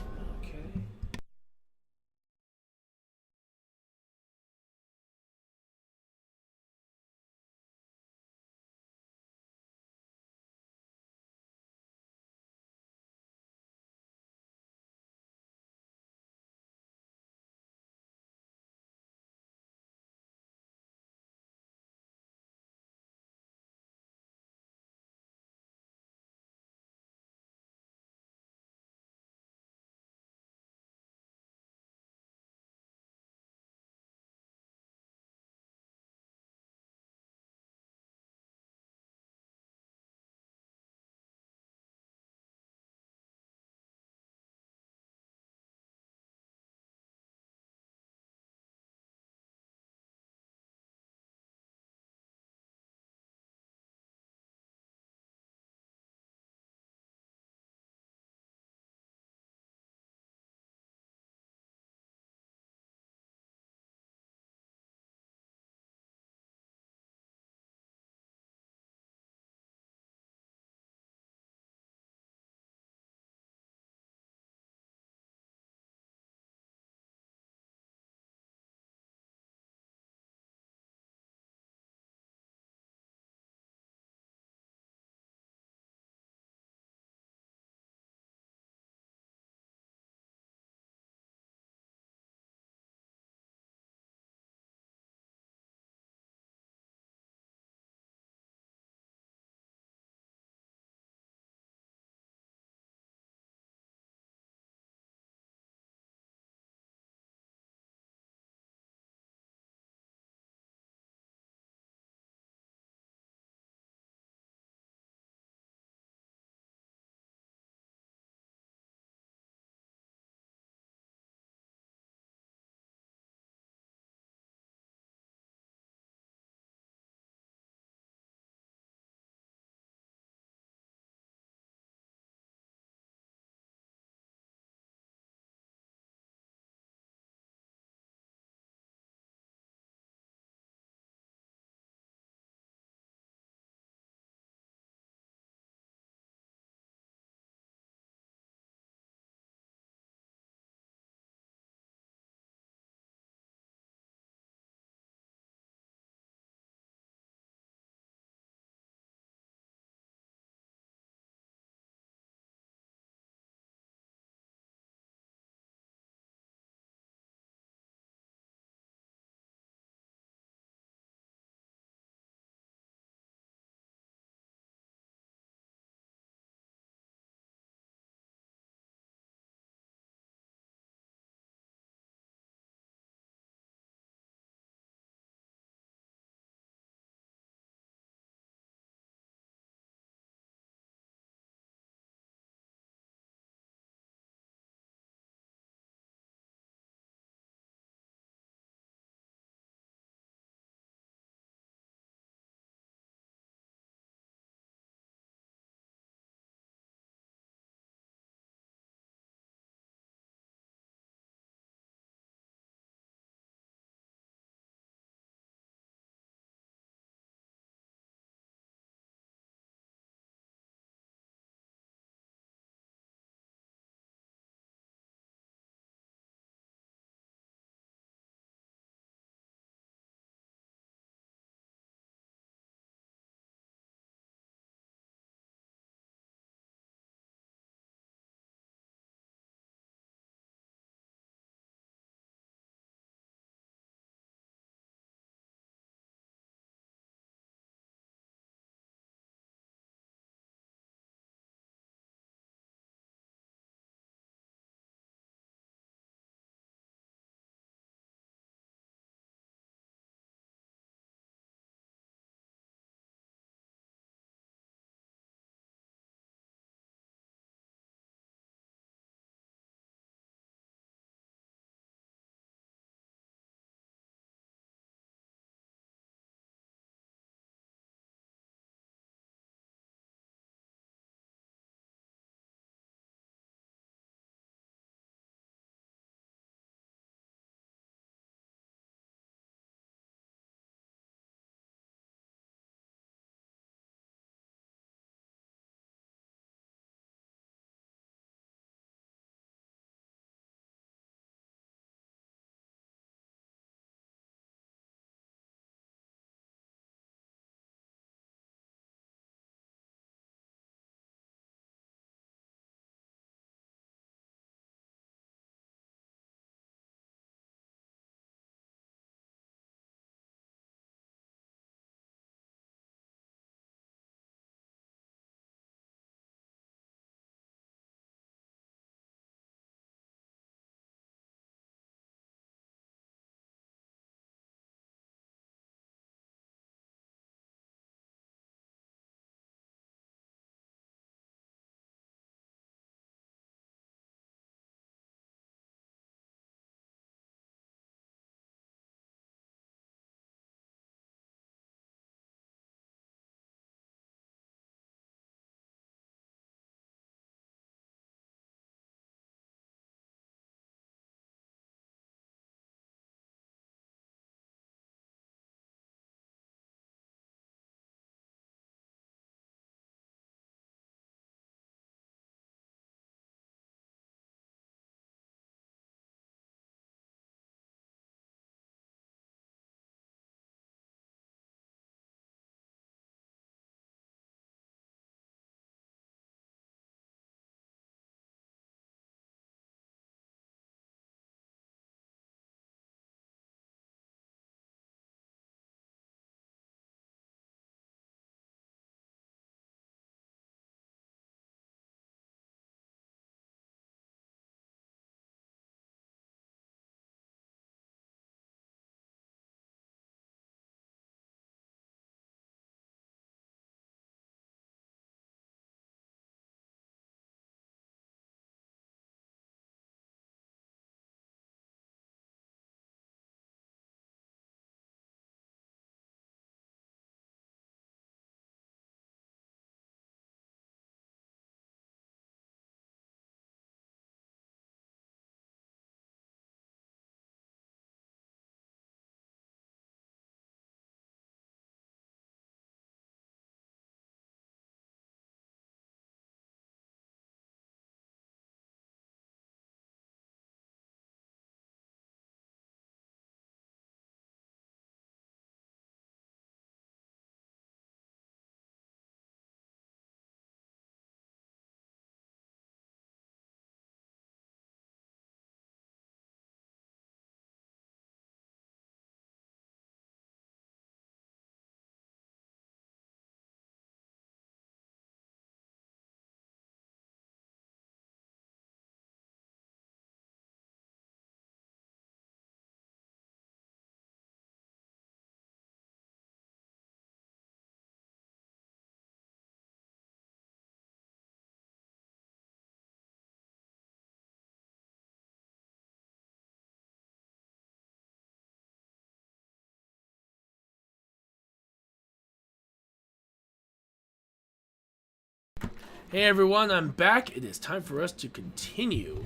Hey everyone, I'm back. It is time for us to continue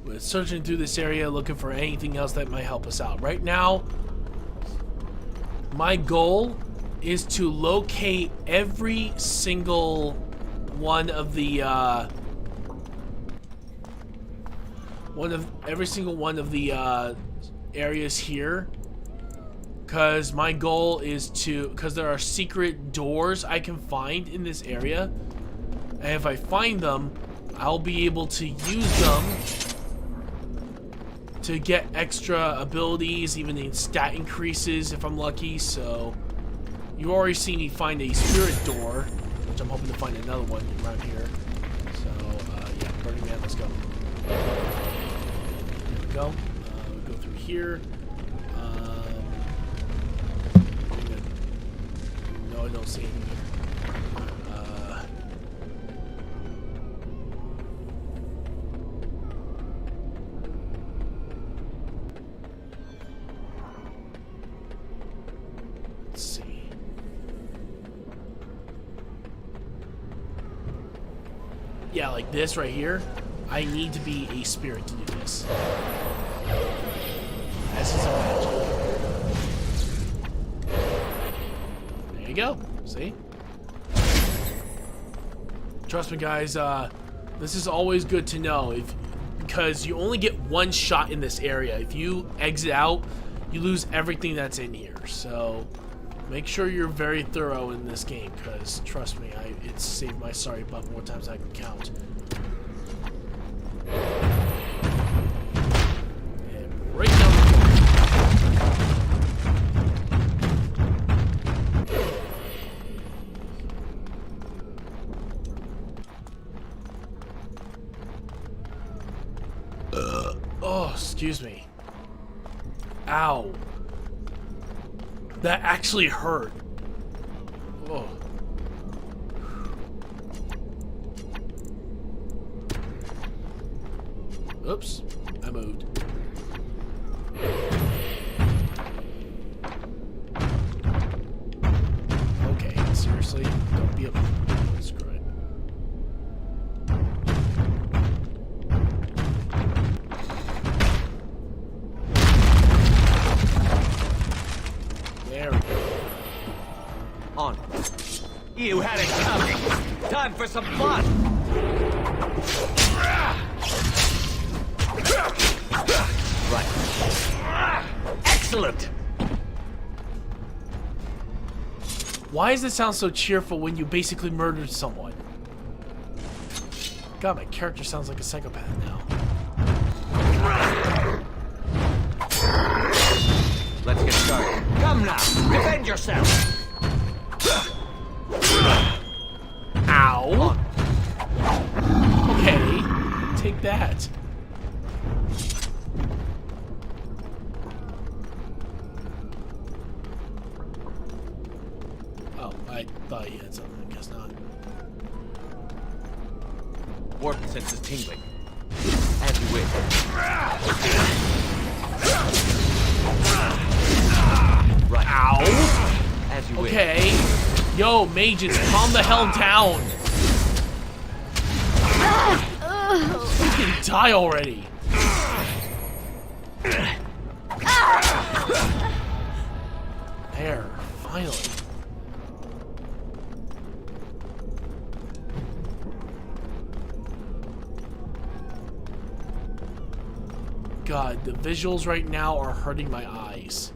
with searching through this area, looking for anything else that might help us out. Right now, my goal is to locate every single one of the areas here, because my goal is to, because there are secret doors I can find in this area, and if I find them, I'll be able to use them to get extra abilities, even in stat increases if I'm lucky. So you already seen me find a spirit door, which I'm hoping to find another one around here. So yeah, Burning Man, let's go. There we go. We go through here. No, I don't see anything here. Let's see. Yeah, like this right here. I need to be a spirit to do this. As is a magic. There you go. See? Trust me, guys. This is always good to know, because you only get one shot in this area. If you exit out, you lose everything that's in here. So make sure you're very thorough in this game, because trust me, it's saved my sorry butt more times than I can count. And right now. Oh, excuse me. Ow. That actually hurt. Oh. Oops. I moved. Okay, seriously? Don't be a... Screw it. There we go. On. You had it coming. Time for some fun. Right. Excellent. Why does it sound so cheerful when you basically murdered someone? God, my character sounds like a psychopath now. Let's get started. Come now, defend yourself. Ow. Okay, take that. Oh, I thought he had something. I guess not. Warden senses tingling. As you wish. Right. Ow. As you wish. Okay. Yo, mages, calm the hell down. You can die already. There, finally. God, the visuals right now are hurting my eyes.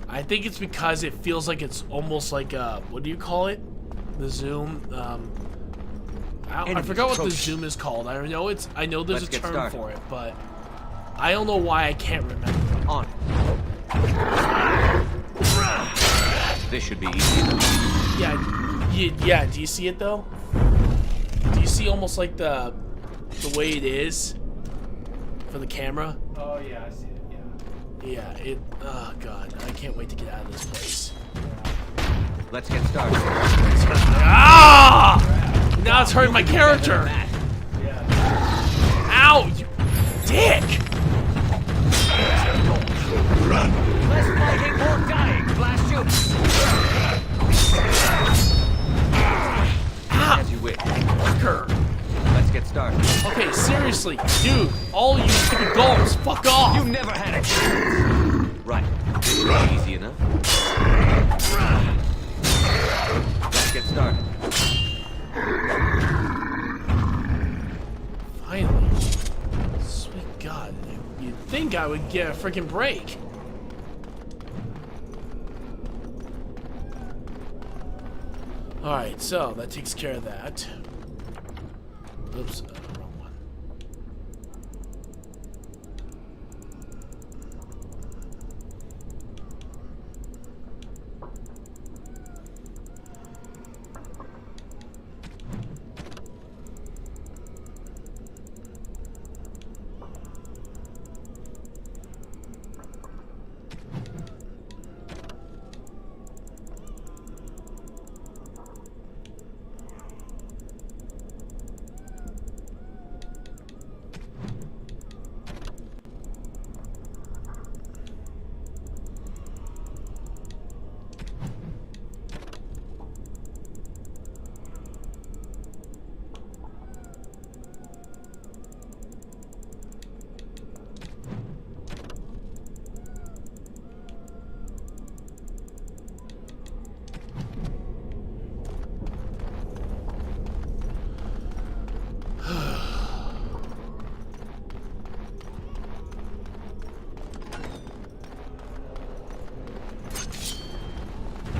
I think it's because it feels like it's almost like a, what do you call it? The zoom. I forgot what the zoom is called. I know there's a term for it, but I don't know why I can't remember it. On. This should be easy. Yeah. Do you see it though? Do you see almost like the way it is for the camera? Oh yeah, I see it. Yeah, oh god, I can't wait to get out of this place. Let's get started. Ah! Now it's hurting my character. Ow, you dick! Less fighting, more dying, blast you! Ah! seriously, dude, all you stupid golems, fuck off! You never had a chance. Right. Easy enough. Let's get started. Finally. Sweet God. You'd think I would get a freaking break. Alright, so that takes care of that. Oops, wrong one.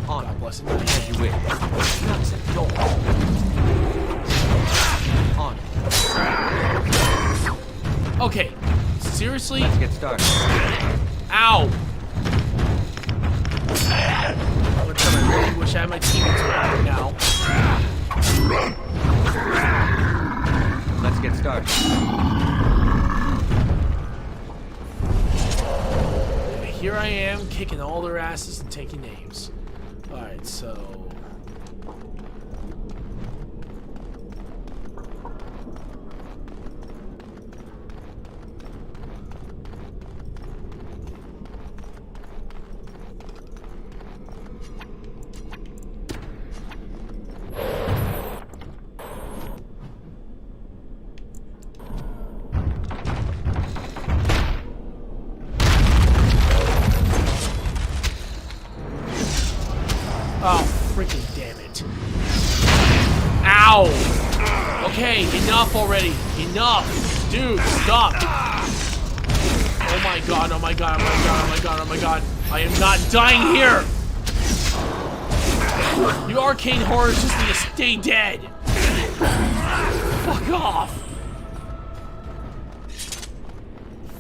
God bless him. As you wish. Nuts and door. On. Okay, seriously? Let's get started. Ow! One time I really wish I had my teammates around now. Let's get started. And here I am, kicking all their asses and taking names. Alright, so... Oh, freaking damn it. Ow! Okay, enough already. Enough! Dude, stop! Oh my god, oh my god, oh my god, oh my god, oh my god. I am not dying here! You arcane horrors just need to stay dead! Fuck off!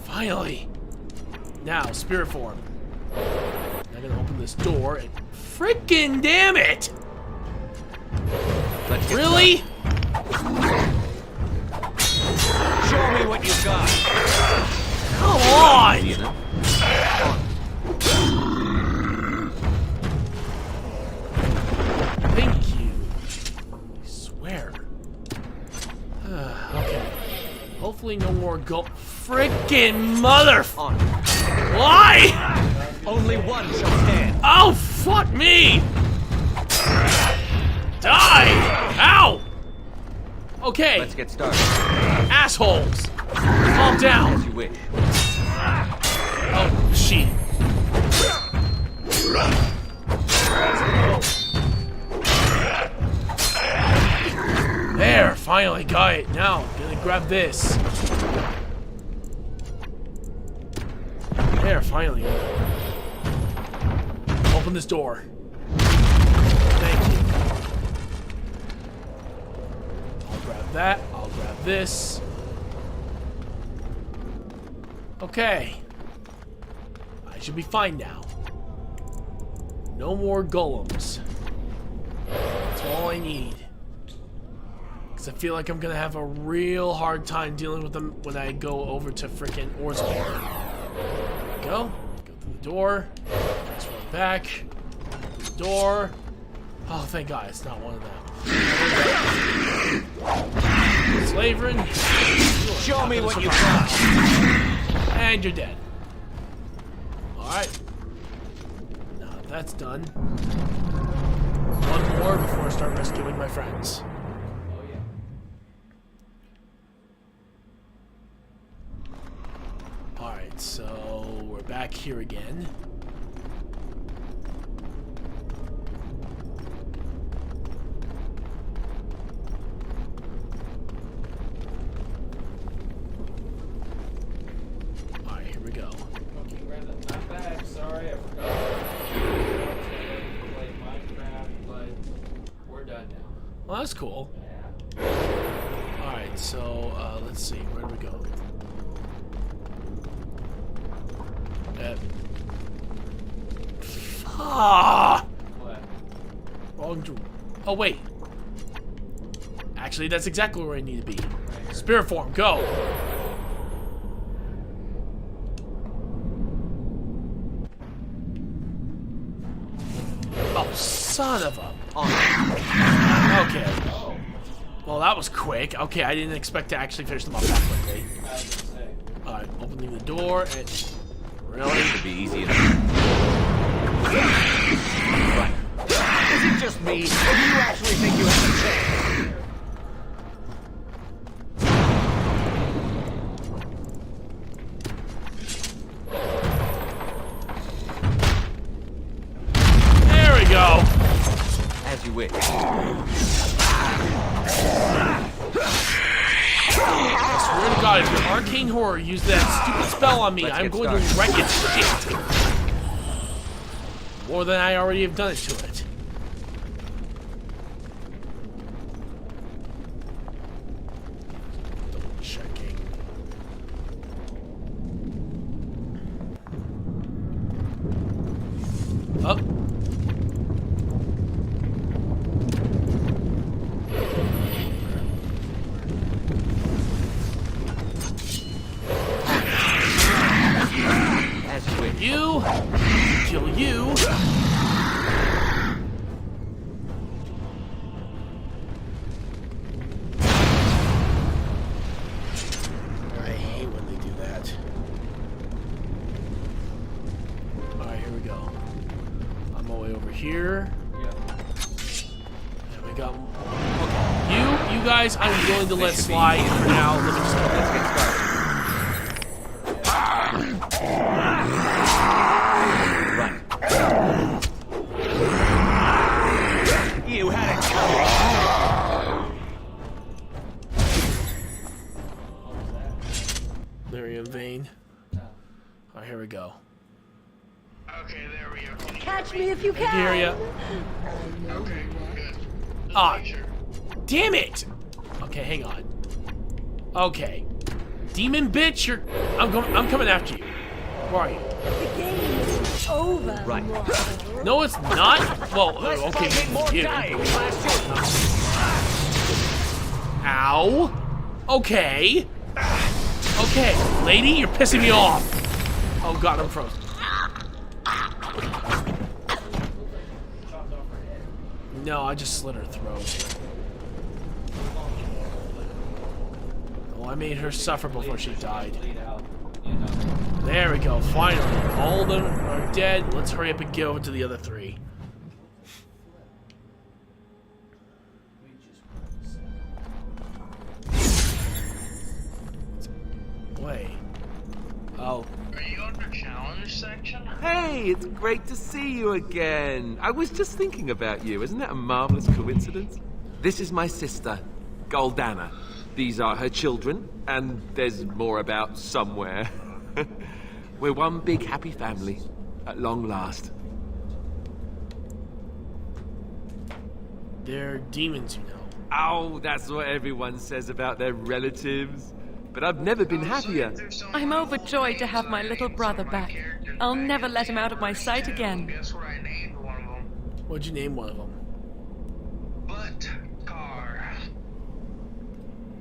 Finally! Now, spirit form. I'm gonna open this door and... Freaking damn it! Really? Show me what you got. Come on! Thank you. I swear. Okay. Hopefully no more freaking mother. Why? Only one shall stand. Oh, fuck me! Die! Ow! Okay. Let's get started. Assholes! Calm down. As you wish. Oh, shit. There, finally got it. Now, gonna grab this. There, finally. Open this door. Thank you. I'll grab that. I'll grab this. Okay. I should be fine now. No more golems. That's all I need. Because I feel like I'm going to have a real hard time dealing with them when I go over to frickin' Orzhov. There we go. Go through the door. Just run back. The door. Oh, thank God, it's not one of them. Slaverin. Show me what you got. And you're dead. Alright. Now that that's done. One more before I start rescuing my friends. we're back here again. Alright, here we go. Okay, Brandon, I'm back. Sorry, I forgot to play Minecraft, but we're done now. Well, that's cool. Alright, so, let's see. Where do we go? Wrong. Oh, wait. Actually, that's exactly where I need to be. Spirit form, go! Oh, son of a... Oh. Okay. Well, that was quick. Okay, I didn't expect to actually finish them off that quickly. Alright, opening the door and... Really? It should be easy enough. Right. Is it just me, or do you actually think you have a chance? There we go. As you wish. I swear to God, if your arcane horror used that stupid spell on me, I'm going to wreck its shit. More than I already have done it to it. Double checking. Up. You, kill you. I hate when they do that. Alright, here we go. I'm all the way over here. And we got... Okay. You guys, I'm willing to let slide for now. Let's get started. You had it coming. Lyrium vein. Alright, here we go. Okay, there we go. Catch me if you can. Hear ya. Okay, good. Ah, damn it! Okay, hang on. Okay, demon bitch, I'm coming after you. Where are you? The game is over. Right. No, it's not. Well, okay, you. Ow. Okay. Okay, lady, you're pissing me off. Oh God, I'm frozen. No, I just slit her throat. Well, I made her suffer before she died. There we go, finally. All of them are dead. Let's hurry up and get over to the other three. Wait. Oh. Are you on the challenge section? Hey, it's great to see you again. I was just thinking about you. Isn't that a marvelous coincidence? This is my sister, Goldana. These are her children, and there's more about somewhere. We're one big happy family, at long last. They're demons, you know. Oh, that's what everyone says about their relatives. But I've never been happier. I'm overjoyed to have my little brother back. I'll never let him out of my sight again. Guess what I named one of them? What'd you name one of them? Butt Car.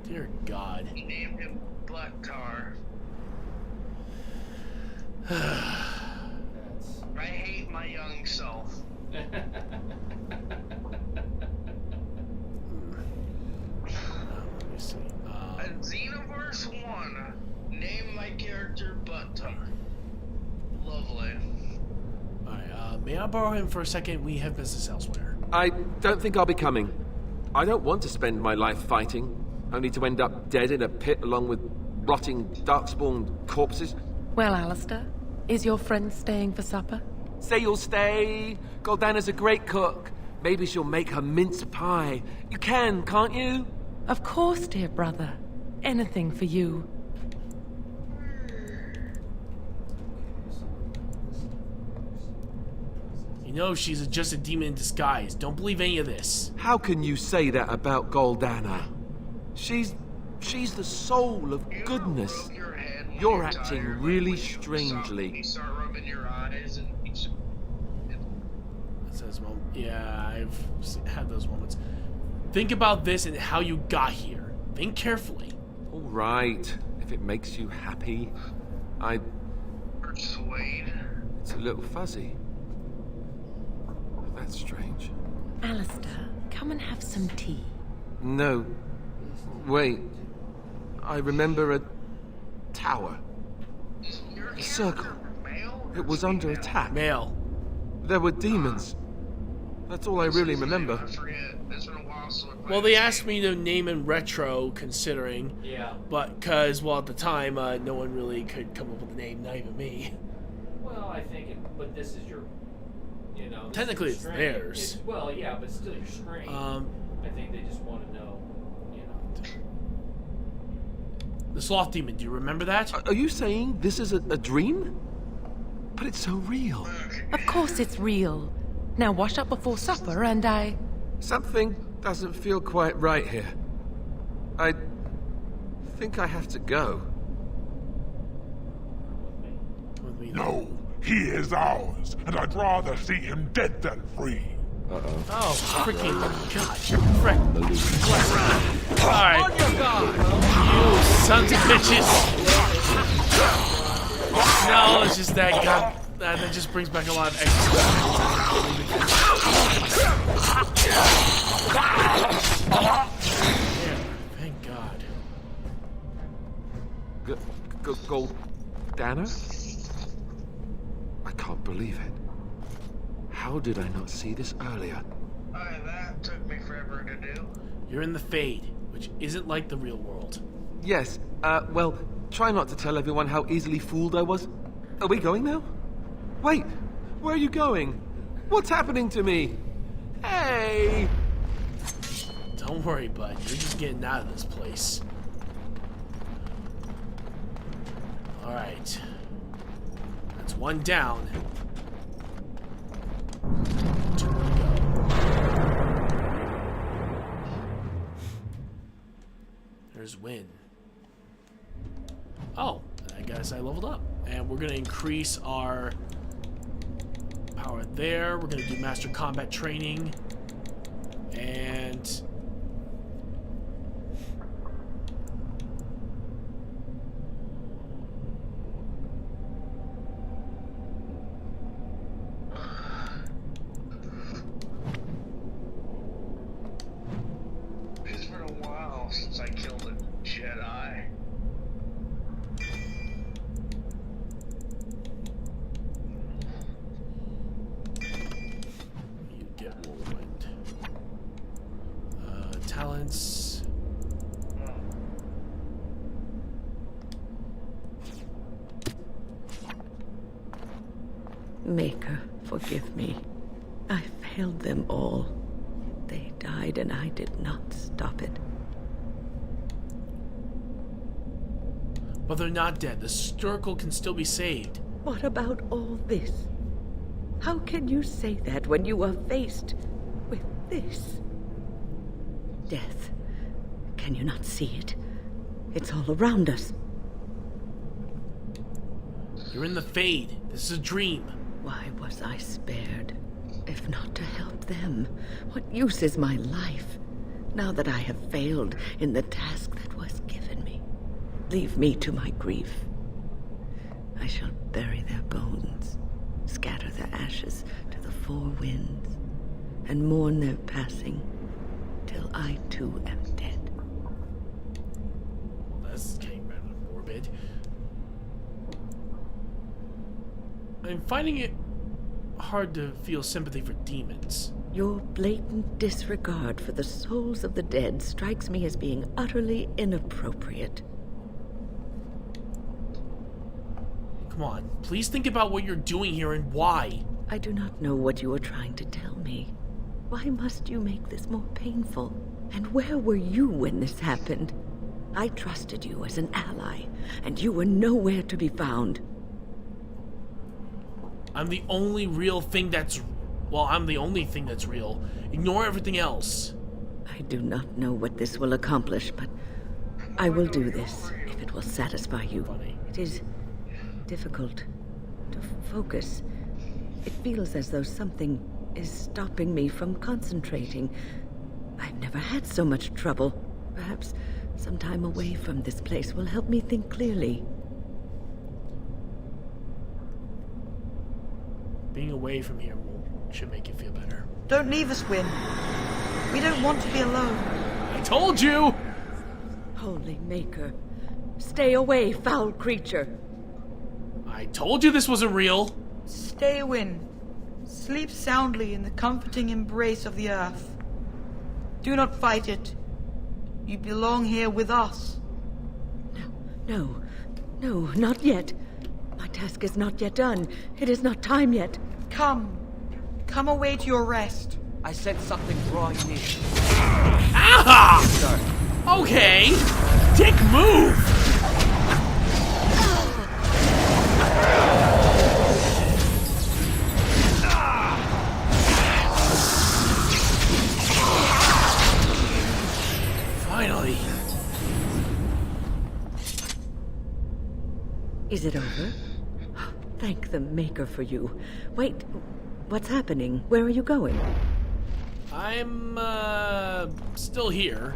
Dear God. He named him Butt Car. I hate my young self. Let me see. Xenoverse 1. Name my character Button. Lovely. Alright, may I borrow him for a second? We have business elsewhere. I don't think I'll be coming. I don't want to spend my life fighting, only to end up dead in a pit along with rotting, darkspawn corpses. Well, Alistair, Is your friend staying for supper? Say you'll stay. Goldana's a great cook. Maybe she'll make her mince pie. You can, can't you? Of course, dear brother. Anything for you. You know she's just a demon in disguise. Don't believe any of this. How can you say that about Goldana? She's the soul of goodness. You're acting really strangely. Yeah, I've had those moments. Think about this and how you got here. Think carefully. All right, if it makes you happy. It's a little fuzzy. That's strange. Alistair, come and have some tea. No. Wait. I remember a tower. A circle. It was under attack. Male. There were demons. That's all I really remember. Well, they asked me to name in retro, considering. Yeah. But, well, at the time, no one really could come up with a name, not even me. Well, I think but this is your, Technically, it's theirs. Well, yeah, but still your strain. I think they just want to know, The sloth demon, do you remember that? Are you saying this is a dream? But it's so real. Of course it's real. Now wash up before supper and I... Something doesn't feel quite right here. I think I have to go. No, he is ours, and I'd rather see him dead than free. Oh, freaking God. Frick. Alright. You sons of bitches. No, it's just that God. That just brings back a lot of extra thank God. Goldana? I can't believe it. How did I not see this earlier? That took me forever to do. You're in the Fade, which isn't like the real world. Yes, well, try not to tell everyone how easily fooled I was. Are we going now? Wait, where are you going? What's happening to me? Hey! Don't worry, bud. You're just getting out of this place. Alright. That's one down. 2 to go. There's Win. Oh, I guess I leveled up. And we're gonna increase our power there. We're gonna do Master Combat Training. And It's been a while since I killed a Jedi. you get Whirlwind. Talents. Maker, forgive me. I failed them all. They died and I did not stop it. But they're not dead. The circle can still be saved. What about all this? How can you say that when you are faced with this? Death. Can you not see it? It's all around us. You're in the Fade. This is a dream. Why was I spared? If not to help them, what use is my life, now that I have failed in the task that was given me? Leave me to my grief. I shall bury their bones, scatter their ashes to the four winds, and mourn their passing, till I too am dead. That's getting rather morbid. I'm finding it hard to feel sympathy for demons. Your blatant disregard for the souls of the dead strikes me as being utterly inappropriate. Come on, please think about what you're doing here and why. I do not know what you are trying to tell me. Why must you make this more painful? And where were you when this happened? I trusted you as an ally, and you were nowhere to be found. I'm the only real thing that's... Well, I'm the only thing that's real. Ignore everything else. I do not know what this will accomplish, but I will do this if it will satisfy you. It is difficult to focus. It feels as though something is stopping me from concentrating. I've never had so much trouble. Perhaps some time away from this place will help me think clearly. Being away from here should make you feel better. Don't leave us, Wynn. We don't want to be alone. I told you! Holy Maker, stay away, foul creature. I told you this wasn't real. Stay, Wynn. Sleep soundly in the comforting embrace of the earth. Do not fight it. You belong here with us. No, not yet. My task is not yet done. It is not time yet. Come away to your rest. I sense something drawing near. Aha! Okay. Dick move! Finally. Is it over? Thank the Maker for you. Wait, what's happening? Where are you going? I'm, still here.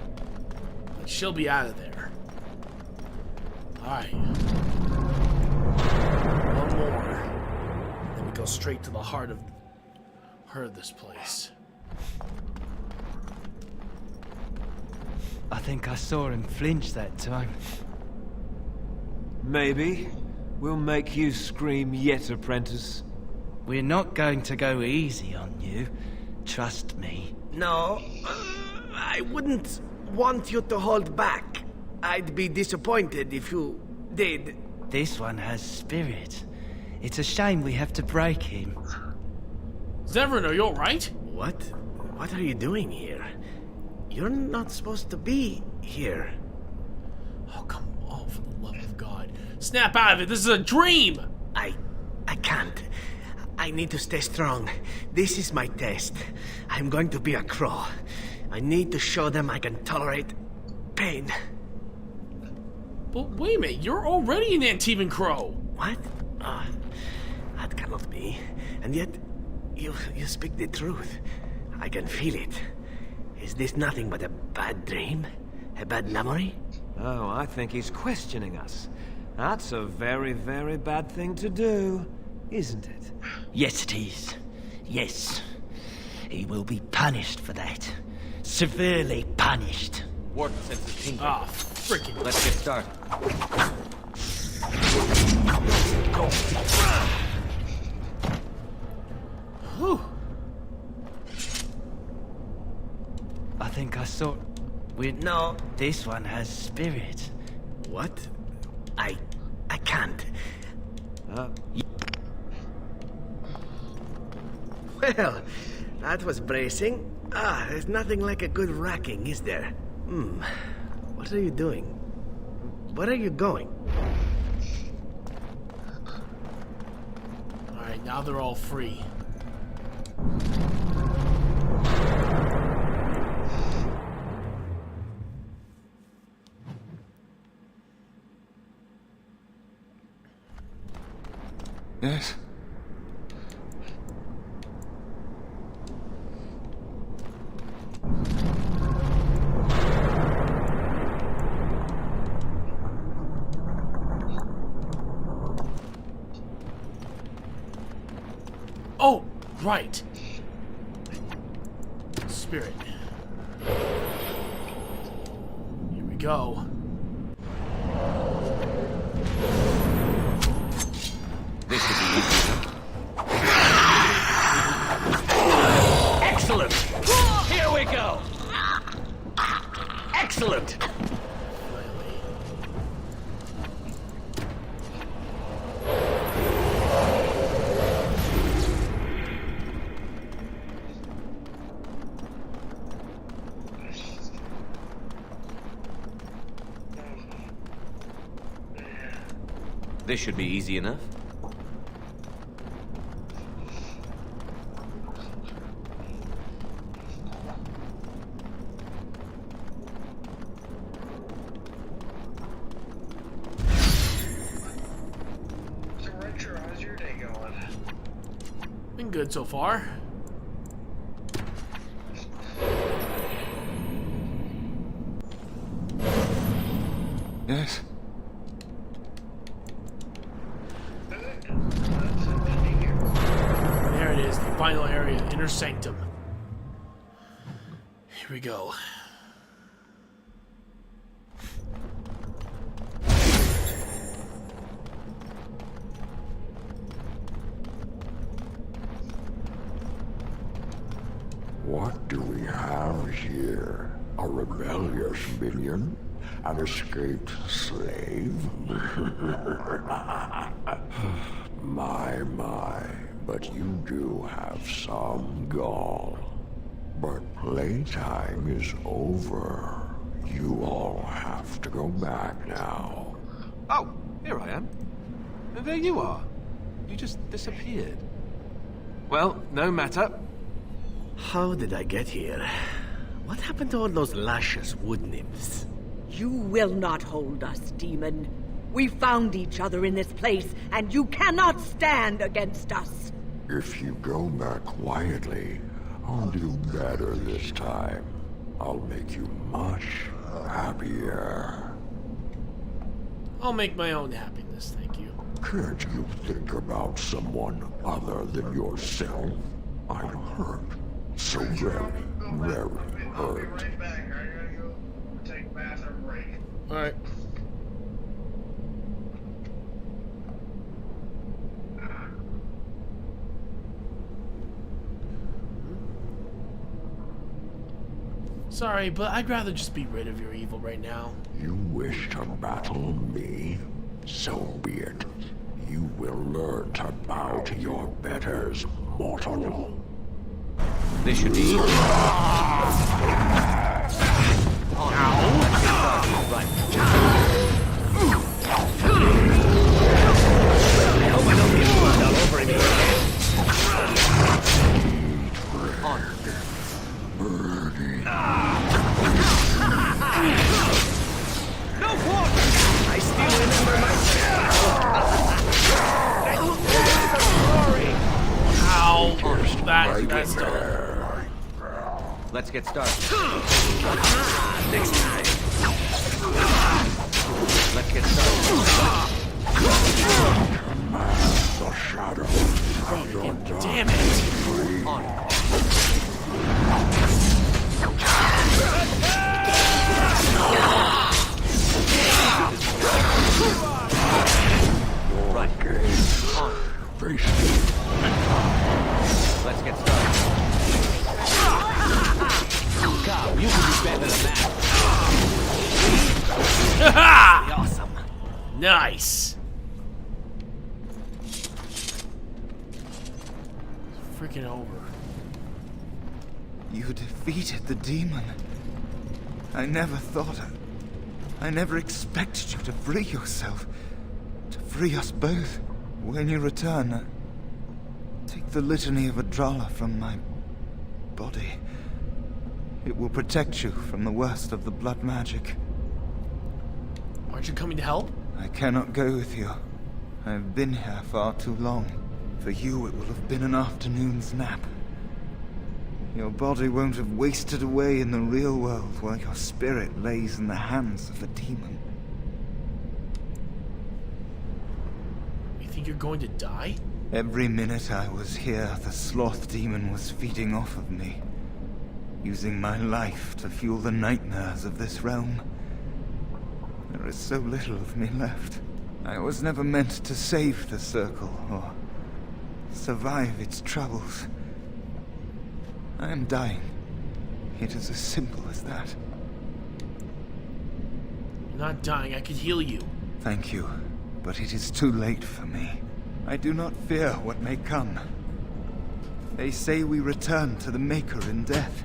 But she'll be out of there. Alright. One more. Then we go straight to the heart of this place. I think I saw him flinch that time. Maybe. We'll make you scream yet, apprentice. We're not going to go easy on you. Trust me. No, I wouldn't want you to hold back. I'd be disappointed if you did. This one has spirit. It's a shame we have to break him. Zevran, are you alright? What? What are you doing here? You're not supposed to be here. Oh, come on, for the love of God. Snap out of it, this is a dream! I can't. I need to stay strong. This is my test. I'm going to be a crow. I need to show them I can tolerate pain. But wait a minute, you're already an Antivan Crow. What? Oh, that cannot be. And yet, you speak the truth. I can feel it. Is this nothing but a bad dream? A bad memory? Oh, I think he's questioning us. That's a very, very bad thing to do, isn't it? Yes, it is. Yes. He will be punished for that. Severely punished. Warden senses tingling. Ah, freaking. Let's get started. Whew. I think I saw... No. This one has spirit. What? I can't. Well, that was bracing. There's nothing like a good racking, is there? What are you doing? Where are you going? Alright, now they're all free. Yes? Oh, right. Spirit. Here we go. This could be easy. Excellent! Here we go! Excellent! This should be easy enough. So, Retro, how's your day going? Been good so far. Yes? There it is, the final area, Inner Sanctum. Here we go. What do we have here? A rebellious minion? An escaped slave? My, but you do have some gall. But playtime is over. You all have to go back now. Oh, here I am. And there you are. You just disappeared. Well, no matter. How did I get here? What happened to all those luscious wood nymphs? You will not hold us, demon. We found each other in this place, and you cannot stand against us. If you go back quietly, I'll do better this time. I'll make you much happier. I'll make my own happiness, thank you. Can't you think about someone other than yourself? I'm hurt. So very, very hurt. Right back. I gotta go take a bathroom break. Alright. Sorry, but I'd rather just be rid of your evil right now. You wish to battle me? So be it. You will learn to bow to your betters, mortal. This should be easy. I still remember That's done. Let's get started. Next time. Let's get started. The shadow. Damn it! Right. On. Face Let's get started. God, you can do better than that. Awesome. Nice. Freaking over. You defeated the demon. I never thought I never expected you to free yourself. To free us both. When you return, take the litany of Adralla from my body. It will protect you from the worst of the blood magic. Aren't you coming to help? I cannot go with you. I've been here far too long. For you, it will have been an afternoon's nap. Your body won't have wasted away in the real world while your spirit lays in the hands of a demon. You think you're going to die? Every minute I was here, the sloth demon was feeding off of me, using my life to fuel the nightmares of this realm. There is so little of me left. I was never meant to save the Circle, or survive its troubles. I am dying. It is as simple as that. You're not dying, I could heal you. Thank you, but it is too late for me. I do not fear what may come. They say we return to the Maker in death.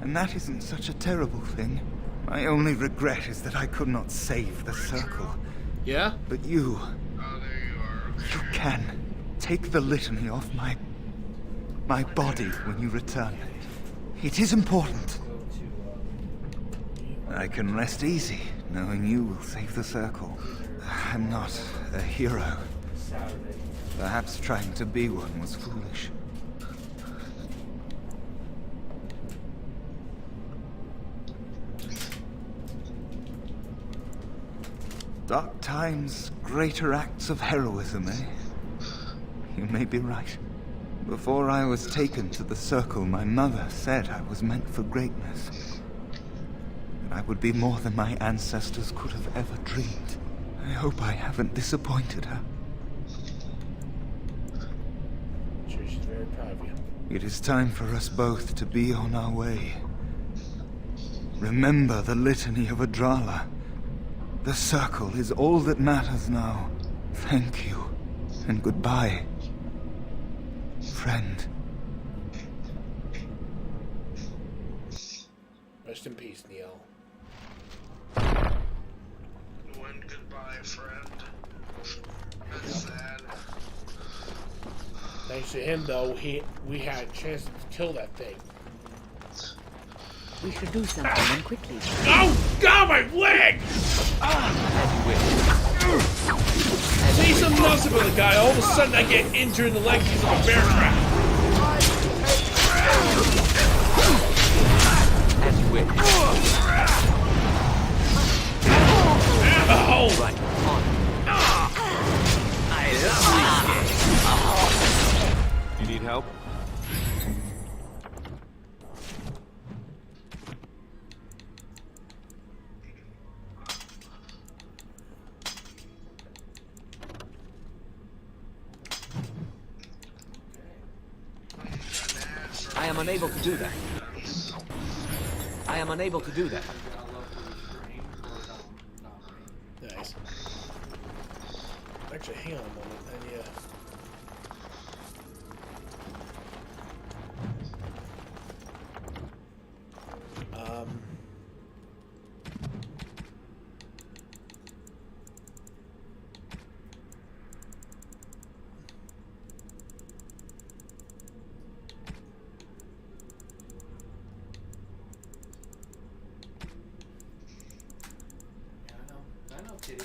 And that isn't such a terrible thing. My only regret is that I could not save the Circle. Yeah? But you You can take the litany off my body when you return. It is important. I can rest easy, knowing you will save the circle. I'm not a hero. Perhaps trying to be one was foolish. Dark times, greater acts of heroism, eh? You may be right. Before I was taken to the circle, my mother said I was meant for greatness. And I would be more than my ancestors could have ever dreamed. I hope I haven't disappointed her. She's very proud of you. It is time for us both to be on our way. Remember the litany of Adrala. The circle is all that matters now. Thank you, and goodbye, friend. Rest in peace, Neil. When goodbye, friend. That's sad. Thanks to him, though, we had a chance to kill that thing. We should do something and quickly. Oh, God, my leg! See some muscle for the guy. All of a sudden, I get injured in the leg because of a bear trap. As you wish. Oh! Right on. I love You need help? I am unable to do that. I am unable to do that. Nice. Actually, hang on a moment. I know, Kitty.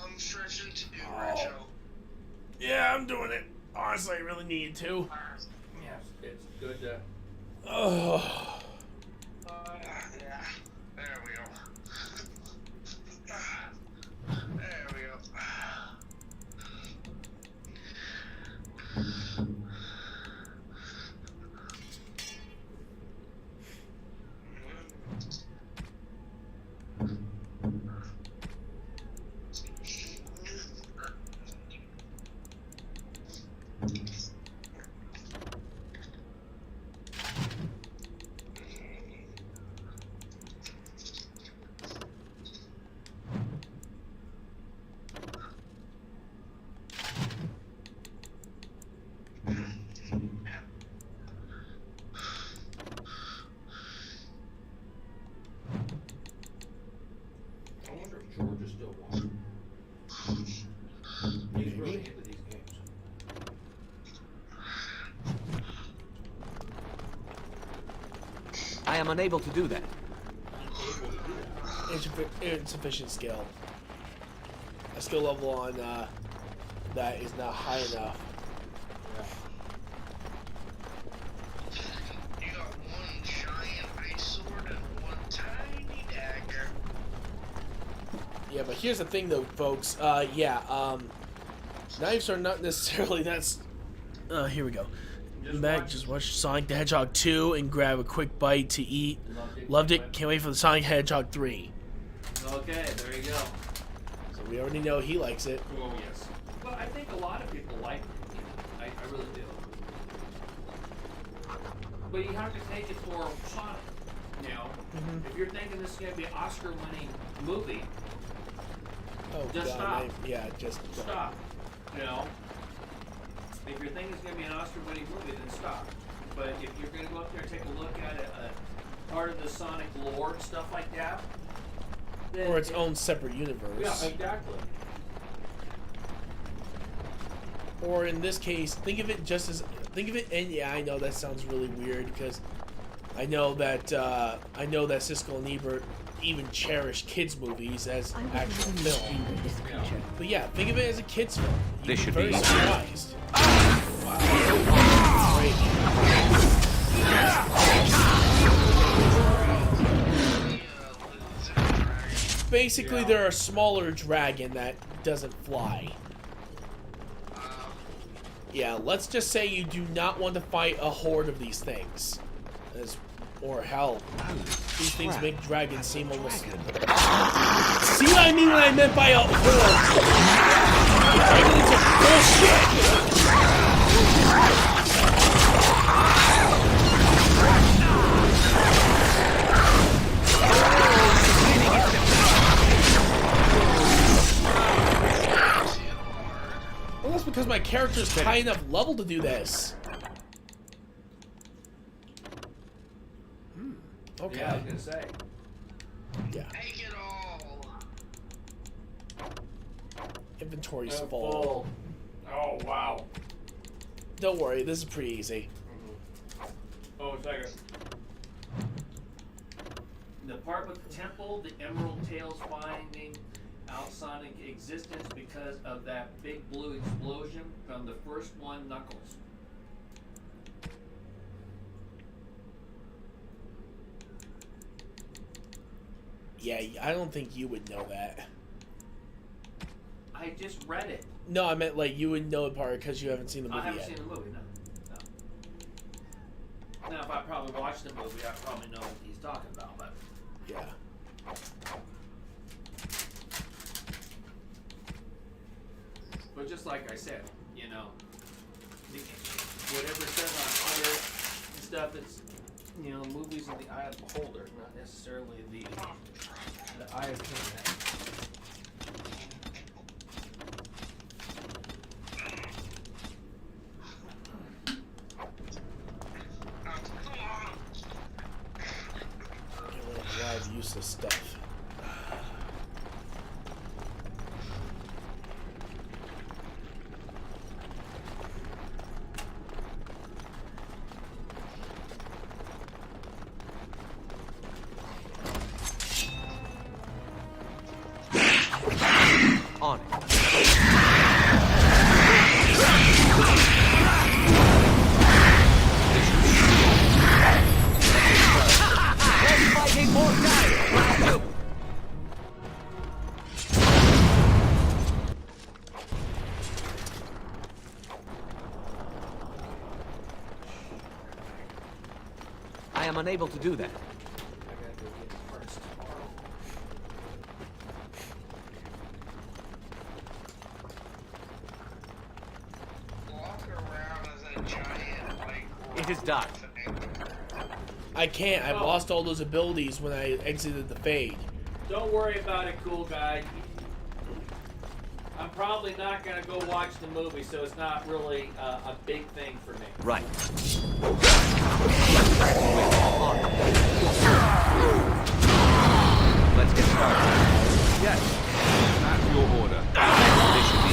I'm stretching to do, Retro. Yeah, I'm doing it. Honestly, I really need to. Yes, it's good to... Oh. Yeah. There we go. There we go. I wonder if George is still watching. He's really into these games. I am unable to do that. Insufficient skill. A skill level on that is not high enough. You got one giant ice sword and one tiny dagger. Yeah, but here's the thing, though, folks. Knives are not necessarily. That's. Here we go. Back, just watch Sonic the Hedgehog 2 and grab a quick bite to eat. Loved it. Can't wait for the Sonic the Hedgehog 3. Okay, there you go. So we already know he likes it. Oh, yes. But I think a lot of people like it. I really do. But you have to take it for Sonic. You know, if you're thinking this is going to be an Oscar-winning movie, just stop. Just stop. You know, if you're thinking it's going to be an Oscar-winning movie, then stop. But if you're going to go up there and take a look at part of the Sonic lore and stuff like that. Then Or its own separate universe. Yeah, exactly. Or in this case, think of it just as and yeah, I know that sounds really weird because I know that Siskel and Ebert even cherish kids movies as actual film. But yeah, think of it as a kids film. You'd This should very be easy. surprised. Basically, they're a smaller dragon that doesn't fly. Yeah, let's just say you do not want to fight a horde of these things. Or hell, these things make dragons seem almost... See what I mean when I meant by a horde? Dragons are bullshit! Well, that's because my character's high enough level to do this. Okay. Yeah, I was gonna say. Yeah. Take it all. Inventory's full. Oh, wow. Don't worry, this is pretty easy. Oh, a second. The part with the temple, the Emerald Tails finding out Sonic existence because of that big blue explosion from the first one, Knuckles. Yeah, I don't think you would know that. I just read it. No, I meant like you would know the part because you haven't seen the movie I haven't yet. seen the movie, no. Now, if I probably watched the movie, I probably know what he's talking about, but... Yeah. But just like I said, you know, whatever it says on other stuff, it's, you know, movies in the eye of the beholder, not necessarily the eye of King. A lot of useless stuff. On it. Fighting more guys! I am unable to do that. It is done. I can't. I've lost all those abilities when I exited the fade. Don't worry about it, cool guy. I'm probably not going to go watch the movie, so it's not really a big thing for me. Right. Let's get started. Yes. That's your order. This should be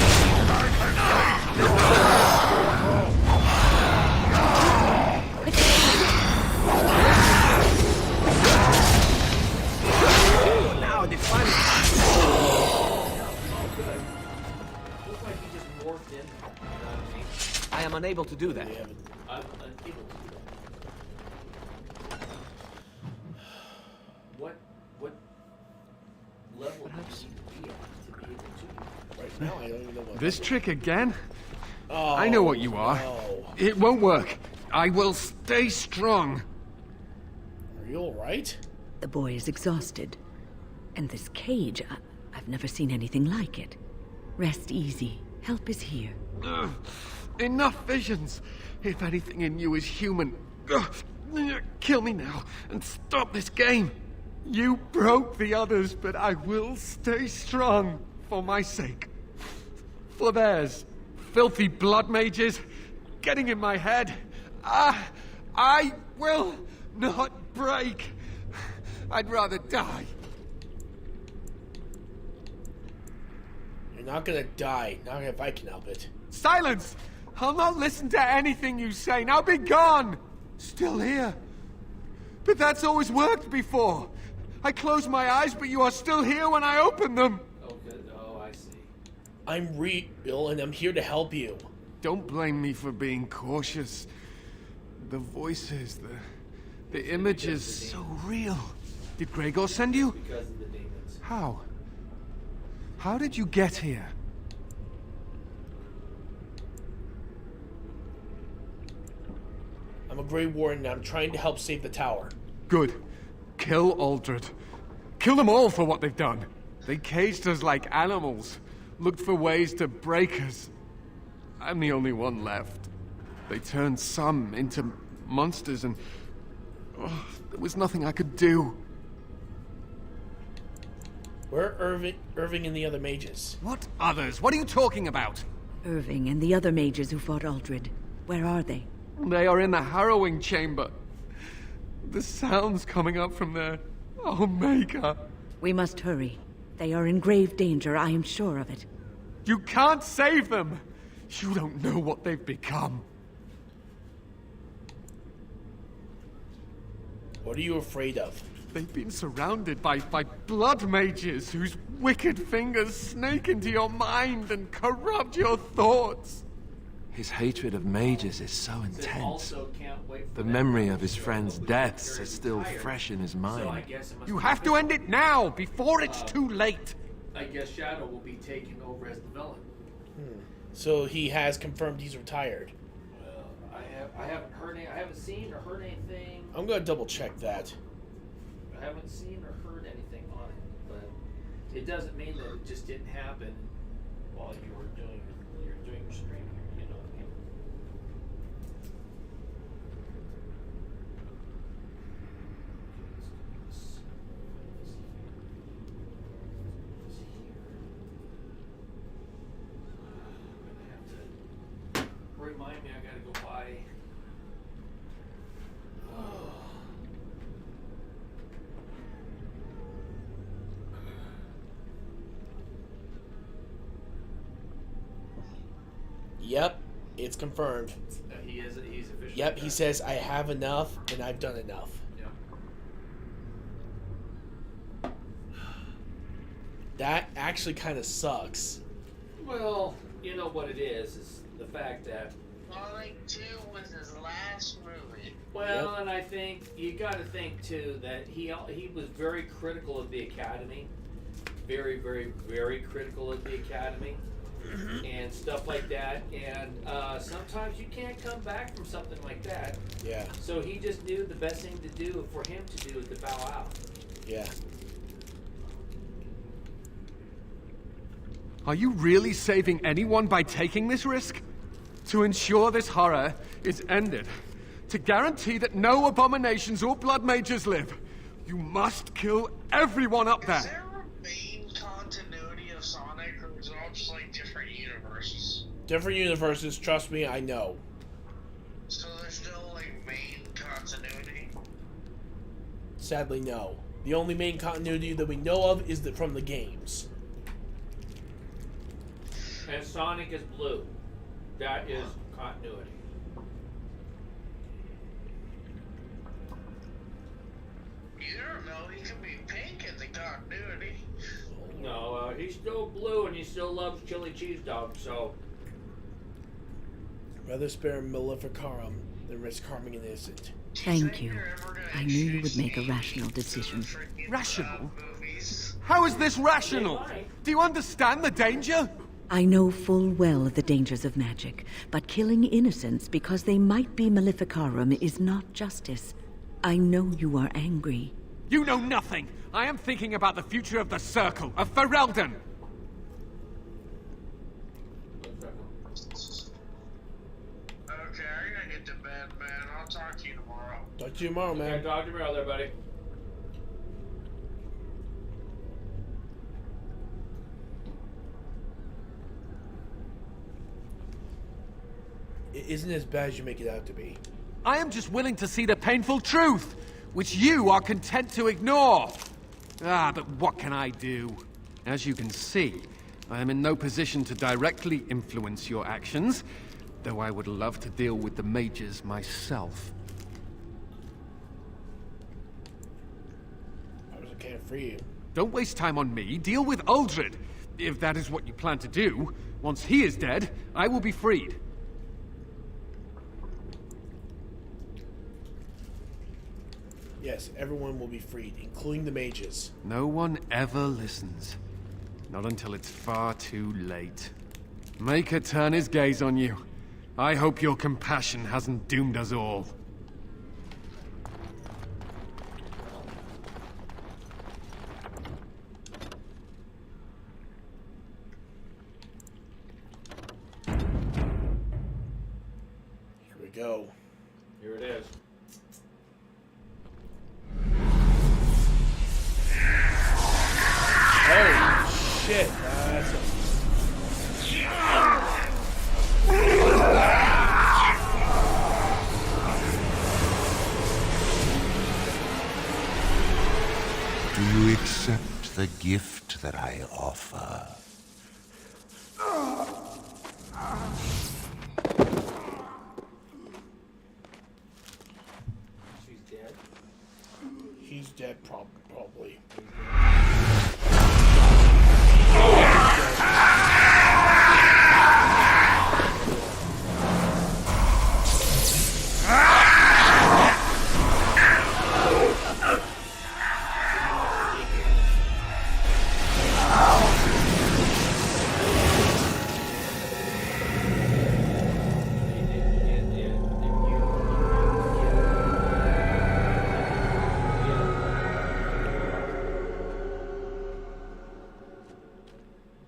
now the fun. Looks like he just morphed in. You know what I mean? I am unable to do that. I'm unable to do that. What level would you be at to be able to? Right now, I don't even know what. This trick again? Oh, I know what you are. no. It won't work. I will stay strong. Are you alright? The boy is exhausted. And this cage, I've never seen anything like it. Rest easy. Help is here. Ugh. Enough visions. If anything in you is human, kill me now and stop this game. You broke the others, but I will stay strong for my sake. For theirs. Filthy blood mages getting in my head. I will not break. I'd rather die. You're not gonna die. Not if I can help it. Silence! I'll not listen to anything you say. Now be gone! Still here. But that's always worked before. I close my eyes, but you are still here when I open them. Oh, good. Oh, I see. I'm real, and I'm here to help you. Don't blame me for being cautious. The voices, the images, so real. Did Gregor send you? Because of the demons. How? How did you get here? I'm a Grey Warden, and I'm trying to help save the tower. Good. Kill Aldred. Kill them all for what they've done. They caged us like animals, looked for ways to break us. I'm the only one left. They turned some into monsters, and there was nothing I could do. Where are Irving and the other mages? What others? What are you talking about? Irving and the other mages who fought Aldred. Where are they? They are in the harrowing chamber. The sounds coming up from there. Oh, Maker. We must hurry. They are in grave danger, I am sure of it. You can't save them! You don't know what they've become. What are you afraid of? They've been surrounded by blood mages whose wicked fingers snake into your mind and corrupt your thoughts. His hatred of mages is so intense. The memory of his friends' deaths is still fresh in his mind. You have to end it now, before it's too late. I guess Shadow will be taken over as the villain. So he has confirmed he's retired. Well, I haven't seen or heard anything. I'm gonna double check that. I haven't seen or heard anything on it, but it doesn't mean that it just didn't happen while you were doing your stream. You know what I mean? Remind me, I gotta go buy. Yep, it's confirmed. He's officially. Yep, he says I have enough and I've done enough. Yeah. That actually kind of sucks. Well, you know what it is the fact that Sonic 2 was his last movie. Well, and I think you got to think too that he was very critical of the Academy, very, very, very critical of the Academy, and stuff like that. And sometimes you can't come back from something like that. Yeah. So he just knew the best thing to do for him to do is to bow out. Yeah. Are you really saving anyone by taking this risk? To ensure this horror is ended. To guarantee that no abominations or blood mages live. You must kill everyone up there. Is there a main continuity of Sonic, or is it all just like different universes? Different universes, trust me, I know. So there's still like main continuity? Sadly, no. The only main continuity that we know of is from the games. And Sonic is blue. That is continuity. You don't know, he could be pink in the continuity. No, he's still blue and he still loves chili cheese dogs, so. Rather spare Maleficarum than risk harming an innocent. Thank you. I knew you would make a rational decision. Rational? How is this rational? Do you understand the danger? I know full well the dangers of magic, but killing innocents because they might be Maleficarum is not justice. I know you are angry. You know nothing! I am thinking about the future of the Circle, of Ferelden! Okay, I gotta get to bed, man. I'll talk to you tomorrow. Talk to you tomorrow, man. Okay, talk to you tomorrow there, buddy. It isn't as bad as you make it out to be. I am just willing to see the painful truth! which you are content to ignore. Ah, but what can I do? As you can see, I am in no position to directly influence your actions, though I would love to deal with the mages myself. I can't free you. Don't waste time on me. Deal with Uldred, if that is what you plan to do. Once he is dead, I will be freed. Yes, everyone will be freed, including the mages. No one ever listens. Not until it's far too late. Maker turn his gaze on you. I hope your compassion hasn't doomed us all. Here we go. Here it is. Oh, shit. That's a... Do you accept the gift that I offer? She's dead. He's dead, probably.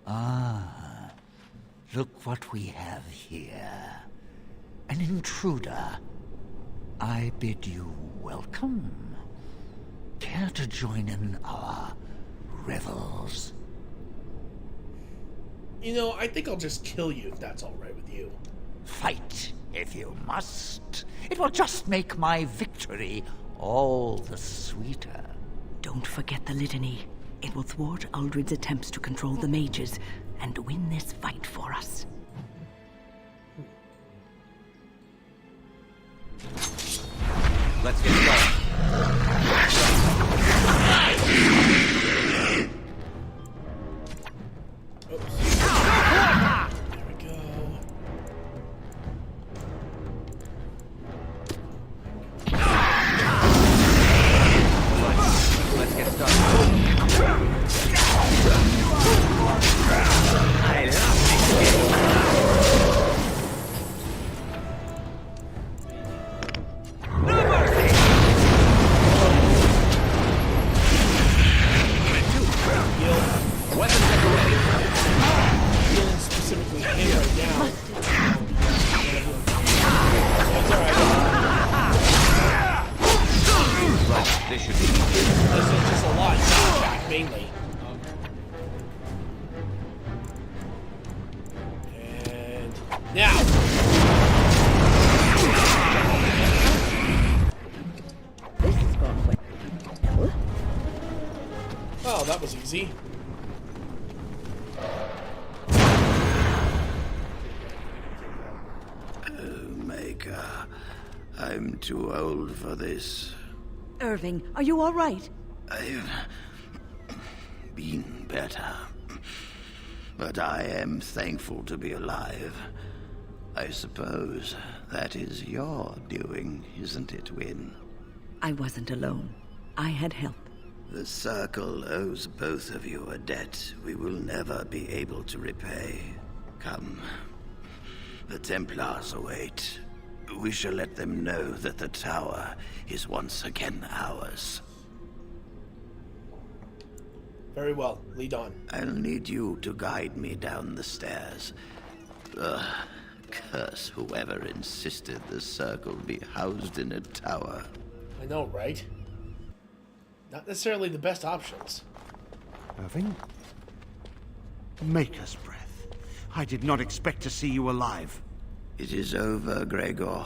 Ah, look what we have here. An intruder. I bid you welcome. Care to join in our revels? You know, I think I'll just kill you if that's all right with you. Fight if you must. It will just make my victory all the sweeter. Don't forget the litany. It will thwart Uldred's attempts to control the mages and win this fight for us. Let's get started. There we go. Let's get started. I love this Weapons at the ready. Healing specifically him right now. Right, this should be easy. This is just a lot of attack mainly. And now. This has gone well. Oh, that was easy. Maker, I'm too old for this. Irving, are you all right? I've been better. But I am thankful to be alive. I suppose that is your doing, isn't it, Wynne? I wasn't alone. I had help. The Circle owes both of you a debt we will never be able to repay. Come. The Templars await. We shall let them know that the tower is once again ours. Very well. Lead on. I'll need you to guide me down the stairs. Curse whoever insisted the Circle be housed in a tower. I know, right? Not necessarily the best options. Irving? Maker's breath. I did not expect to see you alive. It is over, Gregor.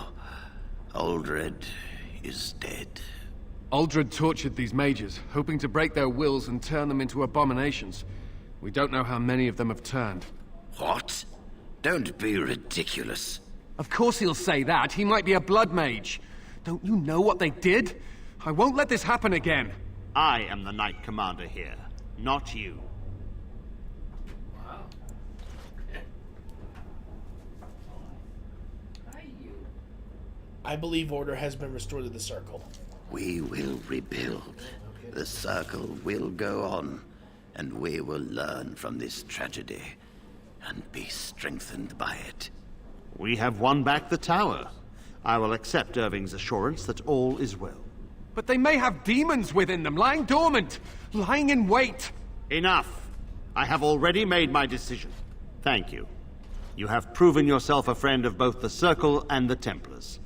Uldred is dead. Uldred tortured these mages, hoping to break their wills and turn them into abominations. We don't know how many of them have turned. What? Don't be ridiculous. Of course he'll say that. He might be a blood mage. Don't you know what they did? I won't let this happen again. I am the Knight Commander here, not you. Wow. I believe order has been restored to the circle. We will rebuild. The circle will go on, and we will learn from this tragedy and be strengthened by it. We have won back the tower. I will accept Irving's assurance that all is well. But they may have demons within them, lying dormant, lying in wait. Enough! I have already made my decision. Thank you. You have proven yourself a friend of both the Circle and the Templars.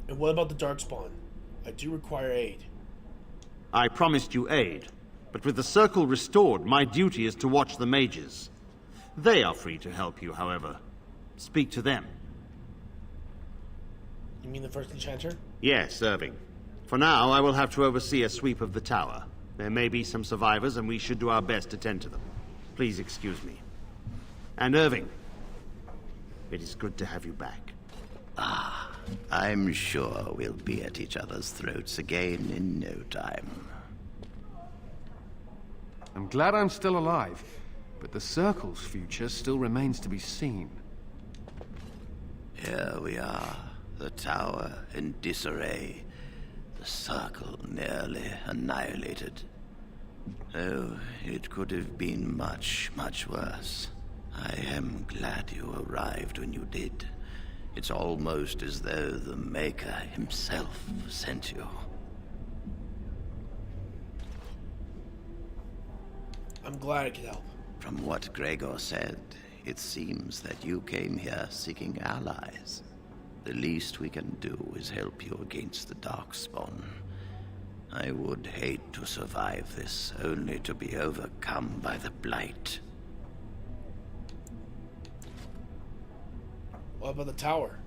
And what about the Darkspawn? I do require aid. I promised you aid, but with the Circle restored, my duty is to watch the mages. They are free to help you, however. Speak to them. You mean the first enchanter? Yes, Irving. For now, I will have to oversee a sweep of the tower. There may be some survivors, and we should do our best to tend to them. Please excuse me. And Irving, it is good to have you back. Ah, I'm sure we'll be at each other's throats again in no time. I'm glad I'm still alive, but the Circle's future still remains to be seen. Here we are, the tower in disarray, the Circle nearly annihilated. Oh, it could have been much, much worse. I am glad you arrived when you did. It's almost as though the Maker himself sent you. I'm glad I could help. From what Gregor said, it seems that you came here seeking allies. The least we can do is help you against the Darkspawn. I would hate to survive this, only to be overcome by the Blight. What about the tower?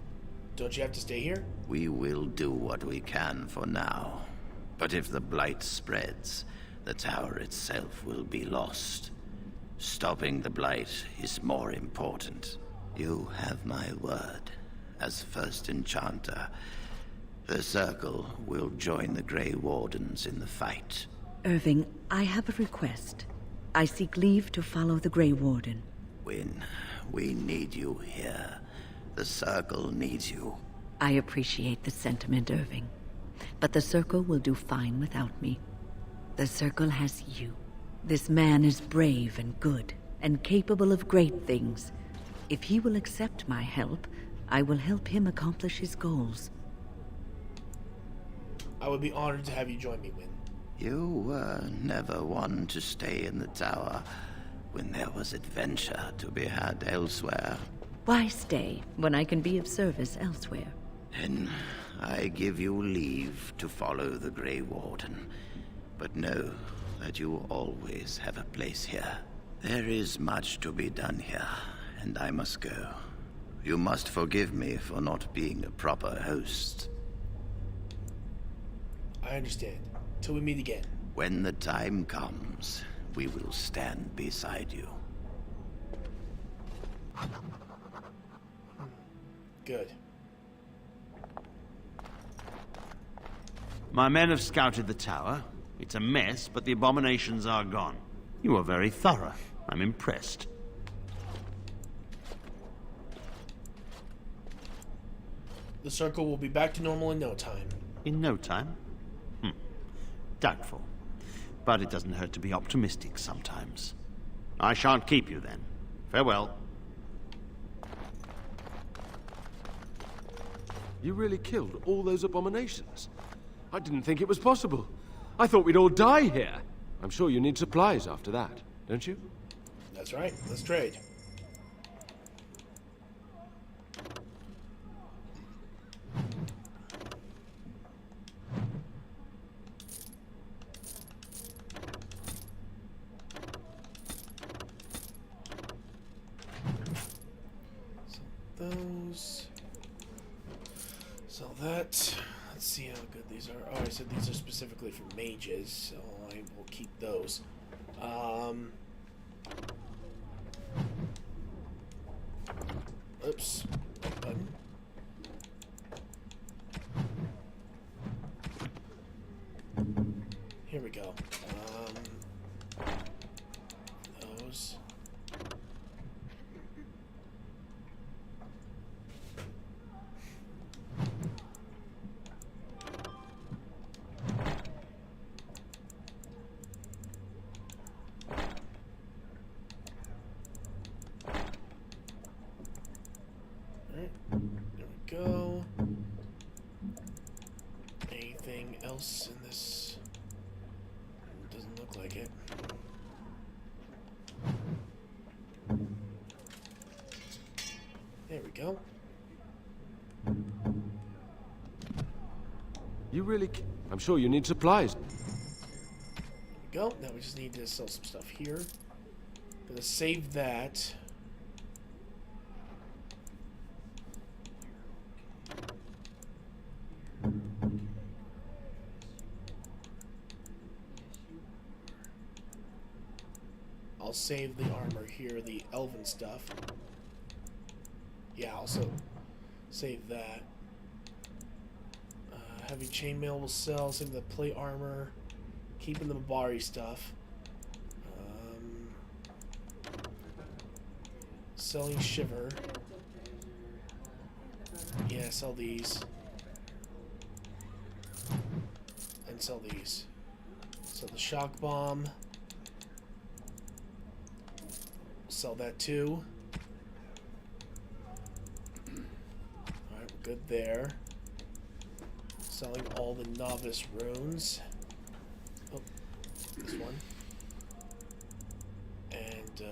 Don't you have to stay here? We will do what we can for now. But if the Blight spreads, the tower itself will be lost. Stopping the Blight is more important. You have my word. As first enchanter, the Circle will join the Grey Wardens in the fight. Irving, I have a request. I seek leave to follow the Grey Warden. Wynne, we need you here. The Circle needs you. I appreciate the sentiment, Irving. But the Circle will do fine without me. The Circle has you. This man is brave and good, and capable of great things. If he will accept my help, I will help him accomplish his goals. I would be honored to have you join me, Wynne. You were never one to stay in the tower when there was adventure to be had elsewhere. Why stay when I can be of service elsewhere? Then I give you leave to follow the Grey Warden. But know that you always have a place here. There is much to be done here, and I must go. You must forgive me for not being a proper host. I understand. Till we meet again. When the time comes, we will stand beside you. Good. My men have scouted the tower. It's a mess, but the abominations are gone. You are very thorough. I'm impressed. The Circle will be back to normal in no time. In no time? Doubtful. But it doesn't hurt to be optimistic sometimes. I shan't keep you then. Farewell. You really killed all those abominations? I didn't think it was possible. I thought we'd all die here. I'm sure you need supplies after that, don't you? That's right. Let's trade. Those. Sell that. Let's see how good these are. Oh, I said these are specifically for mages, so I will keep those. Oops. Button. Here we go. Those. Alright, there we go. Anything else in this? Doesn't look like it. There we go. You really... I'm sure you need supplies. There we go. Now we just need to sell some stuff here. Gonna save that. I'll save the armor here, the elven stuff. Yeah, also save that. Heavy chainmail will sell. Save the plate armor. Keeping the Mabari stuff. Selling Shiver. Yeah, sell these. And sell these. Sell the shock bomb. Sell that too. Alright, we're good there. Selling all the novice runes. Oh, this one. And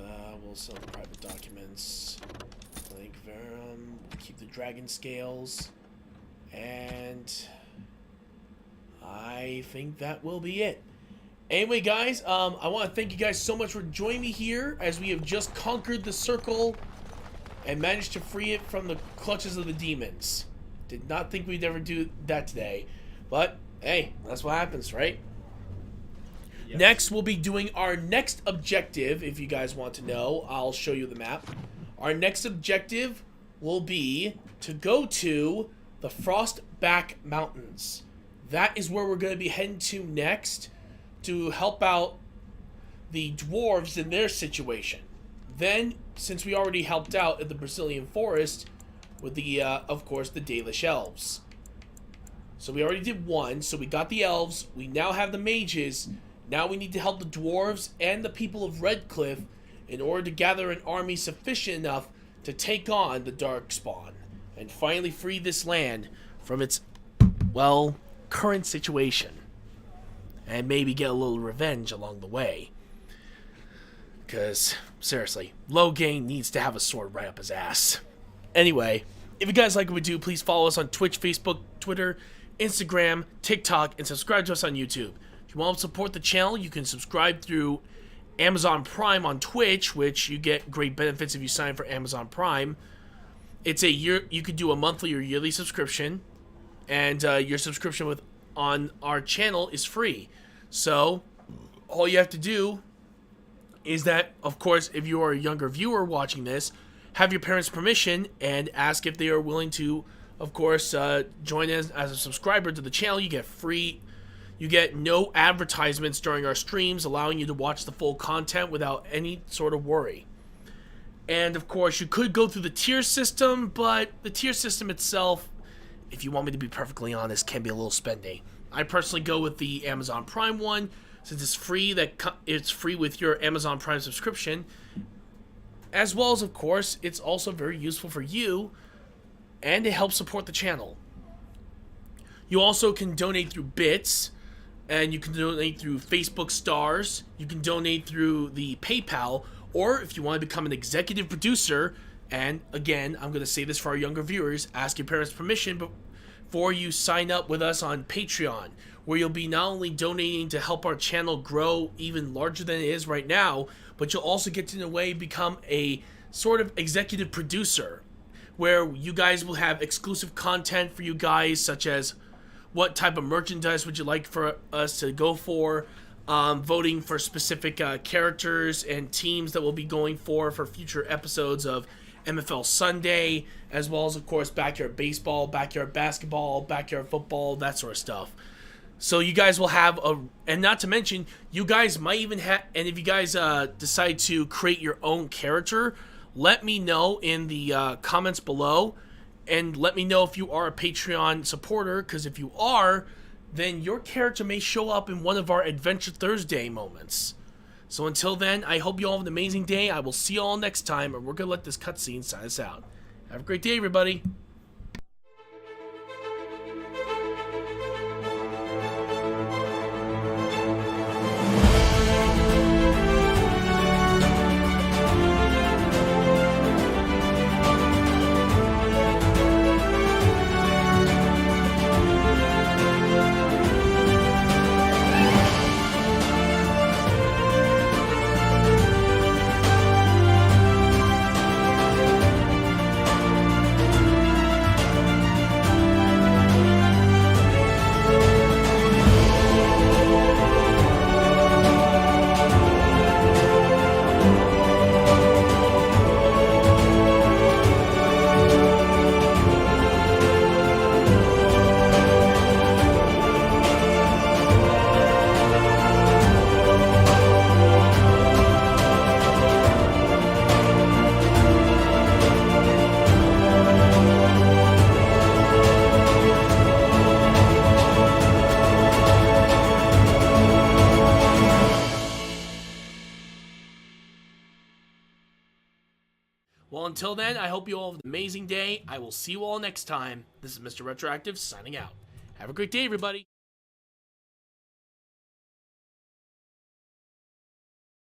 we'll sell the private documents. Link Verum. Keep the dragon scales. And I think that will be it. Anyway, guys, I want to thank you guys so much for joining me here as we have just conquered the circle and managed to free it from the clutches of the demons. Did not think we'd ever do that today, but hey, that's what happens, right? Yep. Next, we'll be doing our next objective. If you guys want to know, I'll show you the map. Our next objective will be to go to the Frostback Mountains. That is where we're going to be heading to next to help out the dwarves in their situation. Then, since we already helped out at the Brazilian forest with the, of course, the Dalish elves. So we already did one, so we got the elves, we now have the mages, now we need to help the dwarves and the people of Redcliffe in order to gather an army sufficient enough to take on the Darkspawn and finally free this land from its, well, current situation. And maybe get a little revenge along the way. Because, seriously, Logain needs to have a sword right up his ass. Anyway, if you guys like what we do, please follow us on Twitch, Facebook, Twitter, Instagram, TikTok, and subscribe to us on YouTube. If you want to support the channel, you can subscribe through Amazon Prime on Twitch, which you get great benefits if you sign up for Amazon Prime. It's a year, you could do a monthly or yearly subscription, and your subscription on our channel is free. So all you have to do is that, of course, if you are a younger viewer watching this, have your parents' permission and ask if they are willing to, of course, join as a subscriber to the channel. You get free, you get no advertisements during our streams, allowing you to watch the full content without any sort of worry. And of course, you could go through the tier system, but the tier system itself, if you want me to be perfectly honest, can be a little spendy. I personally go with the Amazon Prime one, since it's free. It's free with your Amazon Prime subscription, as well as, of course, it's also very useful for you, and it helps support the channel. You also can donate through bits, and you can donate through Facebook stars. You can donate through the PayPal, or if you want to become an executive producer. And again, I'm going to say this for our younger viewers, ask your parents' permission before you sign up with us on Patreon, where you'll be not only donating to help our channel grow even larger than it is right now, but you'll also get to, in a way, become a sort of executive producer, where you guys will have exclusive content for you guys, such as what type of merchandise would you like for us to go for, voting for specific characters and teams that we'll be going for future episodes of MFL Sunday, as well as, of course, backyard baseball, backyard basketball, backyard football, that sort of stuff. So you guys will have and not to mention, you guys might even have, and if you guys decide to create your own character, let me know in the comments below, and let me know if you are a Patreon supporter, because if you are, then your character may show up in one of our Adventure Thursday moments. So until then, I hope you all have an amazing day. I will see you all next time, and we're going to let this cutscene sign us out. Have a great day, everybody. Well, until then, I hope you all have an amazing day. I will see you all next time. This is Mr. RetroActive signing out. Have a great day, everybody.